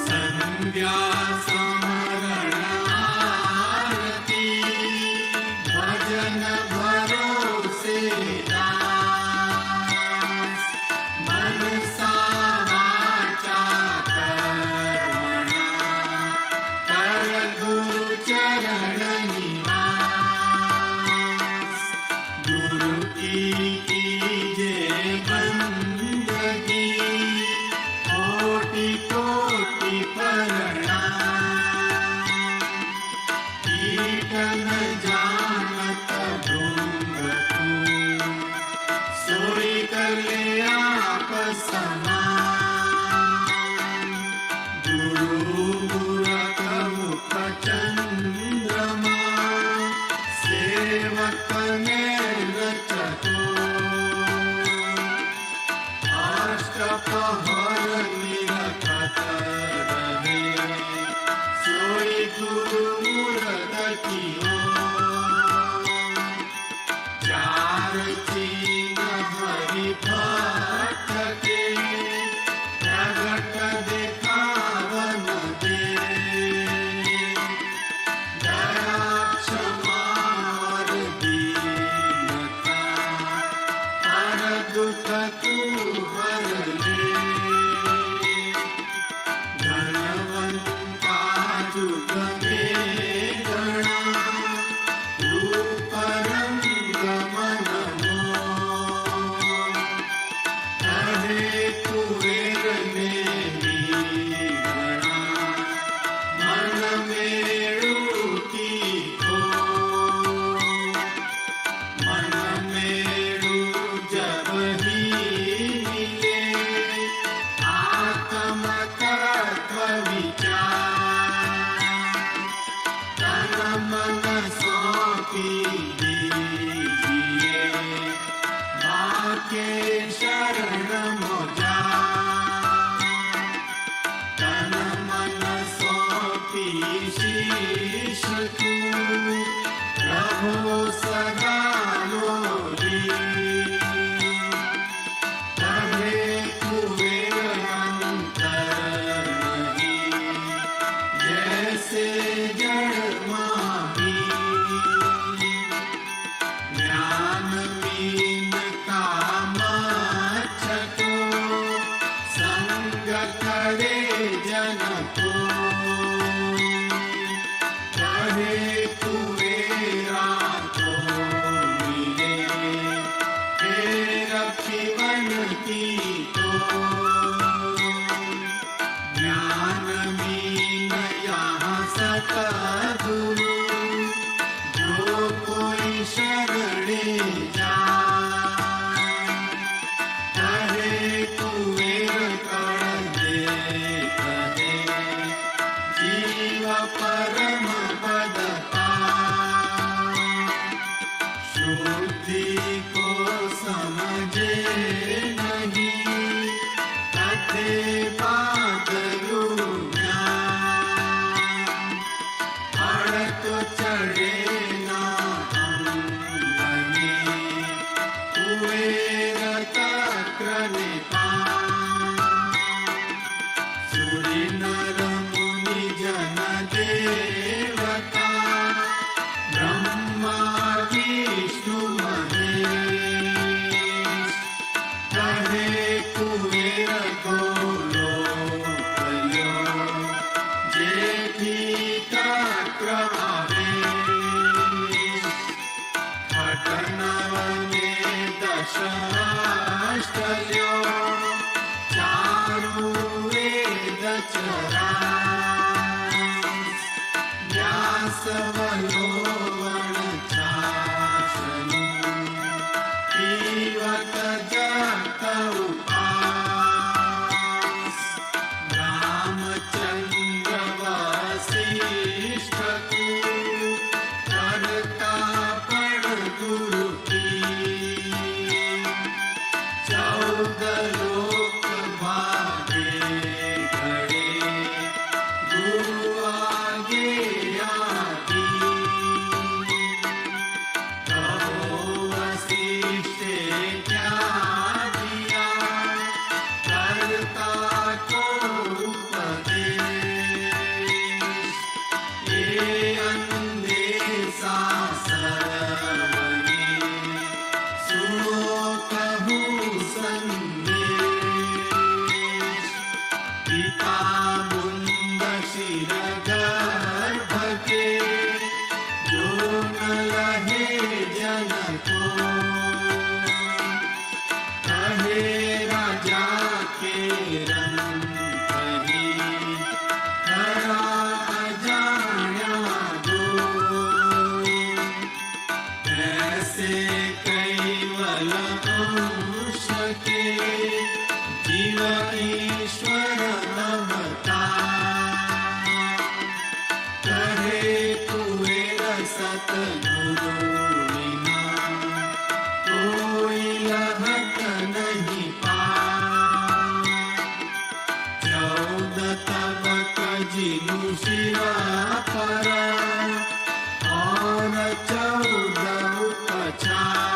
संध्या स्मरण आरती भजन भरोसे दास मनसा वाचा कर्मणा कर गुरु चरण निवास गुरु की कीजे बंदगी कोटि कोटि प्रणाम कीर्तन जानत भृंग को सोई कले आप समान गुरु मूरत मुख चंद्रमा सेवक नेत्र चतुर अष्टपहर निरखत रहे सोई गुरु मूरत कियो चार चीन हरि भक्त के प्रगट देखावन दे दया क्षमा और दीनता पर दुख तू हर ले धनवंता जुग में गणा रूप रंग मन मोह कहे कुबेर ने भी गणा मन मेरुति को मन मेरु जब ही मिले आत्म तत्व विचार तन मन सौंपी दीजिए बाके शरण मोजा तन मन सौंपी शीश तू प्रभु सदा लोरी तबे कुबेर अंतर नहीं जैसे जड़ माही ज्ञान मीन काम छतो संग करे जन को कहे कुबेरा तो मिले रखिवन की तो ज्ञान मीन यहाँ सतगुरु जो कोई शरण चढ़े जाए कहे कुबेर कड़ दे कहे जीव परम पद शुद्धि को समझे नहीं कथे बात तो चढ़े ना अंगने कुबेर तक्र सूरि नर मुनि जन देवता ब्रह्मा विष्णु महेश कहे कुबेर को लोकयो जेठी तक्र घटनवने दशाष्टल्यो चारु वेद चरास व्यासवलोवण चासनु जीवत जगत उपास रामचंद्र वसिष्ठ को करता पड़ गुरु की 14 लोक भागे खड़े गुरु आगे आगे कहो वशिष्ठ क्या दिया करता को उपदेश ये अंदेशा सर्वने सुनो कहूँ संदेश पिता मुंद शिर गर्भ के जो न लहे जन को कहे राजा के रंग कही करा अजाया दो ऐसे कैवल अंश के जीव ईश्वर अवतार कहे कुबेर सतगुरु बिना कोई लहत नहीं पार 14 तबक जिनु शिरा पर और 14 उपचार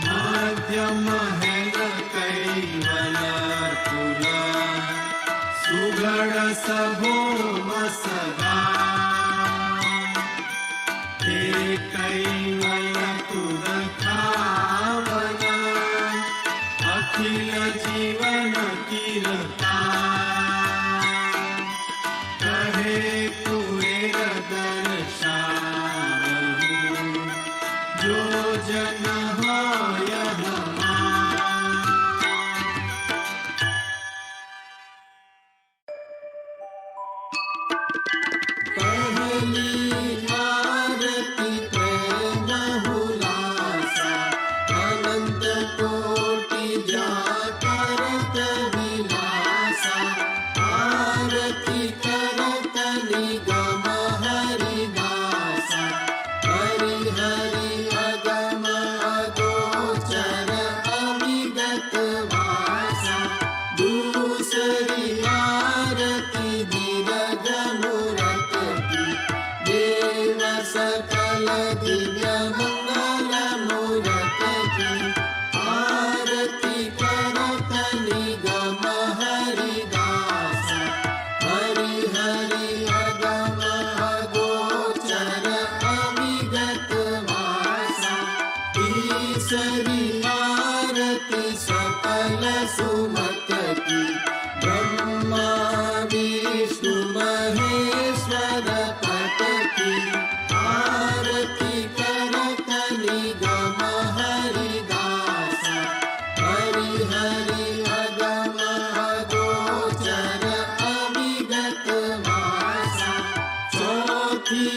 मध्य महल कैवल कुल सुगढ़ सभोम सदा हे कैवल तुद खावना अखिल जीवन कीरता कहे कुबेर दर्शावहु जो जन होय पहली आरती प्रेम हुलासा अनंत कोटि जाकरत विलासा आरती करत निगम हरिदासा हरि हरि अगम अगोचर अविगत वासा दूसरी आरती धीरज मूरत की देव सकल दिव्य मंगल मूरत की आरती करत निगम हरिदासा हरि हरि अगम अगोचर अविगत वासा तीसरी आरती सकल सुमत की ब्रह्मा विष्णु महेश्वर पट की आरती करत निगम हरिदासा हरि हरि अगम अगोचर अविगत वासा चौथी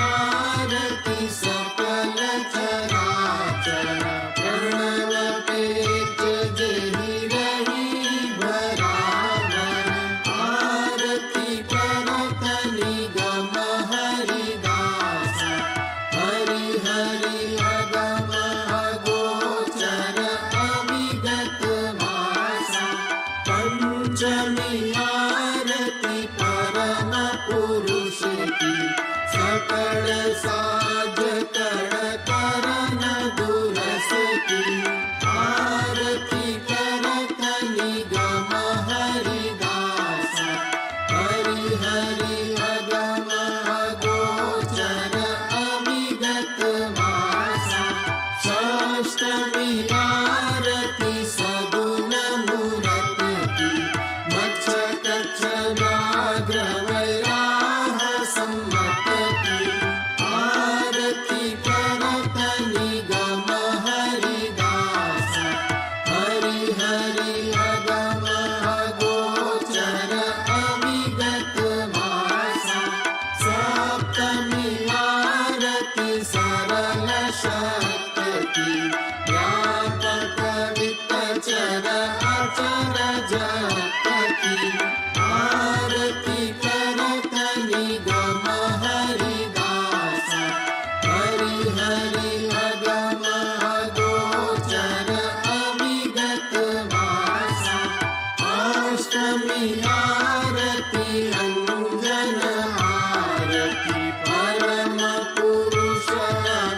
आरती सकल साज कर करन दुरसती आरती करत निगम हरिदास हरि हरि अगम अगोचर अविगत वासा षष्टमी आरती सगुण मूरत की मच्छ कच्छ व्याघ्र वैराह सम्मत की आरती करत निगम हरिदास हरि हरि अगम अगोचर अविगत वासा सप्तमी आरती सरल शक्ति व्यापक वित्तचर अचर जपति आरती करत निगम हरिदास हरि हरि अगम अगोचर अविगत वासा अष्टमी आरती अंजन आरती परम पुरुष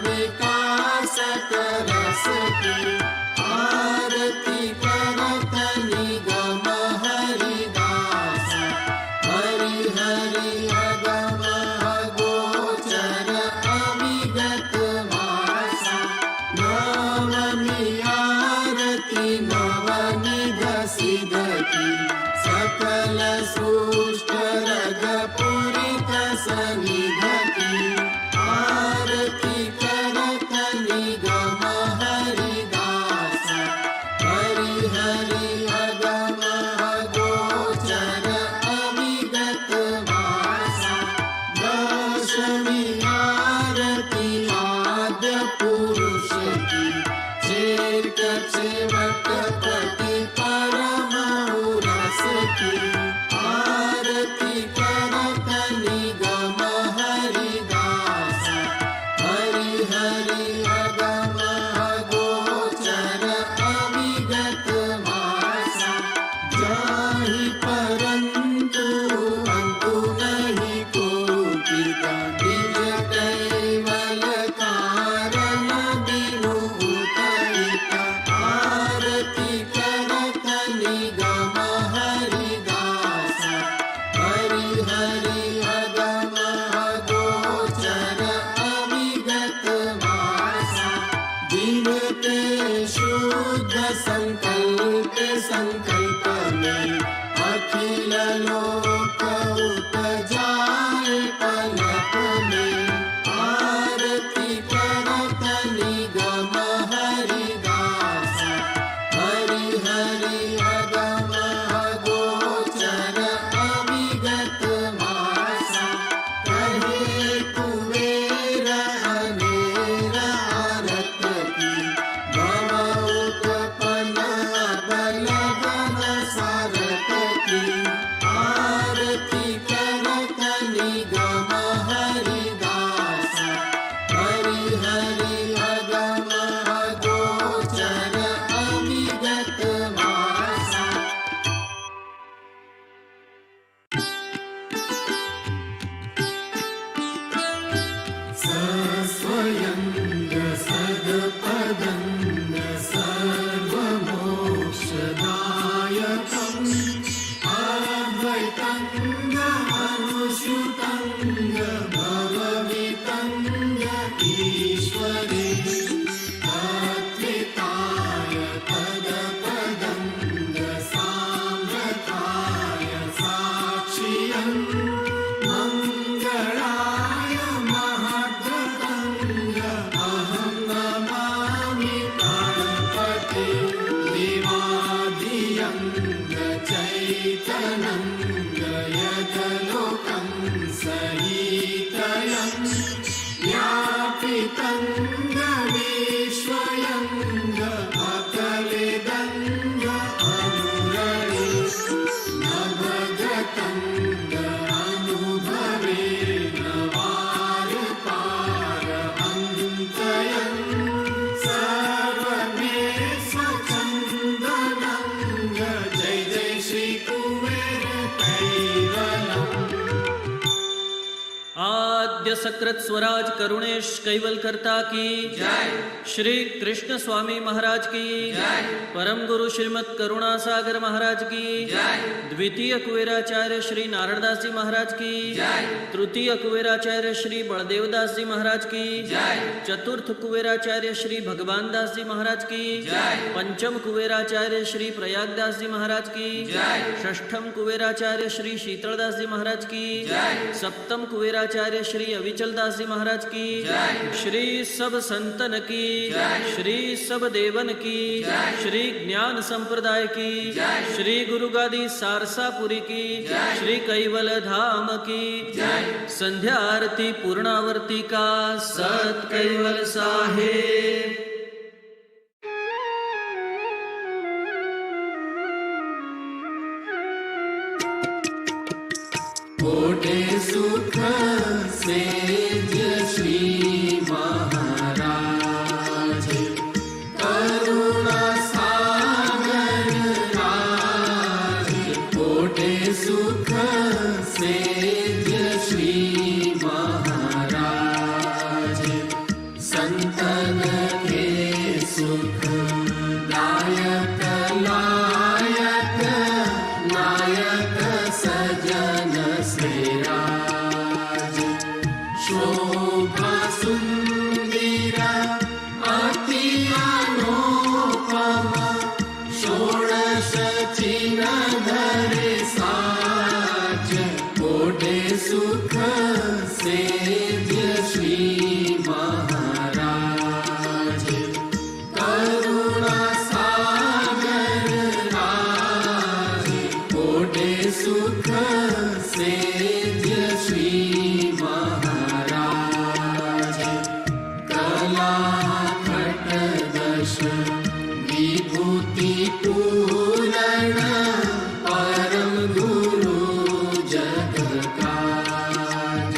विकास करस की आरती करत निगम हरिदास हरि हरि अगम अगोचर अविगत वासा नवमी आरती नवनिध सिद्धि सकल सृष्ट रग पूरित सनिधि आरती करत निगम हरिदास हरि हरि अगम अगोचर अविगत वासा दशमी आरती आद्य पुरुष की चेक चेवट पति परम उरस की आरती करत निगम हरिदास हरि हरि अगम अगोचर अविगत वासा जाहि परंतु अंतु नहीं कोटिका निज कैवल कारण बिनु उपहिता आरती करत निगम हरिदास हरि हरि अगम अगोचर अविगत वासा दिन के शुद्ध संकल्प संकल्प में अखिल लोक उपजाए पलक में आरती करत निगम हरिदास हरि हरि अगम अगोचर अविगत वासा कहे कुबेर अनेर आरत की भव उत्पन्न बलगन सारत की आरती करत निगम हरिदास हरि हरि अगम अगोचर अविगत वासा सस्वयंग सदपदंग सर्वमोक्षदायकम् अद्वैतंग अनुश्रुतंग भववितंग ईश्वरे तत्त्विताय तदपदंग साम्रताय साक्षियं मंगलाय महद्गतंग अहं नमामि गणपते देवादियंग चैतनंग यदलोकं सहितयं व्यापितंग विश्वयंग अकलिदंग अनुरणे नवगतंग अनुभवे नवार पार अन्तयं सर्वमे स्वचन्दनं जय जय श्री कुबेर सकृत स्वराज करुणेश कैवल करता की जय। श्री कृष्ण स्वामी महाराज की जय। परम गुरु श्रीमद करुणा सागर महाराज की जय। द्वितीय कुबेराचार्य श्री नारायणदास जी महाराज की जय। तृतीय कुबेराचार्य श्री बलदेवदास जी महाराज की जय। चतुर्थ कुबेराचार्य श्री भगवान दास जी महाराज की जय। पंचम कुबेराचार्य श्री प्रयागदास जी महाराज की जय। षष्ठम कुबेराचार्य श्री शीतलदास जी महाराज की जय। सप्तम कुबेराचार्य श्री अविचल दास जी महाराज की जय। श्री सब संतन की जय। श्री सब देवन की जय। श्री ज्ञान संप्रदाय की जय। श्री गुरु गादी सारसापुरी की जय। श्री कैवल धाम की जय। संध्या आरती पूर्णावर्ती का सत कैवल साहेब। कोटे सुख से श्री महाराज करुणा सागर राज। कोटे सुख से श्री महाराज संतन के सुख दायक लायक नायक सजन श्रीराज। शोभा सुंदर अति अनुपम षोडश चिन्ह धरे साज। कोटे सुख से श्री महाराज करुणा सागर राज। कोटे सुख से श्री महाराज कला खटदश विभूति पूरण परम गुरु जग काज।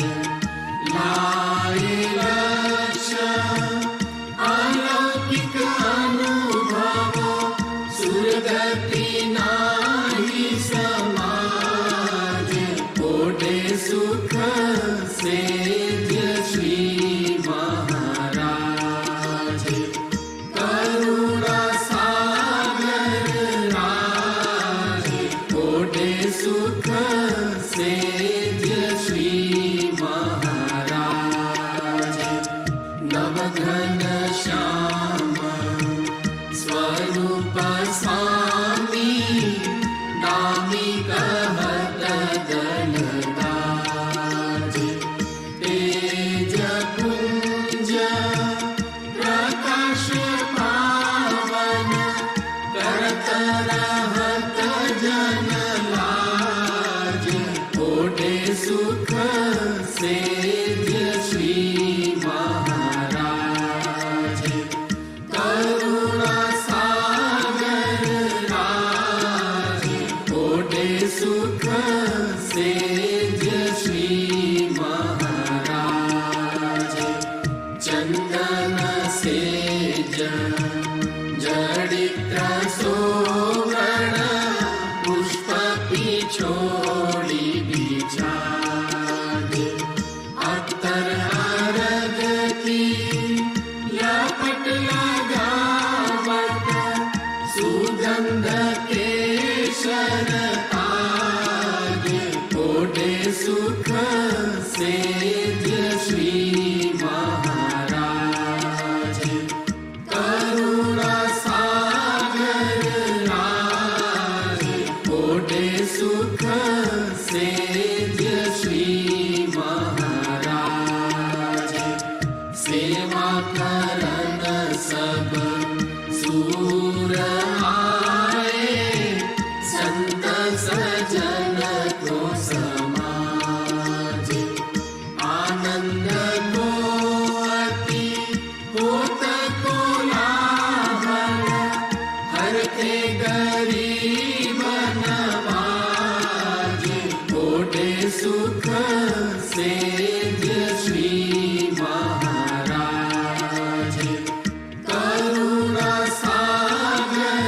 लाए लक्ष्य अलौकिक अनुभव सुरगति नाही समाज। कोटे सुख से श्री महाराज करुणा सागर राज। कोटे सुख से श्री महाराज नवघन श्याम स्वरूप स्वामी नामी कहत दलदाज। तेज पुंज प्रकाश पावन करत रहत जन लाज। कोटे सुख से श्री महाराज करुणा सागर राज। कोटे सुख से श्री महाराज चंदन सेज जड़ित सोवर्ण पुष्प पिछोड़ी बिछाज। अत्तर अरग की लपट लगावत सुगंध केशर ताज। कोटे सुख से श्री महाराज करुणा सागर राज। कोटे सुख से श्री महाराज सेवा करन सब सूर आए। संत सजन को समाज आनंद को अति होत को लाभन हर के गरीब नवाज। कोटे सुख से श्री महाराज करुणा सागर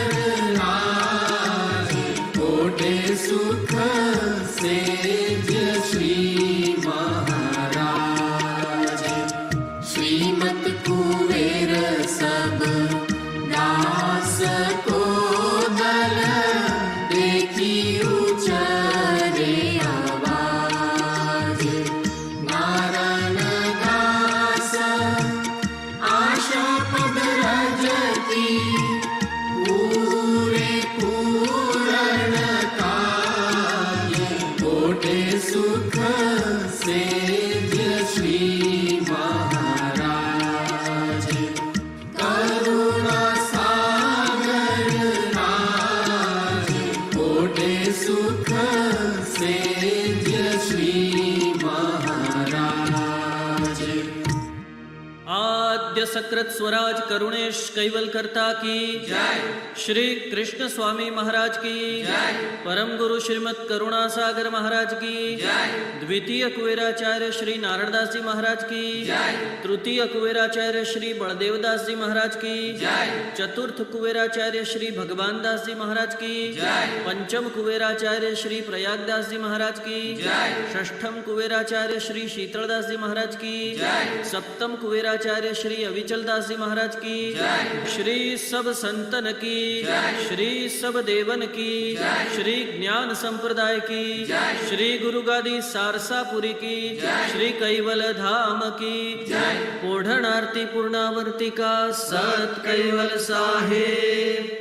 सकृत स्वराज करुणेश कैवल करता की जय। श्री कृष्ण स्वामी महाराज की जय। परम गुरु श्रीमद करुणा सागर महाराज की जय। द्वितीय कुबेराचार्य श्री नारायणदास जी महाराज की जय। तृतीय कुबेराचार्य श्री बलदेवदास जी महाराज की जय। चतुर्थ कुबेराचार्य श्री भगवान दास जी महाराज की जय। पंचम कुबेराचार्य श्री प्रयागदास जी महाराज की जय। षष्ठम कुबेराचार्य श्री शीतलदास जी महाराज की जय। सप्तम कुबेराचार्य श्री अविचल दास जी महाराज की जय। श्री सब संतन की जय। श्री सब देवन की जय। श्री ज्ञान संप्रदाय की जय। श्री गुरु गादी सारसापुरी की जय। श्री कैवल धाम की जय। पूर्णार्ति पूर्णावर्तिका सत कैवल साहेब।